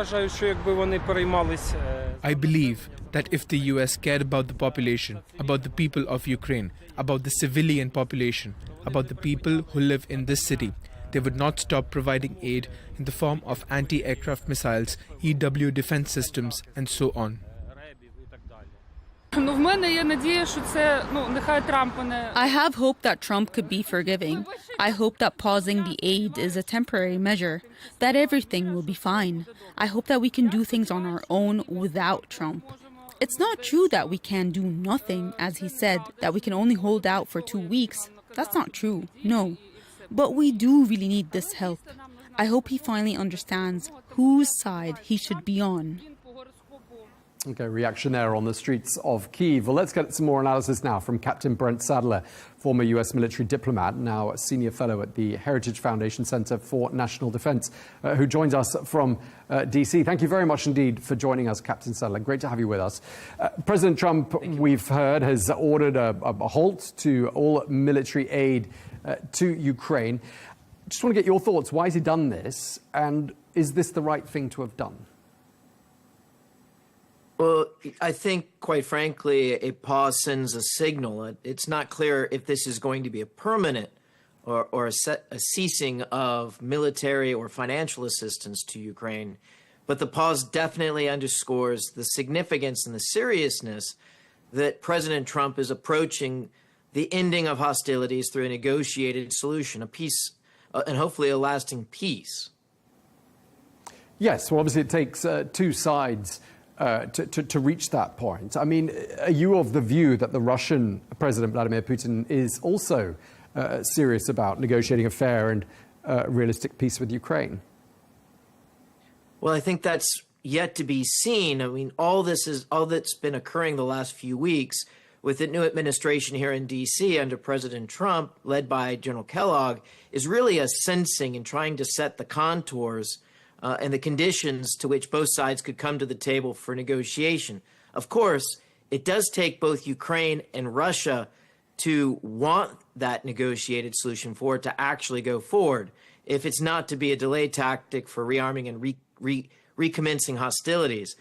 believe that if the US cared about the population, about the people of Ukraine, about the civilian population, about the people who live in this city, they would not stop providing aid in the form of anti-aircraft missiles, EW defense systems, and so on. I have hope that Trump could be forgiving. I hope that pausing the aid is a temporary measure, that everything will be fine. I hope that we can do things on our own without Trump. It's not true that we can do nothing, as he said, that we can only hold out for 2 weeks. That's not true, no. But we do really need this help. I hope he finally understands whose side he should be on. Okay, reaction there on the streets of Kyiv. Well, let's get some more analysis now from Captain Brent Sadler, former US military diplomat, now a senior fellow at the Heritage Foundation Center for National Defense, who joins us from DC. Thank you very much indeed for joining us, Captain Sadler. Great to have you with us. President Trump, we've heard, has ordered a halt to all military aid to Ukraine. Just want to get your thoughts. Why has he done this? And is this the right thing to have done? Well, I think, quite frankly, a pause sends a signal. It's not clear if this is going to be a permanent or a ceasing of military or financial assistance to Ukraine. But the pause definitely underscores the significance and the seriousness that President Trump is approaching the ending of hostilities through a negotiated solution, a peace, and hopefully a lasting peace. Yes, well, obviously it takes two sides to reach that point. I mean, are you of the view that the Russian President Vladimir Putin is also serious about negotiating a fair and realistic peace with Ukraine? Well, I think that's yet to be seen. I mean, all that's been occurring the last few weeks with the new administration here in D.C. under President Trump, led by General Kellogg, is really a sensing and trying to set the contours and the conditions to which both sides could come to the table for negotiation. Of course, it does take both Ukraine and Russia to want that negotiated solution for it to actually go forward, if it's not to be a delay tactic for rearming and recommencing hostilities.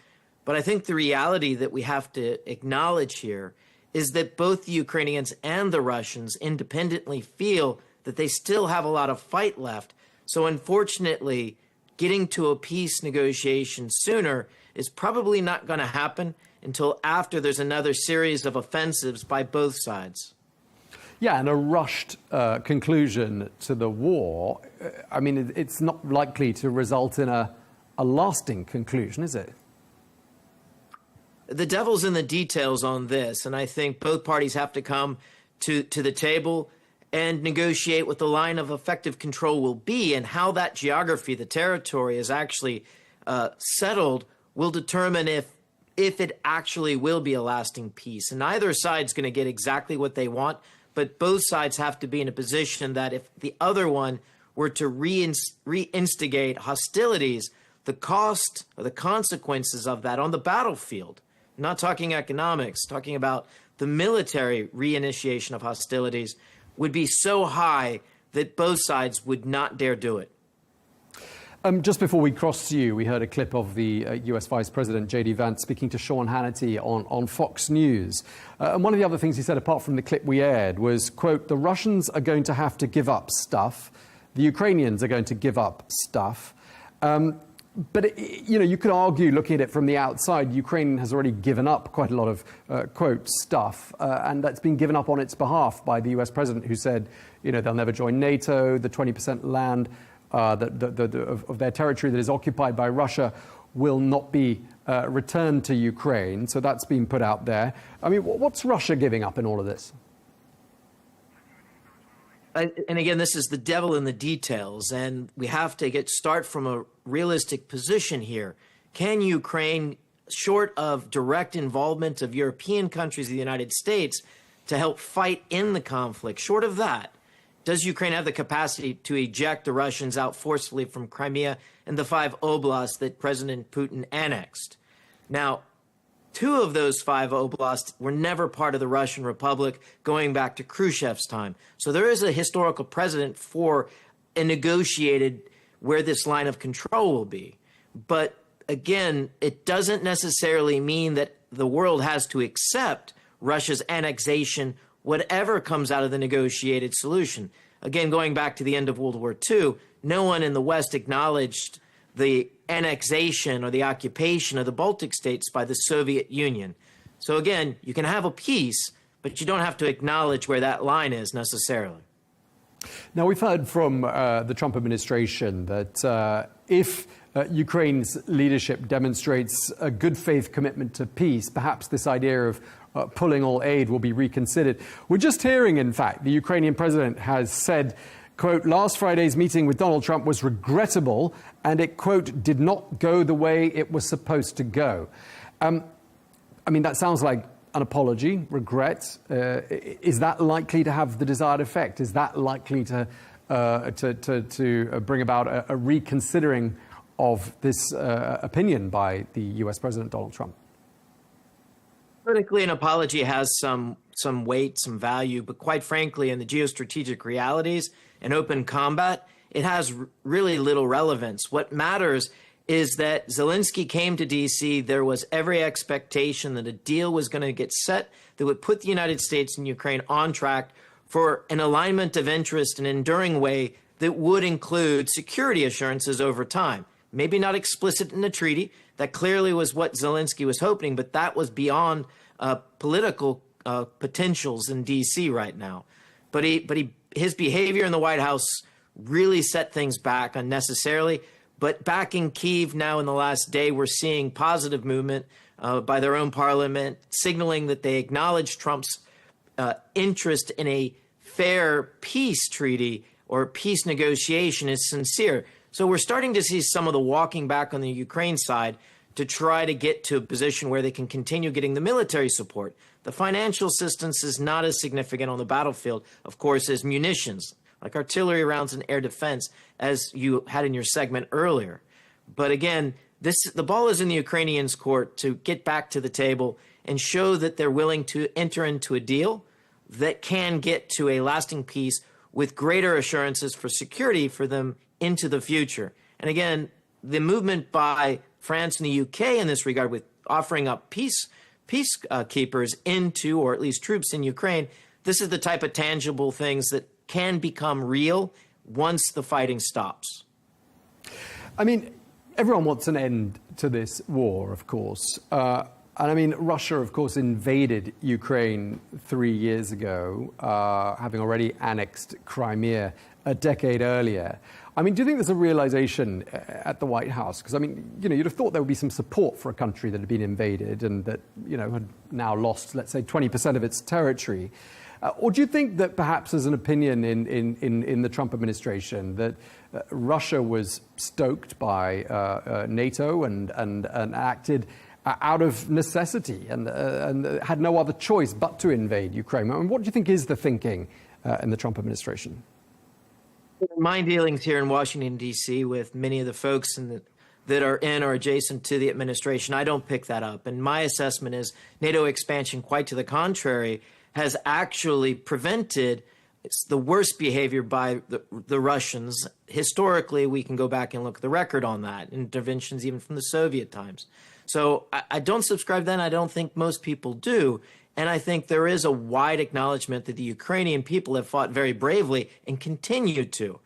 But I think the reality that we have to acknowledge here is that both the Ukrainians and the Russians independently feel that they still have a lot of fight left. So unfortunately, getting to a peace negotiation sooner is probably not going to happen until after there's another series of offensives by both sides. Yeah, and a rushed conclusion to the war, I mean, it's not likely to result in a lasting conclusion, is it? The devil's in the details on this, and I think both parties have to come to the table and negotiate what the line of effective control will be, and how that geography, the territory, is actually settled will determine if it actually will be a lasting peace. And neither side's going to get exactly what they want, but both sides have to be in a position that if the other one were to reinstigate hostilities, the cost or the consequences of that on the battlefield, not talking economics, talking about the military reinitiation of hostilities, would be so high that both sides would not dare do it. Just before we cross to you, we heard a clip of the US Vice President J.D. Vance speaking to Sean Hannity on Fox News. And one of the other things he said, apart from the clip we aired, was, quote, the Russians are going to have to give up stuff. The Ukrainians are going to give up stuff. But, you could argue, looking at it from the outside, Ukraine has already given up quite a lot of, quote, stuff. And that's been given up on its behalf by the US president, who said, they'll never join NATO, the 20% land of their territory that is occupied by Russia will not be returned to Ukraine. So that's been put out there. I mean, what's Russia giving up in all of this? And again, this is the devil in the details, and we have to start from a realistic position here. Can Ukraine, short of direct involvement of European countries, the United States, to help fight in the conflict, short of that, does Ukraine have the capacity to eject the Russians out forcefully from Crimea and the 5 oblasts that President Putin annexed? Now, 2 of those 5 oblasts were never part of the Russian Republic, going back to Khrushchev's time. So there is a historical precedent for a negotiated where this line of control will be. But again, it doesn't necessarily mean that the world has to accept Russia's annexation, whatever comes out of the negotiated solution. Again, going back to the end of World War II, no one in the West acknowledged the annexation or the occupation of the Baltic states by the Soviet Union. So again, you can have a peace, but you don't have to acknowledge where that line is necessarily. Now, we've heard from the Trump administration that if Ukraine's leadership demonstrates a good faith commitment to peace, perhaps this idea of pulling all aid will be reconsidered. We're just hearing, in fact, the Ukrainian president has said, quote, last Friday's meeting with Donald Trump was regrettable and it, quote, did not go the way it was supposed to go. I mean, that sounds like an apology, regret. Is that likely to have the desired effect? Is that likely to bring about a reconsidering of this opinion by the US President Donald Trump? Politically, an apology has some weight, some value, but quite frankly, in the geostrategic realities and open combat, it has really little relevance. What matters is that Zelenskyy came to D.C. There was every expectation that a deal was going to get set that would put the United States and Ukraine on track for an alignment of interest in an enduring way that would include security assurances over time. Maybe not explicit in the treaty. That clearly was what Zelenskyy was hoping, but that was beyond political potentials in D.C. right now. But his behavior in the White House really set things back unnecessarily. But back in Kyiv now in the last day, we're seeing positive movement by their own parliament, signaling that they acknowledge Trump's interest in a fair peace treaty or peace negotiation is sincere. So we're starting to see some of the walking back on the Ukraine side to try to get to a position where they can continue getting the military support. The financial assistance is not as significant on the battlefield, of course, as munitions, like artillery rounds and air defense, as you had in your segment earlier. But again, the ball is in the Ukrainians' court to get back to the table and show that they're willing to enter into a deal that can get to a lasting peace with greater assurances for security for them into the future. And again, the movement by France and the UK in this regard with offering up peacekeepers into, or at least troops in Ukraine, this is the type of tangible things that can become real once the fighting stops. I mean, everyone wants an end to this war, of course. And I mean, Russia, of course, invaded Ukraine 3 years ago, having already annexed Crimea a decade earlier. I mean, do you think there's a realization at the White House? Because, I mean, you'd have thought there would be some support for a country that had been invaded and that, had now lost, let's say, 20% of its territory. Or do you think that perhaps there's an opinion in the Trump administration that Russia was stoked by NATO and acted out of necessity and had no other choice but to invade Ukraine? I mean, what do you think is the thinking in the Trump administration? My dealings here in Washington, D.C. with many of the folks that are in or adjacent to the administration, I don't pick that up. And my assessment is NATO expansion, quite to the contrary, has actually prevented It's the worst behavior by the Russians. Historically, we can go back and look at the record on that, interventions even from the Soviet times. So I don't subscribe to that, and I don't think most people do. And I think there is a wide acknowledgement that the Ukrainian people have fought very bravely and continue to.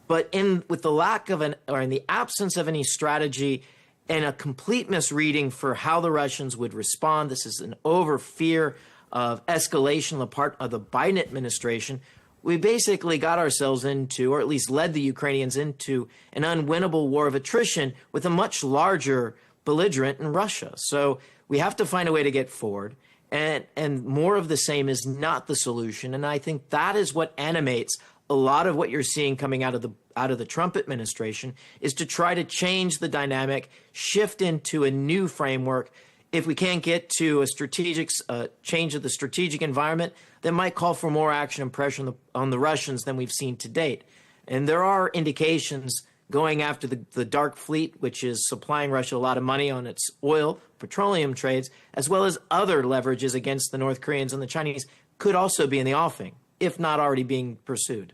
But with the lack of in the absence of any strategy and a complete misreading for how the Russians would respond, this is an over fear of escalation on the part of the Biden administration. We basically got ourselves into, or at least led the Ukrainians into, an unwinnable war of attrition with a much larger belligerent in Russia. So we have to find a way to get forward. And more of the same is not the solution. And I think that is what animates a lot of what you're seeing coming out of the Trump administration, is to try to change the dynamic, shift into a new framework. If we can't get to a strategic change of the strategic environment, that might call for more action and pressure on the Russians than we've seen to date. And there are indications going after the dark fleet, which is supplying Russia a lot of money on its oil, petroleum trades, as well as other leverages against the North Koreans and the Chinese, could also be in the offing, if not already being pursued.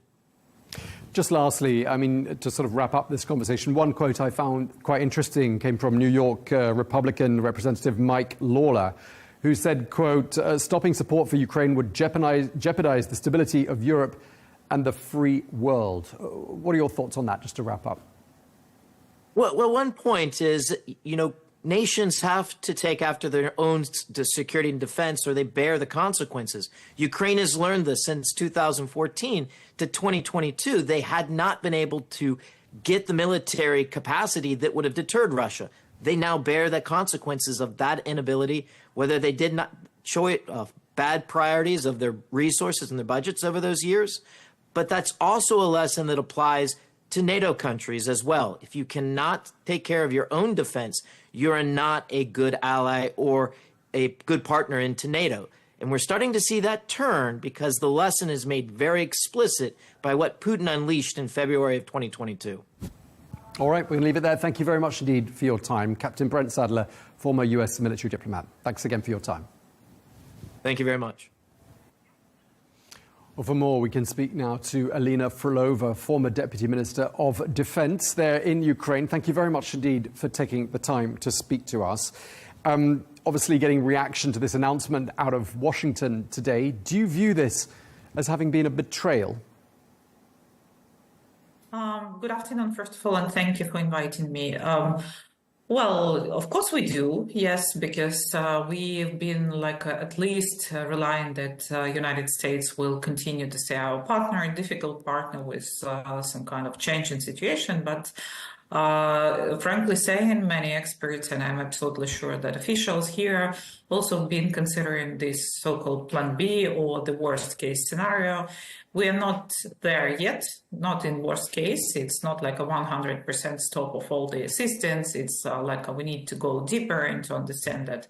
Just lastly, I mean, to sort of wrap up this conversation, one quote I found quite interesting came from New York Republican Representative Mike Lawler, who said, quote, stopping support for Ukraine would jeopardize the stability of Europe and the free world. What are your thoughts on that, just to wrap up? Well, one point is, nations have to take after their own security and defense, or they bear the consequences. Ukraine has learned this since 2014 to 2022. They had not been able to get the military capacity that would have deterred Russia. They now bear the consequences of that inability, whether they did not show it bad priorities of their resources and their budgets over those years. But that's also a lesson that applies to NATO countries as well. If you cannot take care of your own defense, you're not a good ally or a good partner into NATO. And we're starting to see that turn, because the lesson is made very explicit by what Putin unleashed in February of 2022. All right, we're going to leave it there. Thank you very much indeed for your time. Captain Brent Sadler, former US military diplomat. Thanks again for your time. Thank you very much. Well, for more, we can speak now to Alina Frolova, former Deputy Minister of Defense there in Ukraine. Thank you very much indeed for taking the time to speak to us. Obviously getting reaction to this announcement out of Washington today. Do you view this as having been a betrayal? Good afternoon, first of all, and thank you for inviting me. Well, of course we do, yes, because we've been at least relying that United States will continue to stay our partner, a difficult partner with some kind of changing situation. But frankly saying, many experts, and I'm absolutely sure that officials here also been considering this so-called Plan B, or the worst case scenario. We are not there yet, not in worst case. It's not like a 100% stop of all the assistance. It's we need to go deeper and to understand that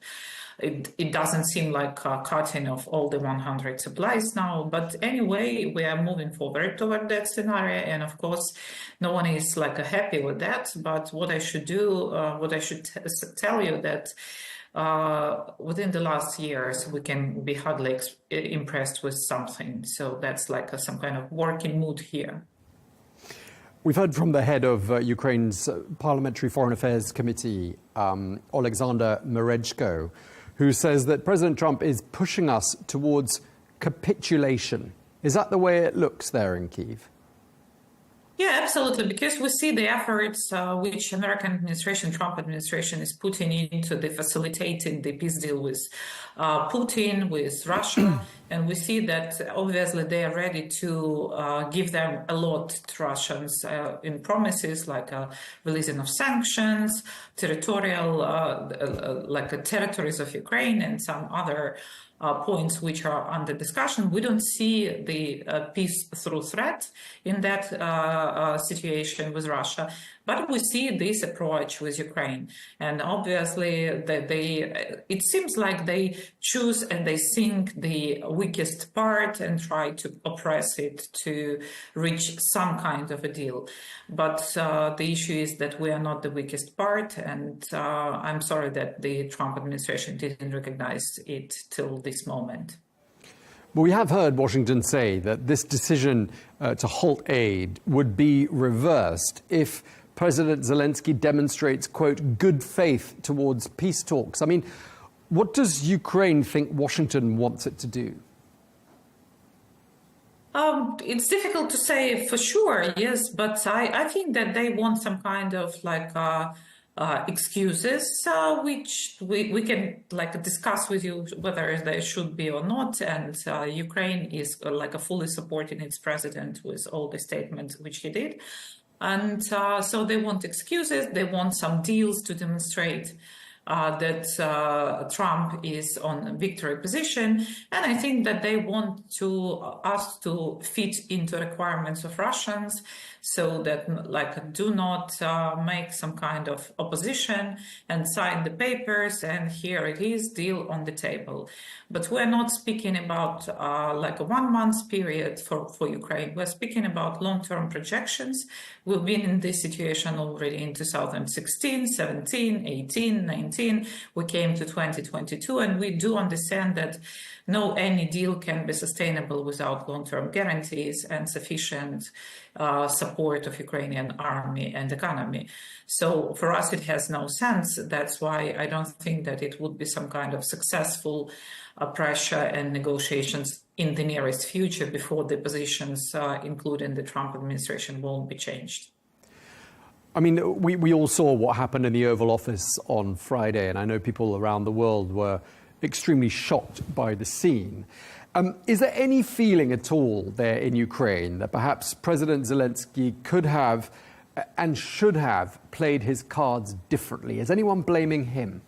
it doesn't seem like a cutting of all the 100 supplies now. But anyway, we are moving forward toward that scenario. And of course, no one is happy with that. But what I should do, what I should tell you that within the last years, we can be hardly impressed with something. So that's some kind of working mood here. We've heard from the head of Ukraine's Parliamentary Foreign Affairs Committee, Oleksandr Merezhko, who says that President Trump is pushing us towards capitulation. Is that the way it looks there in Kyiv? Yeah, absolutely, because we see the efforts which American administration, Trump administration, is putting into the facilitating the peace deal with Putin, with Russia, and we see that obviously they are ready to give them a lot to Russians in promises like releasing of sanctions, territorial, territories of Ukraine, and some other points which are under discussion. We don't see the peace through threat in that situation with Russia, but we see this approach with Ukraine. And obviously, it seems like they choose and they think the weakest part and try to oppress it to reach some kind of a deal. But the issue is that we are not the weakest part, and I'm sorry that the Trump administration didn't recognize it till this moment. But we have heard Washington say that this decision to halt aid would be reversed if President Zelensky demonstrates, quote, good faith towards peace talks. I mean, what does Ukraine think Washington wants it to do? It's difficult to say for sure, yes, but I think that they want some kind of excuses, which we can discuss with you whether they should be or not. And Ukraine is fully supporting its president with all the statements which he did. And so they want excuses, they want some deals to demonstrate that Trump is on a victory position. And I think that they want us to fit into requirements of Russians so that do not make some kind of opposition and sign the papers and here it is, deal on the table. But we're not speaking about a 1 month period for Ukraine. We're speaking about long-term projections. We've been in this situation already in 2016, 17, 18, 19. We came to 2022 and we do understand that any deal can be sustainable without long-term guarantees and sufficient support of Ukrainian army and economy. So for us, it has no sense. That's why I don't think that it would be some kind of successful pressure and negotiations in the nearest future before the positions, including the Trump administration, won't be changed. I mean, we all saw what happened in the Oval Office on Friday, and I know people around the world were extremely shocked by the scene. Is there any feeling at all there in Ukraine that perhaps President Zelensky could have and should have played his cards differently? Is anyone blaming him?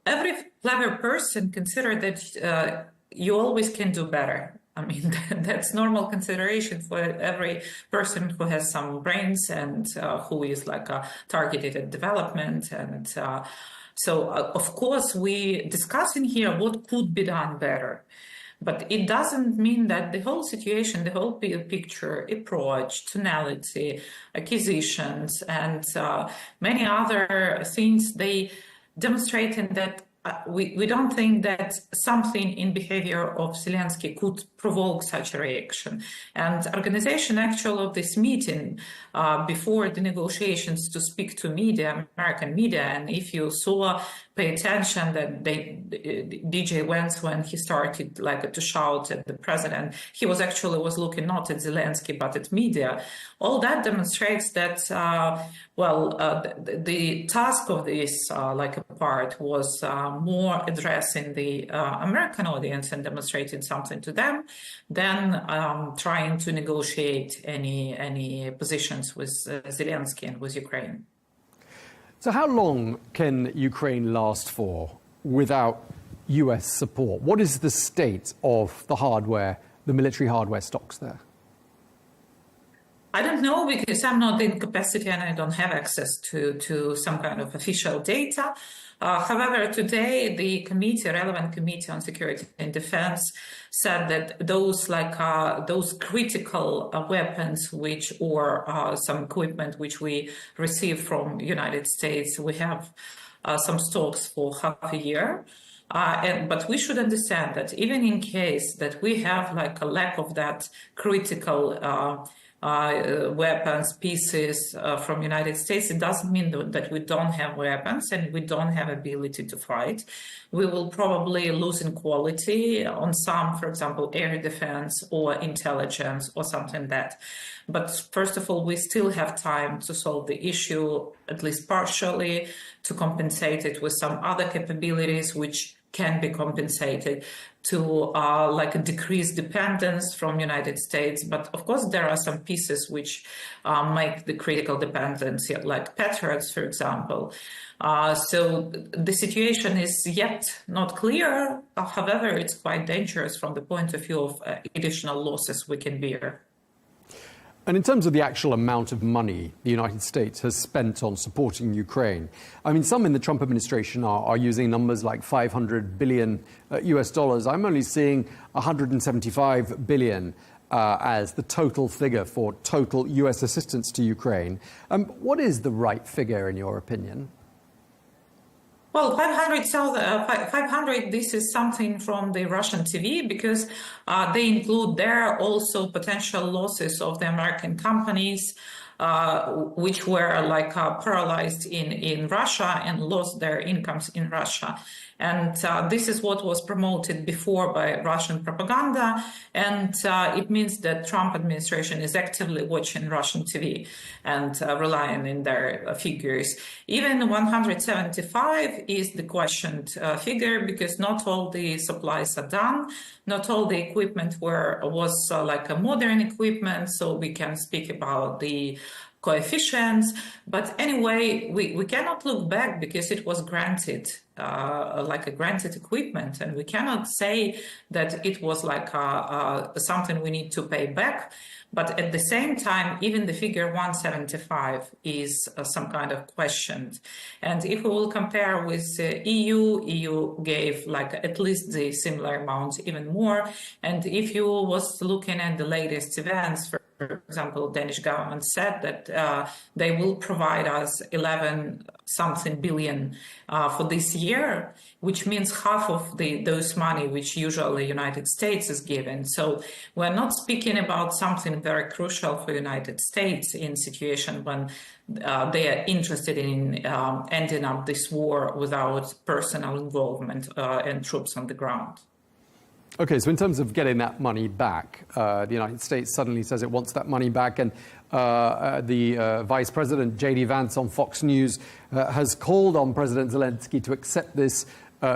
Every clever person considers that you always can do better. I mean, that's normal consideration for every person who has some brains and who is targeted at development. And so, of course, we discussing here what could be done better. But it doesn't mean that the whole situation, the whole picture, approach, tonality, acquisitions, and many other things, they demonstrating that we don't think that something in behavior of Zelensky could provoke such a reaction. And organization actually of this meeting before the negotiations to speak to media, American media, and if you saw, pay attention that DJ Vance, when he started to shout at the president, he was looking not at Zelensky but at media. All that demonstrates that the task of this part was more addressing the American audience and demonstrating something to them than trying to negotiate any positions with Zelensky and with Ukraine. So how long can Ukraine last for without US support? What is the state of the hardware, the military hardware stocks there? I don't know, because I'm not in capacity and I don't have access to some kind of official data. However, today the relevant committee on security and defense said that those critical weapons, or some equipment which we receive from United States, we have some stocks for half a year. But we should understand that even in case that we have a lack of that critical weapons, pieces from United States, it doesn't mean that we don't have weapons and we don't have ability to fight. We will probably lose in quality on some, for example, air defense or intelligence or something like that. But first of all, we still have time to solve the issue, at least partially, to compensate it with some other capabilities which can be compensated to a decreased dependence from United States. But of course, there are some pieces which make the critical dependency, like Patriots, for example. So the situation is yet not clear. However, it's quite dangerous from the point of view of additional losses we can bear. And in terms of the actual amount of money the United States has spent on supporting Ukraine, I mean, some in the Trump administration are using numbers like $500 billion US dollars. I'm only seeing $175 billion as the total figure for total US assistance to Ukraine. What is the right figure, in your opinion? Well, 500, this is something from the Russian TV, because they include there also potential losses of the American companies, which were like paralyzed in Russia and lost their incomes in Russia. And this is what was promoted before by Russian propaganda. And it means that Trump administration is actively watching Russian TV and relying on their figures. Even 175 is the questioned figure, because not all the supplies are done. Not all the equipment was like a modern equipment, so we can speak about the coefficients. But anyway, we cannot look back, because it was granted, like a granted equipment, and we cannot say that it was like something we need to pay back. But at the same time, even the figure 175 is some kind of questioned. And if we will compare with EU gave like at least the similar amounts, even more. And if you was looking at the latest events, for example, Danish government said that they will provide us 11-something billion for this year, which means half of those money which usually United States is given. So we're not speaking about something very crucial for United States in situation when they are interested in ending up this war without personal involvement and troops on the ground. Okay, so in terms of getting that money back, the United States suddenly says it wants that money back, and the Vice President, J.D. Vance, on Fox News has called on President Zelenskyy to accept this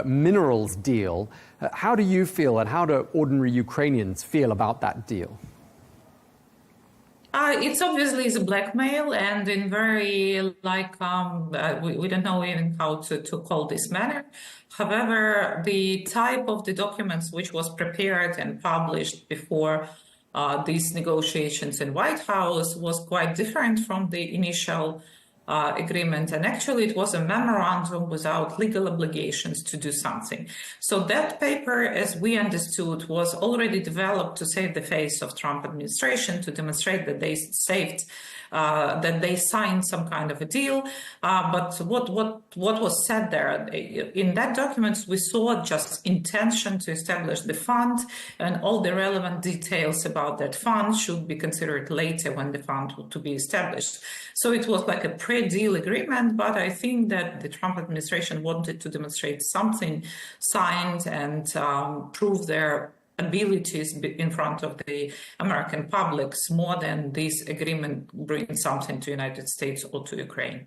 minerals deal. How do you feel, and how do ordinary Ukrainians feel about that deal? It's obviously a blackmail, and in very like we don't know even how to call this manner. However, the type of the documents which was prepared and published before these negotiations in White House was quite different from the initial agreement, and actually it was a memorandum without legal obligations to do something. So that paper, as we understood, was already developed to save the face of Trump administration, to demonstrate that they that they signed some kind of a deal. But what was said there in that document, we saw just intention to establish the fund, and all the relevant details about that fund should be considered later when the fund to be established. So it was like a pre-deal agreement, but I think that the Trump administration wanted to demonstrate something signed and prove their abilities in front of the American publics more than this agreement brings something to the United States or to Ukraine.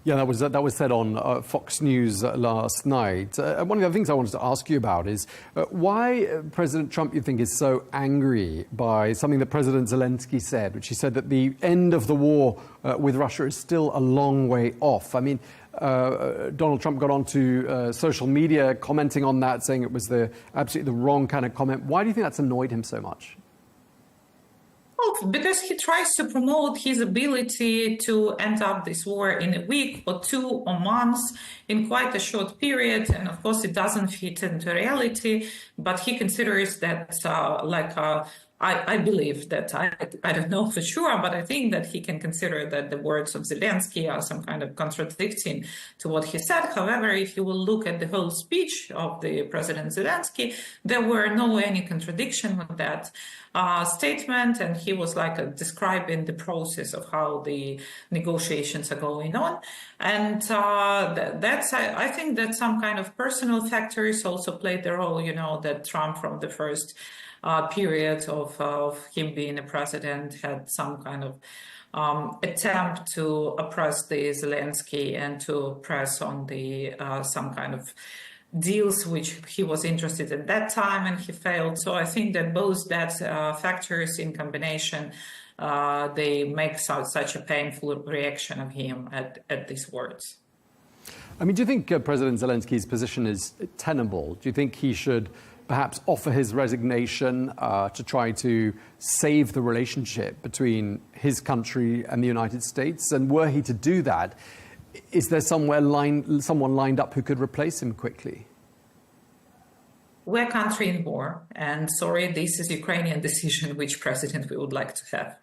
Yeah, that was said on Fox News last night. One of the other things I wanted to ask you about is why President Trump, you think, is so angry by something that President Zelenskyy said, which he said that the end of the war with Russia is still a long way off. I mean, Donald Trump got onto social media commenting on that, saying it was absolutely the wrong kind of comment. Why do you think that's annoyed him so much? Well, because he tries to promote his ability to end up this war in a week or two or months in quite a short period. And of course, it doesn't fit into reality, but he considers that I believe that, I don't know for sure, but I think that he can consider that the words of Zelenskyy are some kind of contradicting to what he said. However, if you will look at the whole speech of the President Zelenskyy, there were any contradiction with that statement, and he was describing the process of how the negotiations are going on. And I think that some kind of personal factors also played the role, that Trump from the first period of him being a president had some kind of attempt to oppress the Zelenskyy and to press on the some kind of deals which he was interested in that time, and he failed. So I think that both factors in combination, they make such a painful reaction of him at these words. I mean, do you think President Zelensky's position is tenable? Do you think he should perhaps offer his resignation to try to save the relationship between his country and the United States? And were he to do that, is there someone lined up who could replace him quickly? We're a country in war, and sorry, this is Ukrainian decision which president we would like to have.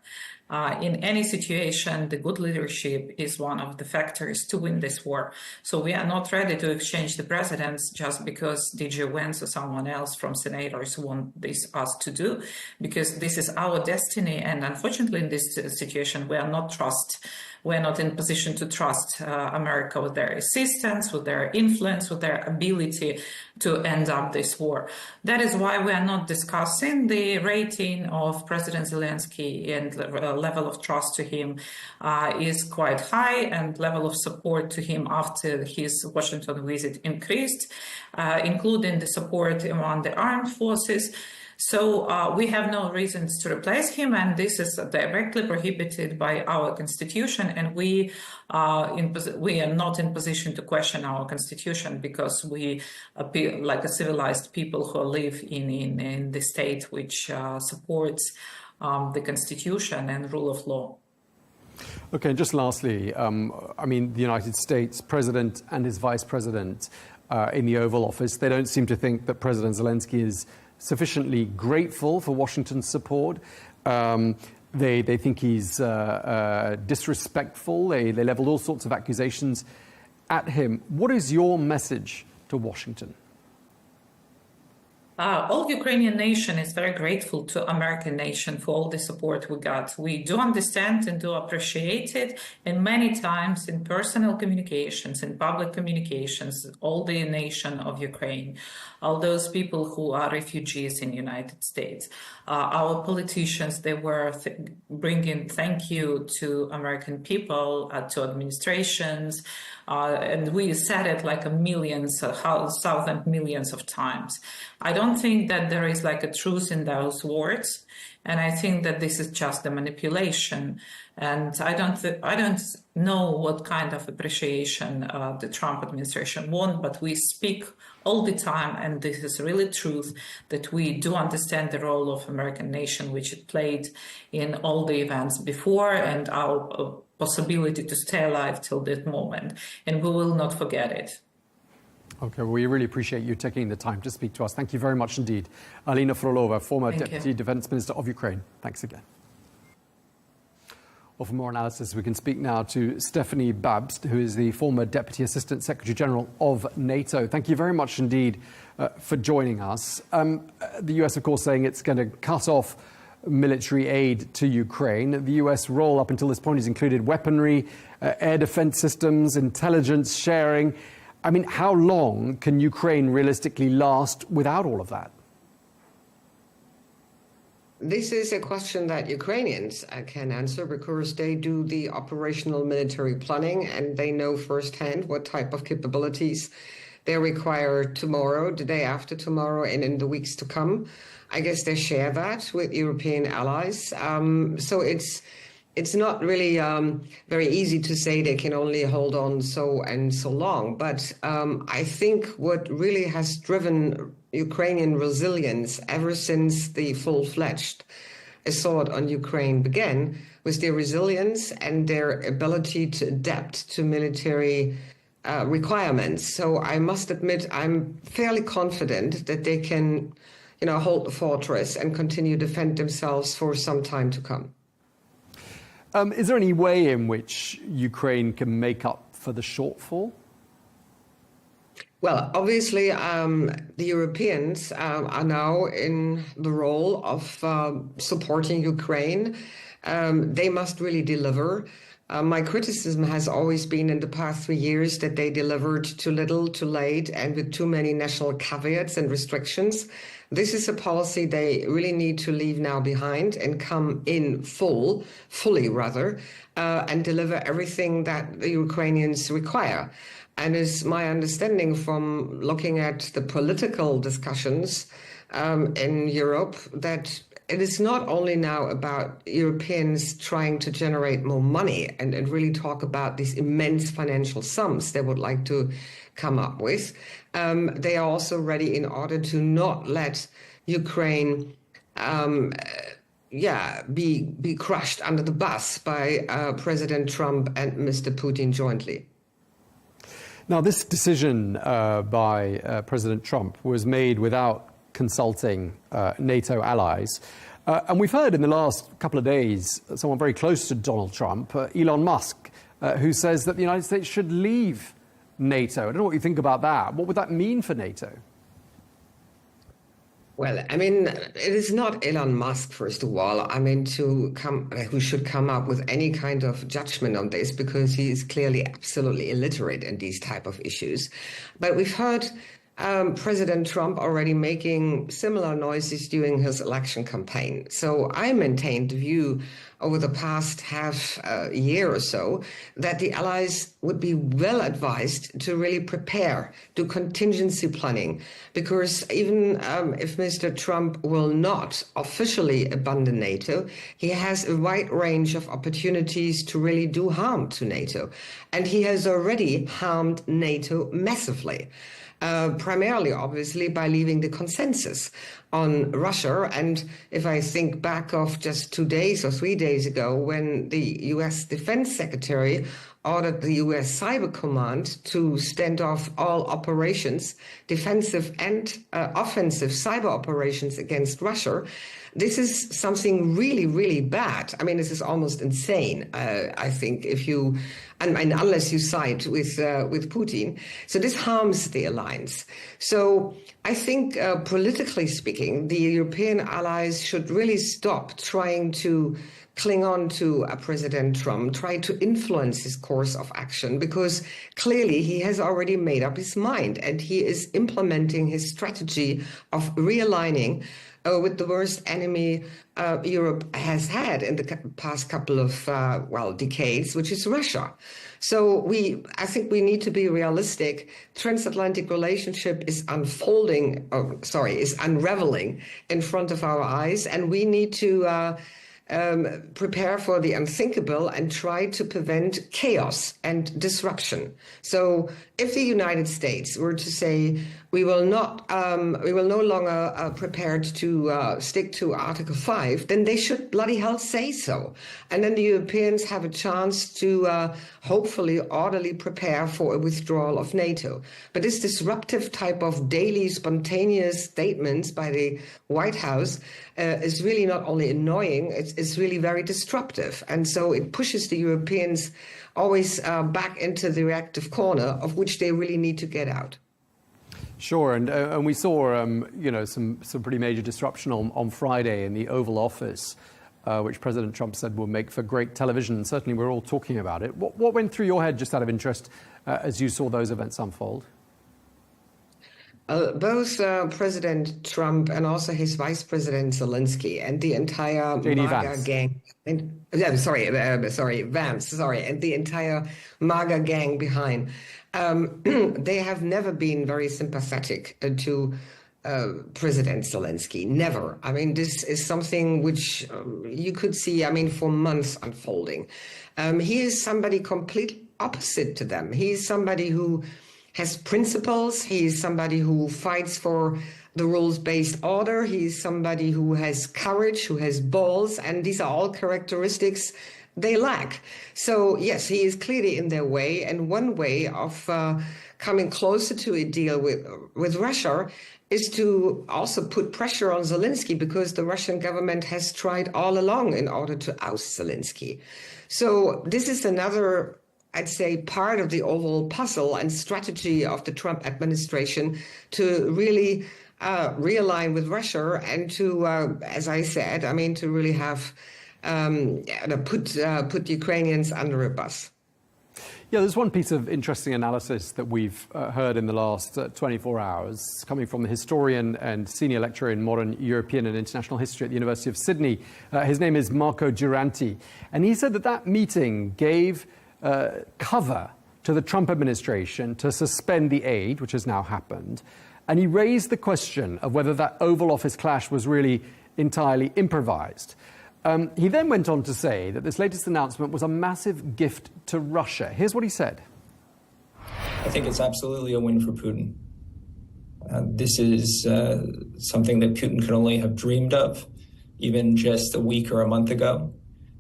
In any situation, the good leadership is one of the factors to win this war. So we are not ready to exchange the presidents just because DG Vance or someone else from senators want us to do, because this is our destiny. And unfortunately, in this situation, we are not in position to trust America with their assistance, with their influence, with their ability to end up this war. That is why we are not discussing the rating of President Zelenskyy, and level of trust to him is quite high, and level of support to him after his Washington visit increased, including the support among the armed forces. So we have no reasons to replace him, and this is directly prohibited by our constitution. And we are not in position to question our constitution, because we appear like a civilized people who live in the state which supports the constitution and rule of law. Okay, and just lastly, I mean, the United States president and his vice president in the Oval Office, they don't seem to think that President Zelenskyy is sufficiently grateful for Washington's support. They think he's disrespectful. They leveled all sorts of accusations at him. What is your message to Washington? All Ukrainian nation is very grateful to American nation for all the support we got. We do understand and do appreciate it, and many times in personal communications, in public communications, all the nation of Ukraine, all those people who are refugees in the United States, our politicians, they were bringing thank you to American people, to administrations, and we said it like thousand millions of times. I don't think that there is like a truth in those words, and I think that this is just a manipulation. And I don't know what kind of appreciation the Trump administration want, but we speak all the time, and this is really truth, that we do understand the role of American nation, which it played in all the events before, and our possibility to stay alive till that moment, and we will not forget it. Okay, well, we really appreciate you taking the time to speak to us. Thank you very much indeed. Alina Frolova, former Deputy Defense Minister of Ukraine. Thanks again. Well, for more analysis, we can speak now to Stephanie Babst, who is the former Deputy Assistant Secretary General of NATO. Thank you very much indeed for joining us. The US, of course, saying it's going to cut off military aid to Ukraine. The US role up until this point has included weaponry, air defense systems, intelligence sharing. I mean, how long can Ukraine realistically last without all of that? This is a question that Ukrainians can answer, because they do the operational military planning, and they know firsthand what type of capabilities they require tomorrow, the day after tomorrow, and in the weeks to come. I guess they share that with European allies. So it's not really very easy to say they can only hold on so long. But I think what really has driven Ukrainian resilience ever since the full-fledged assault on Ukraine began was their resilience and their ability to adapt to military requirements. So I must admit, I'm fairly confident that they can, hold the fortress and continue to defend themselves for some time to come. Is there any way in which Ukraine can make up for the shortfall? Well, obviously, the Europeans are now in the role of supporting Ukraine. They must really deliver. My criticism has always been in the past 3 years that they delivered too little, too late, and with too many national caveats and restrictions. This is a policy they really need to leave now behind and come in fully, and deliver everything that the Ukrainians require. And it's my understanding from looking at the political discussions in Europe that it is not only now about Europeans trying to generate more money and really talk about these immense financial sums they would like to come up with. They are also ready in order to not let Ukraine be crushed under the bus by President Trump and Mr. Putin jointly. Now, this decision by President Trump was made without consulting NATO allies. And we've heard in the last couple of days someone very close to Donald Trump, Elon Musk, who says that the United States should leave NATO. I don't know what you think about that. What would that mean for NATO? Well, I mean, it is not Elon Musk, first of all, who should come up with any kind of judgment on this, because he is clearly absolutely illiterate in these type of issues. But we've heard President Trump already making similar noises during his election campaign. So I maintained the view over the past half year or so that the allies would be well advised to really prepare, do contingency planning, because even if Mr. Trump will not officially abandon NATO, he has a wide range of opportunities to really do harm to NATO. And he has already harmed NATO massively. Primarily, obviously, by leaving the consensus on Russia. And if I think back of just 2 days or 3 days ago, when the U.S. Defense Secretary ordered the U.S. Cyber Command to stand off all operations, defensive and offensive cyber operations against Russia, this is something really, really bad. I mean, this is almost insane, I think, if you, and unless you side with Putin. So this harms the alliance. So I think, politically speaking, the European allies should really stop trying to cling on to President Trump, try to influence his course of action, because clearly he has already made up his mind and he is implementing his strategy of realigning with the worst enemy Europe has had in the past couple of, decades, which is Russia. So I think we need to be realistic. Transatlantic relationship is is unraveling in front of our eyes, and we need to prepare for the unthinkable and try to prevent chaos and disruption. So if the United States were to say we will no longer prepared to stick to Article 5, then they should bloody hell say so. And then the Europeans have a chance to hopefully orderly prepare for a withdrawal of NATO. But this disruptive type of daily spontaneous statements by the White House is really not only annoying, it's really very disruptive. And so it pushes the Europeans always back into the reactive corner, of which they really need to get out. Sure, and we saw some pretty major disruption on Friday in the Oval Office, which President Trump said will make for great television. And certainly, we're all talking about it. What went through your head, just out of interest, as you saw those events unfold? Both President Trump and also his Vice President Zelenskyy and the entire MAGA gang. Vance, and the entire MAGA gang behind. They have never been very sympathetic to President Zelenskyy. Never. I mean, this is something which you could see, for months unfolding. He is somebody complete opposite to them. He is somebody who has principles. He is somebody who fights for the rules-based order. He is somebody who has courage, who has balls, and these are all characteristics they lack. So yes, he is clearly in their way, and one way of coming closer to a deal with Russia is to also put pressure on Zelenskyy, because the Russian government has tried all along in order to oust Zelenskyy. So this is another, I'd say, part of the overall puzzle and strategy of the Trump administration to really realign with Russia and to, as I said, to really have put Ukrainians under a bus. Yeah, there's one piece of interesting analysis that we've heard in the last 24 hours, coming from the historian and senior lecturer in modern European and international history at the University of Sydney. His name is Marco Giranti, and he said that meeting gave cover to the Trump administration to suspend the aid, which has now happened. And he raised the question of whether that Oval Office clash was really entirely improvised. He then went on to say that this latest announcement was a massive gift to Russia. Here's what he said. I think it's absolutely a win for Putin. This is something that Putin could only have dreamed of, even just a week or a month ago.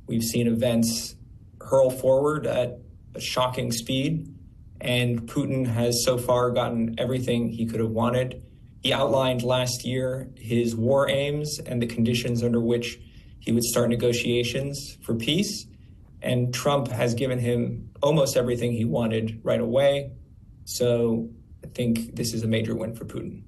We've seen events hurl forward at a shocking speed, and Putin has so far gotten everything he could have wanted. He outlined last year his war aims and the conditions under which he would start negotiations for peace. And Trump has given him almost everything he wanted right away. So I think this is a major win for Putin.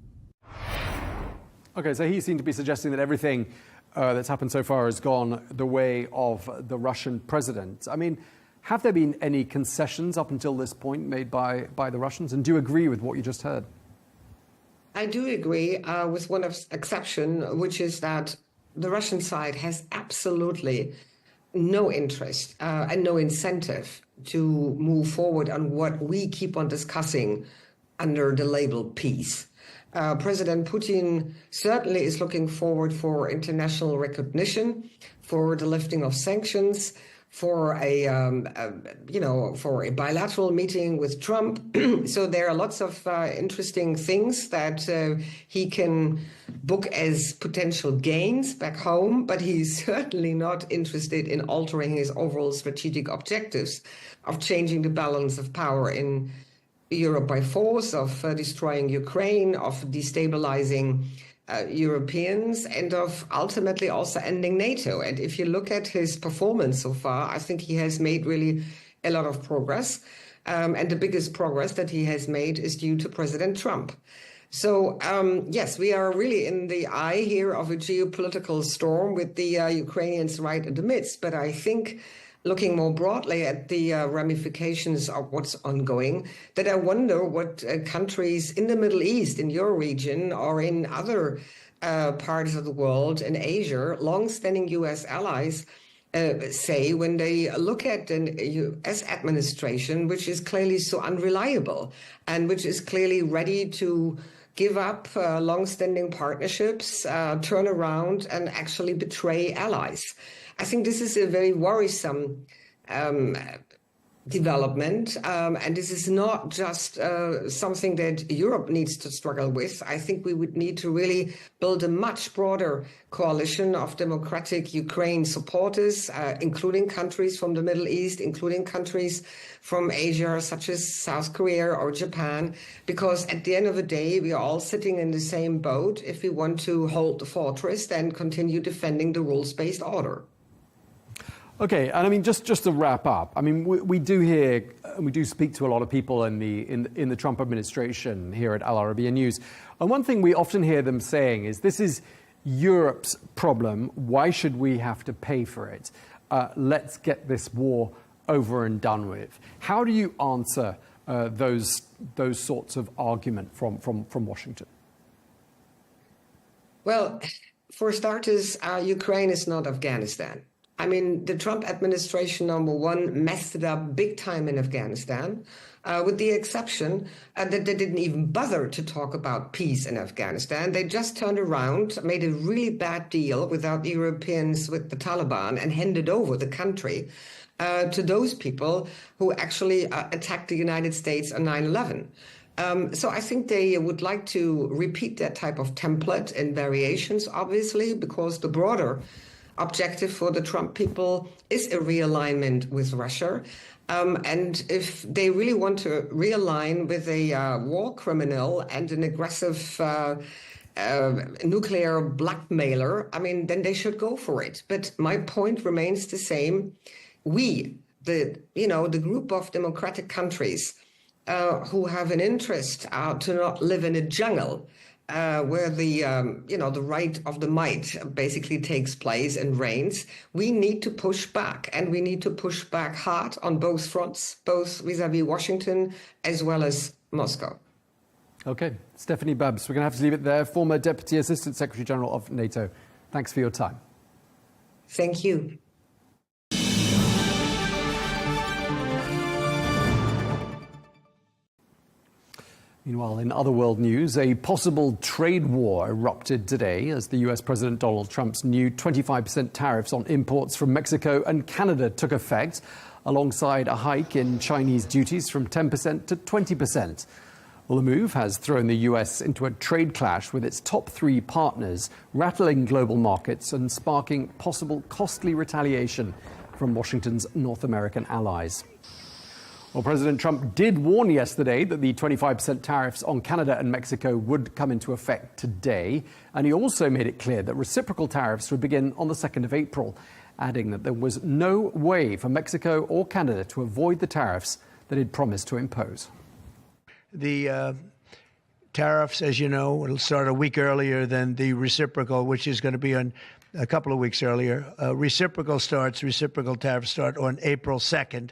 Okay, so he seemed to be suggesting that everything that's happened so far has gone the way of the Russian president. I mean, have there been any concessions up until this point made by the Russians? And do you agree with what you just heard? I do agree with one exception, which is that the Russian side has absolutely no interest and no incentive to move forward on what we keep on discussing under the label peace. President Putin certainly is looking forward for international recognition, for the lifting of sanctions, for a bilateral meeting with Trump. So there are lots of interesting things that he can book as potential gains back home, but he's certainly not interested in altering his overall strategic objectives of changing the balance of power in Europe by force, of destroying Ukraine, of destabilizing Europeans, and of ultimately also ending NATO. And if you look at his performance so far, I think he has made really a lot of progress. And the biggest progress that he has made is due to President Trump. So, yes, we are really in the eye here of a geopolitical storm with the Ukrainians right in the midst. But I think looking more broadly at the ramifications of what's ongoing, that I wonder what countries in the Middle East, in your region, or in other parts of the world, in Asia, long-standing U.S. allies, say when they look at an U.S. administration, which is clearly so unreliable and which is clearly ready to give up long-standing partnerships, turn around and actually betray allies. I think this is a very worrisome development, and this is not just something that Europe needs to struggle with. I think we would need to really build a much broader coalition of democratic Ukraine supporters, including countries from the Middle East, including countries from Asia, such as South Korea or Japan, because at the end of the day, we are all sitting in the same boat if we want to hold the fortress and continue defending the rules-based order. Okay, and I mean, just to wrap up, I mean, we do hear, and we do speak to a lot of people in the Trump administration here at Al Arabiya News, and one thing we often hear them saying is, this is Europe's problem. Why should we have to pay for it? Let's get this war over and done with. How do you answer those sorts of argument from Washington? Well, for starters, Ukraine is not Afghanistan. I mean, the Trump administration, number one, messed it up big time in Afghanistan, with the exception that they didn't even bother to talk about peace in Afghanistan. They just turned around, made a really bad deal without the Europeans with the Taliban, and handed over the country to those people who actually attacked the United States on 9/11. So I think they would like to repeat that type of template in variations, obviously, because the broader objective for the Trump people is a realignment with Russia. And if they really want to realign with a war criminal and an aggressive nuclear blackmailer, I mean, then they should go for it. But my point remains the same. We, the group of democratic countries who have an interest to not live in a jungle, where the right of the might basically takes place and reigns, we need to push back, and we need to push back hard on both fronts, both vis-à-vis Washington as well as Moscow. Okay, Stephanie Babs, we're going to have to leave it there. Former Deputy Assistant Secretary General of NATO. Thanks for your time. Thank you. Meanwhile, in other world news, a possible trade war erupted today as the US President Donald Trump's new 25% tariffs on imports from Mexico and Canada took effect, alongside a hike in Chinese duties from 10% to 20%. Well, the move has thrown the US into a trade clash with its top three partners, rattling global markets and sparking possible costly retaliation from Washington's North American allies. Well, President Trump did warn yesterday that the 25% tariffs on Canada and Mexico would come into effect today. And he also made it clear that reciprocal tariffs would begin on the 2nd of April, adding that there was no way for Mexico or Canada to avoid the tariffs that he'd promised to impose. The tariffs, as you know, will start a week earlier than the reciprocal, which is going to be on a couple of weeks earlier. Reciprocal tariffs start on April 2nd.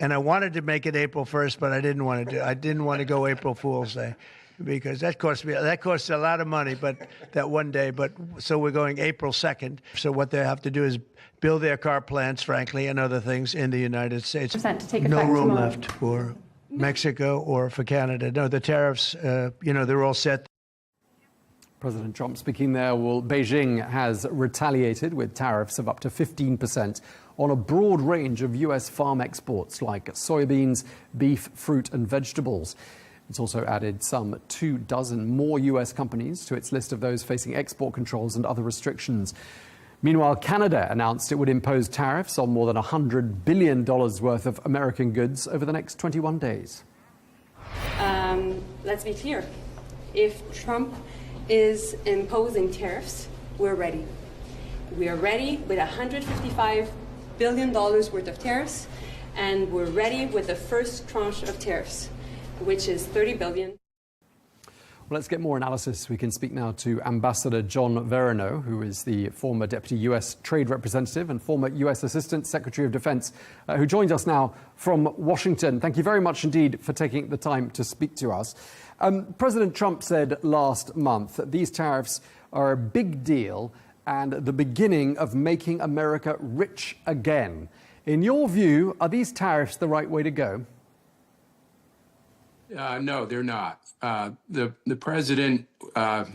And I wanted to make it April 1st, but I didn't want to go April Fool's Day, because that costs a lot of money, but that one day. But so we're going April 2nd. So what they have to do is build their car plants, frankly, and other things in the United States. No room left for Mexico or for Canada. No, the tariffs, they're all set. President Trump speaking there. Well, Beijing has retaliated with tariffs of up to 15% on a broad range of U.S. farm exports like soybeans, beef, fruit and vegetables. It's also added some 24 more U.S. companies to its list of those facing export controls and other restrictions. Meanwhile, Canada announced it would impose tariffs on more than $100 billion worth of American goods over the next 21 days. Let's be clear. If Trump is imposing tariffs, we're ready. We are ready with $155 billion worth of tariffs, and we're ready with the first tranche of tariffs, which is $30 billion. Well, let's get more analysis. We can speak now to Ambassador John Verino, who is the former Deputy U.S. Trade Representative and former U.S. Assistant Secretary of Defense, who joins us now from Washington. Thank you very much indeed for taking the time to speak to us. President Trump said last month that these tariffs are a big deal and the beginning of making America rich again. In your view, are these tariffs the right way to go? No, they're not. The president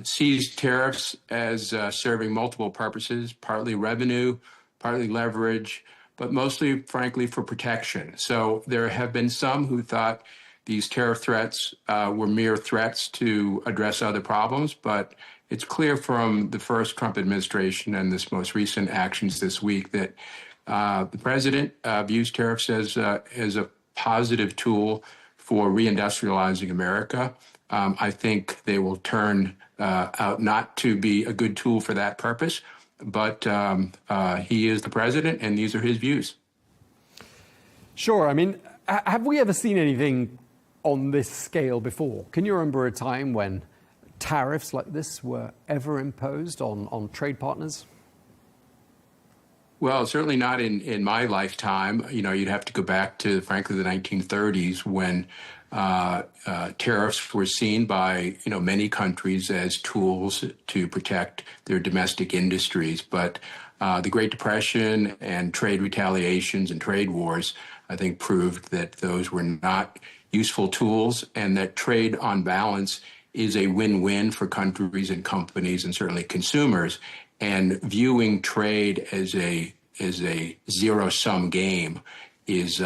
sees tariffs as serving multiple purposes, partly revenue, partly leverage, but mostly, frankly, for protection. So there have been some who thought these tariff threats were mere threats to address other problems, but it's clear from the first Trump administration and this most recent actions this week that the president views tariffs as a positive tool for reindustrializing America. I think they will turn out not to be a good tool for that purpose, but he is the president and these are his views. Sure. I mean, have we ever seen anything on this scale before? Can you remember a time when tariffs like this were ever imposed on trade partners? Well, certainly not in my lifetime. You know, you'd have to go back to, frankly, the 1930s when tariffs were seen by, many countries as tools to protect their domestic industries. But the Great Depression and trade retaliations and trade wars, I think, proved that those were not useful tools and that trade on balance is a win-win for countries and companies and certainly consumers. And viewing trade as a zero-sum game is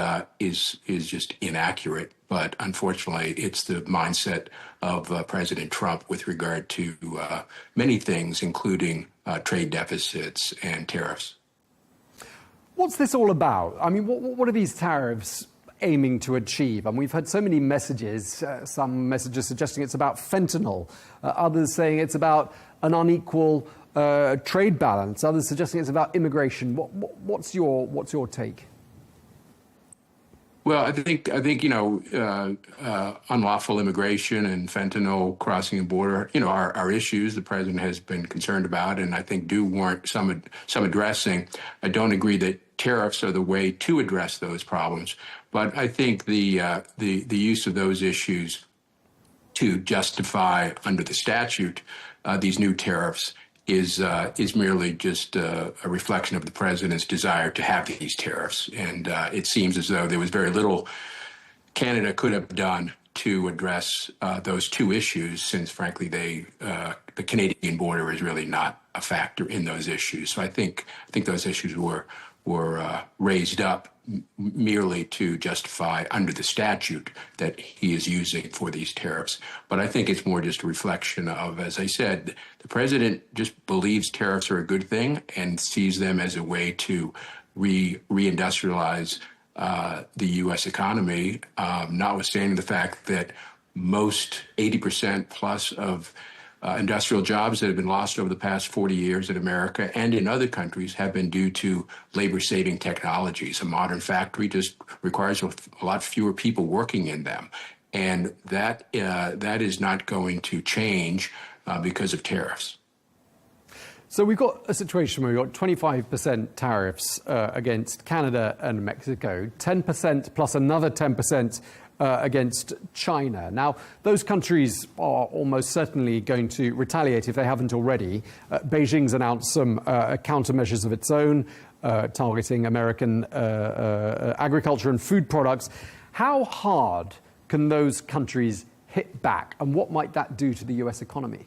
just inaccurate. But unfortunately, it's the mindset of President Trump with regard to many things, including trade deficits and tariffs. What's this all about? I mean, what are these tariffs aiming to achieve? And we've had so many messages, some messages suggesting it's about fentanyl, others saying it's about an unequal trade balance, others suggesting it's about immigration. What's your take? Well, I think unlawful immigration and fentanyl crossing the border, are issues the president has been concerned about, and I think do warrant some addressing. I don't agree that tariffs are the way to address those problems, but I think the use of those issues to justify under the statute these new tariffs is merely just a reflection of the president's desire to have these tariffs. And it seems as though there was very little Canada could have done to address those two issues, since, frankly, the Canadian border is really not a factor in those issues. So I think those issues were raised up merely to justify under the statute that he is using for these tariffs. But I think it's more just a reflection of, as I said, the president just believes tariffs are a good thing and sees them as a way to reindustrialize the U.S. economy, notwithstanding the fact that most 80% plus of industrial jobs that have been lost over the past 40 years in America and in other countries have been due to labor-saving technologies. A modern factory just requires a lot fewer people working in them. And that is not going to change because of tariffs. So we've got a situation where we've got 25% tariffs against Canada and Mexico, 10% plus another 10% against China. Now, those countries are almost certainly going to retaliate if they haven't already. Beijing's announced some countermeasures of its own, targeting American agriculture and food products. How hard can those countries hit back, and what might that do to the U.S. economy?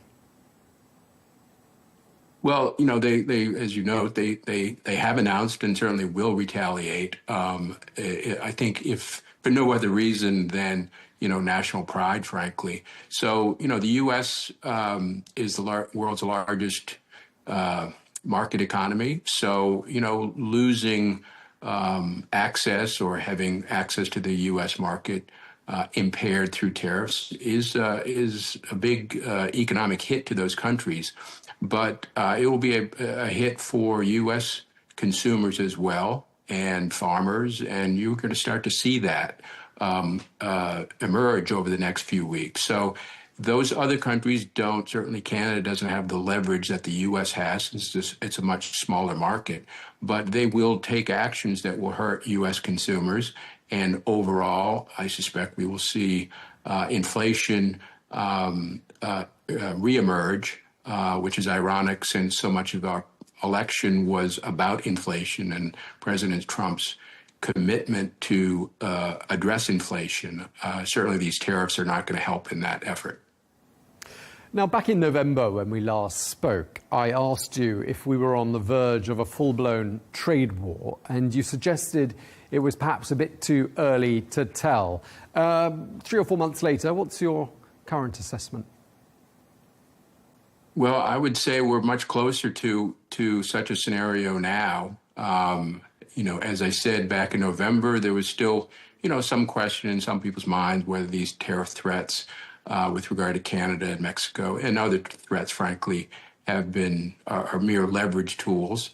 They as you know, they have announced and certainly will retaliate. I think if for no other reason than, national pride, frankly. So, the U.S. Is the world's largest market economy. So, losing access or having access to the U.S. market impaired through tariffs is a big economic hit to those countries. But it will be a hit for U.S. consumers as well, and farmers, and you're going to start to see that emerge over the next few weeks. So those other countries don't, certainly Canada doesn't have the leverage that the U.S. has. It's a much smaller market, but they will take actions that will hurt U.S. consumers. And overall, I suspect we will see inflation reemerge, which is ironic since so much of our election was about inflation and President Trump's commitment to address inflation. Certainly these tariffs are not going to help in that effort. Now, back in November when we last spoke, I asked you if we were on the verge of a full-blown trade war, and you suggested it was perhaps a bit too early to tell. 3 or 4 months later, what's your current assessment? Well, I would say we're much closer to such a scenario now. As I said back in November, there was still, some question in some people's minds whether these tariff threats with regard to Canada and Mexico and other threats, frankly, are mere leverage tools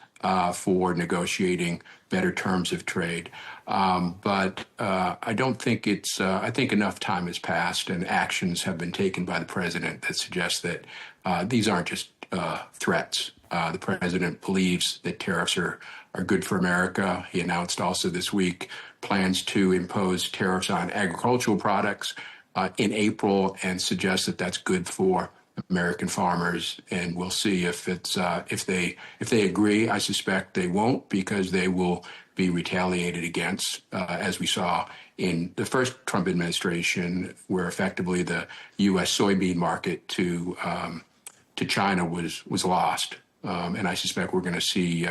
for negotiating better terms of trade. But I don't think I think enough time has passed and actions have been taken by the president that suggest that these aren't just threats. The president believes that tariffs are good for America. He announced also this week plans to impose tariffs on agricultural products in April and suggests that that's good for American farmers. And we'll see if they agree. I suspect they won't, because they will be retaliated against, as we saw in the first Trump administration, where effectively the U.S. soybean market to China was lost. And I suspect we're going to see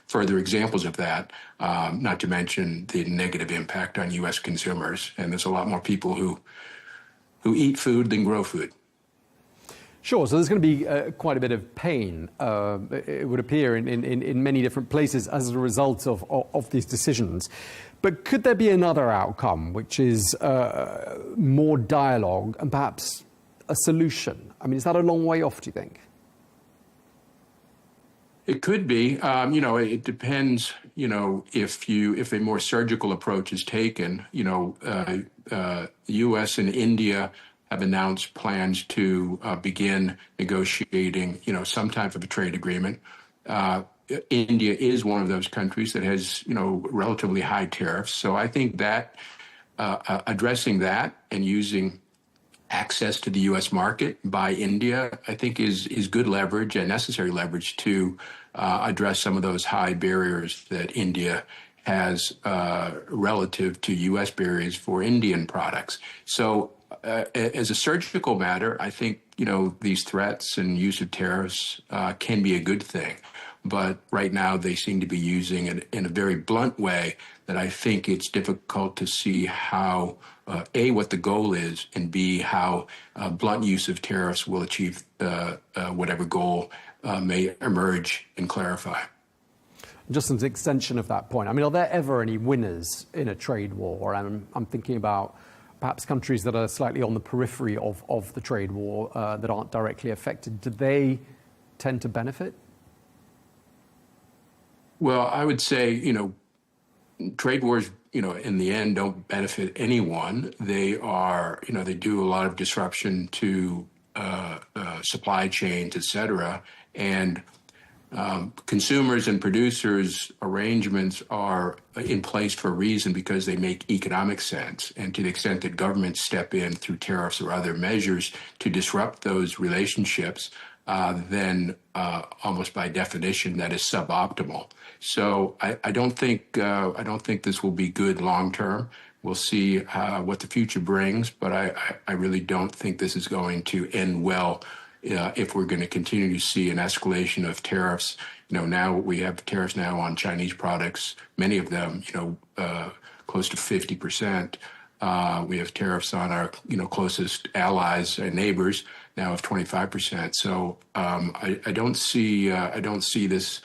further examples of that, not to mention the negative impact on U.S. consumers. And there's a lot more people who eat food than grow food. Sure, so there's going to be quite a bit of pain, it would appear, in many different places as a result of these decisions. But could there be another outcome, which is more dialogue and perhaps a solution? I mean, is that a long way off, do you think? It could be. It depends, if a more surgical approach is taken. The U.S. and India have announced plans to begin negotiating, some type of a trade agreement. India is one of those countries that has, relatively high tariffs. So I think that addressing that and using access to the U.S. market by India, I think is good leverage and necessary leverage to address some of those high barriers that India has relative to U.S. barriers for Indian products. So as a surgical matter, I think, these threats and use of tariffs can be a good thing. But right now they seem to be using it in a very blunt way that I think it's difficult to see how, A, what the goal is, and B, how blunt use of tariffs will achieve whatever goal may emerge and clarify. Just as an extension of that point, I mean, are there ever any winners in a trade war? And I'm thinking about perhaps countries that are slightly on the periphery of the trade war that aren't directly affected. Do they tend to benefit? Well, I would say, trade wars, in the end, don't benefit anyone. They are, they do a lot of disruption to supply chains, et cetera. And consumers and producers' arrangements are in place for a reason because they make economic sense. And to the extent that governments step in through tariffs or other measures to disrupt those relationships, then almost by definition that is suboptimal. So I don't think this will be good long term. We'll see what the future brings, but I really don't think this is going to end well. If we're going to continue to see an escalation of tariffs, now we have tariffs now on Chinese products, many of them, close to 50%. We have tariffs on our, closest allies and neighbors now of 25%. So I don't see this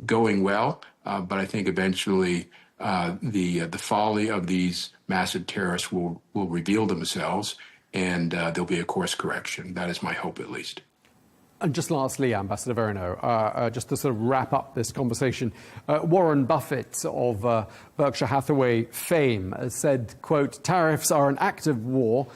going well, but I think eventually the folly of these massive tariffs will reveal themselves, and there'll be a course correction. That is my hope, at least. And just lastly, Ambassador Verino, just to sort of wrap up this conversation, Warren Buffett of Berkshire Hathaway fame has said, quote, tariffs are an act of war.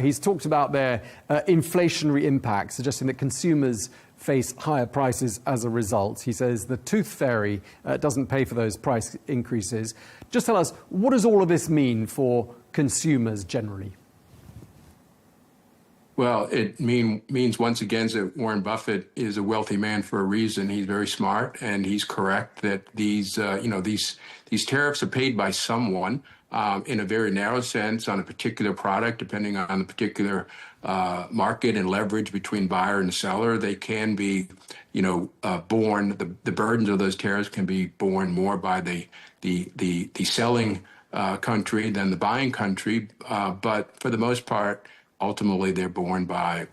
He's talked about their inflationary impact, suggesting that consumers face higher prices as a result. He says the tooth fairy doesn't pay for those price increases. Just tell us, what does all of this mean for consumers generally? Well, it means once again that Warren Buffett is a wealthy man for a reason. He's very smart, and he's correct that these tariffs are paid by someone in a very narrow sense on a particular product, depending on the particular market and leverage between buyer and seller. They can be, borne. The burdens of those tariffs can be borne more by the selling country than the buying country, but for the most part, ultimately, they're borne by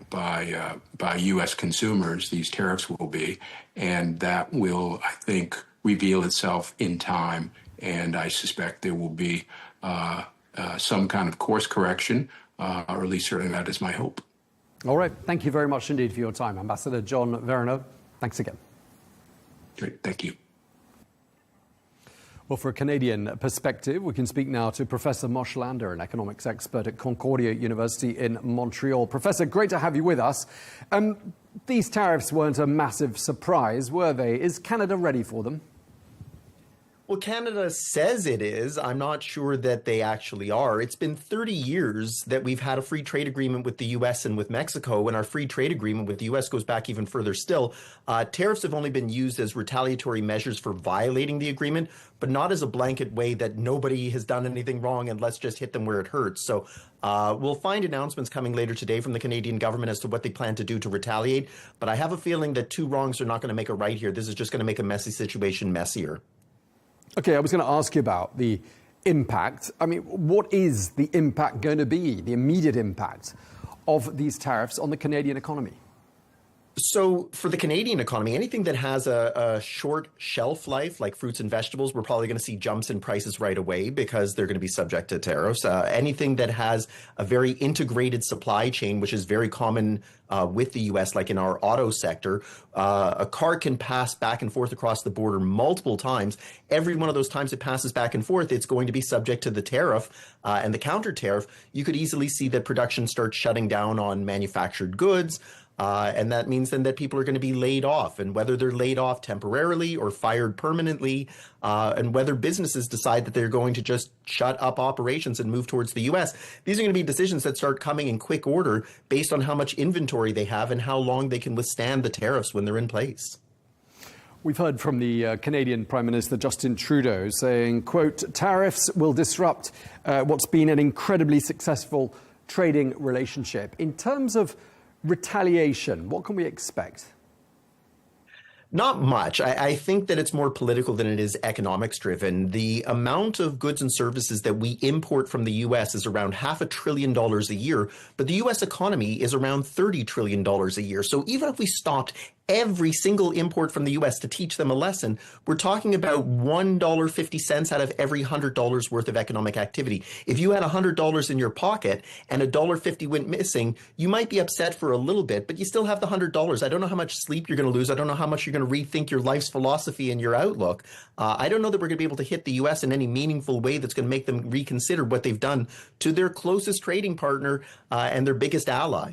U.S. consumers. These tariffs will be, and that will, I think, reveal itself in time. And I suspect there will be some kind of course correction, or at least certainly that is my hope. All right. Thank you very much indeed for your time, Ambassador John Verino. Thanks again. Great. Thank you. Well, for a Canadian perspective, we can speak now to Professor Moshe Lander, an economics expert at Concordia University in Montreal. Professor, great to have you with us. These tariffs weren't a massive surprise, were they? Is Canada ready for them? Well, Canada says it is. I'm not sure that they actually are. It's been 30 years that we've had a free trade agreement with the U.S. and with Mexico, and our free trade agreement with the U.S. goes back even further still. Tariffs have only been used as retaliatory measures for violating the agreement, but not as a blanket way that nobody has done anything wrong and let's just hit them where it hurts. So we'll find announcements coming later today from the Canadian government as to what they plan to do to retaliate. But I have a feeling that two wrongs are not going to make a right here. This is just going to make a messy situation messier. Okay, I was going to ask you about the impact. I mean, what is the impact going to be, the immediate impact of these tariffs on the Canadian economy? So for the Canadian economy, anything that has a short shelf life, like fruits and vegetables, we're probably going to see jumps in prices right away because they're going to be subject to tariffs. Anything that has a very integrated supply chain, which is very common with the U.S., like in our auto sector, a car can pass back and forth across the border multiple times. Every one of those times it passes back and forth, it's going to be subject to the tariff and the counter tariff. You could easily see that production starts shutting down on manufactured goods. And that means then that people are going to be laid off, and whether they're laid off temporarily or fired permanently, and whether businesses decide that they're going to just shut up operations and move towards the U.S. These are going to be decisions that start coming in quick order based on how much inventory they have and how long they can withstand the tariffs when they're in place. We've heard from the Canadian Prime Minister Justin Trudeau saying, quote, tariffs will disrupt what's been an incredibly successful trading relationship. In terms of retaliation, what can we expect? Not much. I think that it's more political than it is economics driven. The amount of goods and services that we import from the U.S. is around $500 billion a year, but the U.S. economy is around $30 trillion a year. So even if we stopped every single import from the U.S. to teach them a lesson, we're talking about $1.50 out of every $100 worth of economic activity. If you had $100 in your pocket and $1.50 went missing, you might be upset for a little bit, but you still have the $100. I don't know how much sleep you're going to lose. I don't know how much you're going to rethink your life's philosophy and your outlook. I don't know that we're going to be able to hit the U.S. in any meaningful way that's going to make them reconsider what they've done to their closest trading partner and their biggest ally.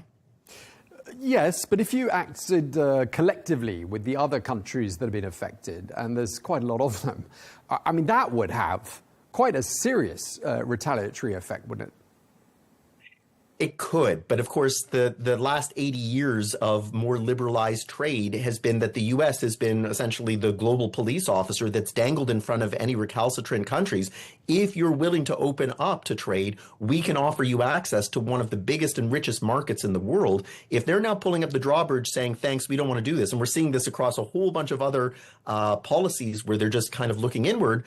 Yes, but if you acted collectively with the other countries that have been affected, and there's quite a lot of them, I mean, that would have quite a serious retaliatory effect, wouldn't it? It could, but of course, the last 80 years of more liberalized trade has been that the U.S. has been essentially the global police officer that's dangled in front of any recalcitrant countries. If you're willing to open up to trade, we can offer you access to one of the biggest and richest markets in the world. If they're now pulling up the drawbridge saying, thanks, we don't want to do this, and we're seeing this across a whole bunch of other policies where they're just kind of looking inward,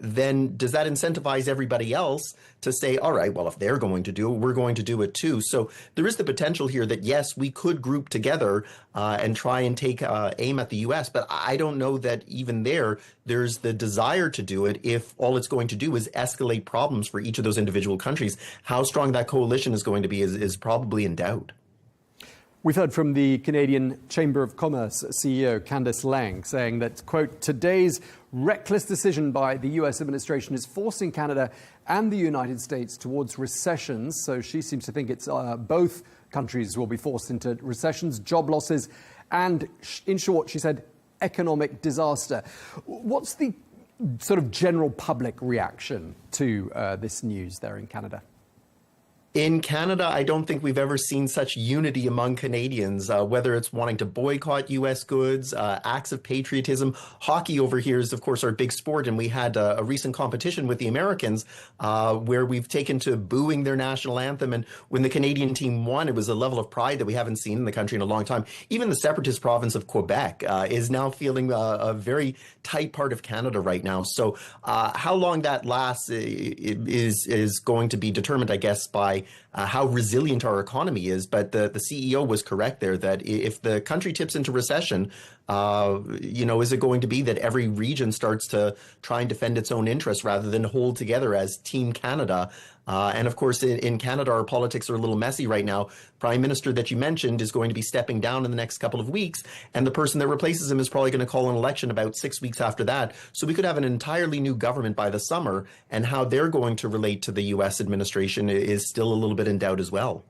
then does that incentivize everybody else to say, all right, well, if they're going to do it, we're going to do it too. So there is the potential here that, yes, we could group together and try and take aim at the U.S., but I don't know that even there's the desire to do it if all it's going to do is escalate problems for each of those individual countries. How strong that coalition is going to be is probably in doubt. We've heard from the Canadian Chamber of Commerce CEO Candice Lang saying that, quote, today's reckless decision by the U.S. administration is forcing Canada and the United States towards recessions. So she seems to think it's both countries will be forced into recessions, job losses, and in short, she said, economic disaster. What's the sort of general public reaction to this news there in Canada? In Canada, I don't think we've ever seen such unity among Canadians, whether it's wanting to boycott U.S. goods, acts of patriotism. Hockey over here is, of course, our big sport, and we had a recent competition with the Americans where we've taken to booing their national anthem. And when the Canadian team won, it was a level of pride that we haven't seen in the country in a long time. Even the separatist province of Quebec is now feeling a very tight part of Canada right now. So how long that lasts is going to be determined, I guess, by how resilient our economy is. But the CEO was correct there that if the country tips into recession, is it going to be that every region starts to try and defend its own interests rather than hold together as Team Canada? And of course, in Canada, our politics are a little messy right now. Prime Minister that you mentioned is going to be stepping down in the next couple of weeks, and the person that replaces him is probably going to call an election about 6 weeks after that. So we could have an entirely new government by the summer, and how they're going to relate to the U.S. administration is still a little bit in doubt as well.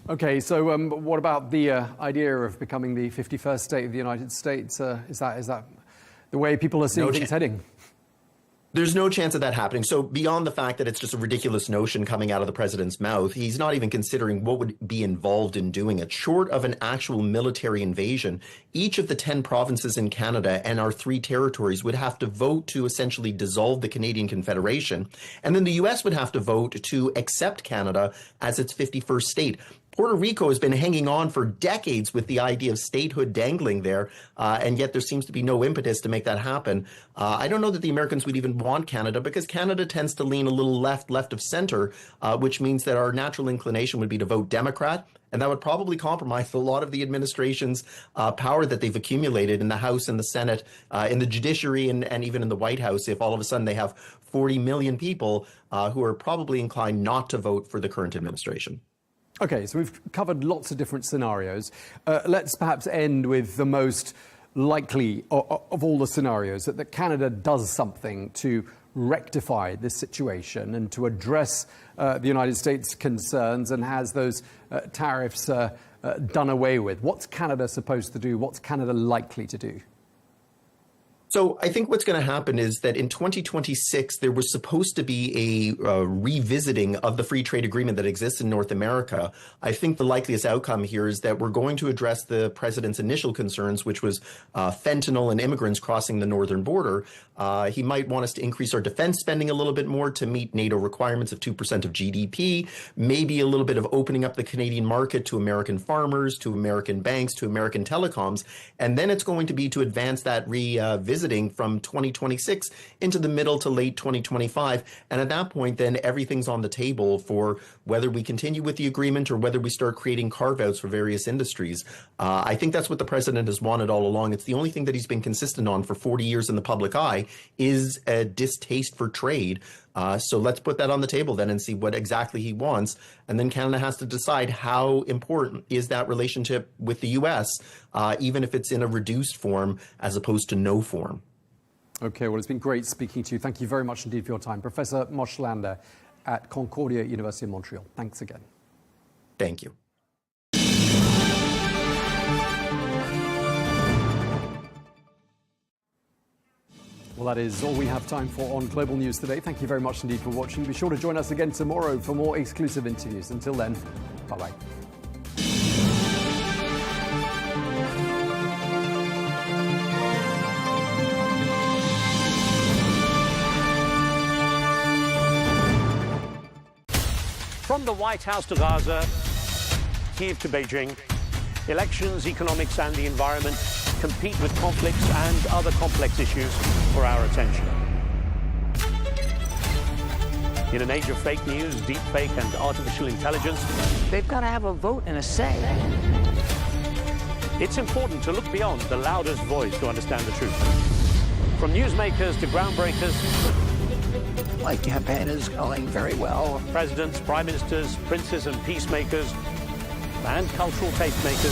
Okay, so what about the idea of becoming the 51st state of the United States? Is that the way people are seeing things heading? There's no chance of that happening. So beyond the fact that it's just a ridiculous notion coming out of the president's mouth, he's not even considering what would be involved in doing it. Short of an actual military invasion, each of the 10 provinces in Canada and our 3 territories would have to vote to essentially dissolve the Canadian Confederation. And then the U.S. would have to vote to accept Canada as its 51st state. Puerto Rico has been hanging on for decades with the idea of statehood dangling there, and yet there seems to be no impetus to make that happen. I don't know that the Americans would even want Canada, because Canada tends to lean a little left of center, which means that our natural inclination would be to vote Democrat, and that would probably compromise a lot of the administration's power that they've accumulated in the House and the Senate, in the judiciary, and even in the White House, if all of a sudden they have 40 million people who are probably inclined not to vote for the current administration. Okay, so we've covered lots of different scenarios. Let's perhaps end with the most likely of all the scenarios, that Canada does something to rectify this situation and to address the United States' concerns and has those tariffs done away with. What's Canada supposed to do? What's Canada likely to do? So I think what's going to happen is that in 2026, there was supposed to be a revisiting of the free trade agreement that exists in North America. I think the likeliest outcome here is that we're going to address the president's initial concerns, which was fentanyl and immigrants crossing the northern border. He might want us to increase our defense spending a little bit more to meet NATO requirements of 2% of GDP, maybe a little bit of opening up the Canadian market to American farmers, to American banks, to American telecoms. And then it's going to be to advance that revisiting revisiting from 2026 into the middle to late 2025. And at that point, then everything's on the table for whether we continue with the agreement or whether we start creating carve-outs for various industries. I think that's what the president has wanted all along. It's the only thing that he's been consistent on for 40 years in the public eye is a distaste for trade. So let's put that on the table then and see what exactly he wants. And then Canada has to decide how important is that relationship with the U.S., even if it's in a reduced form as opposed to no form. Okay, well, it's been great speaking to you. Thank you very much indeed for your time. Professor Moshlander at Concordia University of Montreal. Thanks again. Thank you. Well, that is all we have time for on Global News today. Thank you very much indeed for watching. Be sure to join us again tomorrow for more exclusive interviews. Until then, bye-bye. From the White House to Gaza, Kyiv to Beijing, elections, economics and the environment compete with conflicts and other complex issues for our attention. In an age of fake news, deep fake and artificial intelligence, they've got to have a vote and a say. It's important to look beyond the loudest voice to understand the truth. From newsmakers to groundbreakers, My campaign is going very well. Presidents, prime ministers, princes and peacemakers, and cultural tastemakers.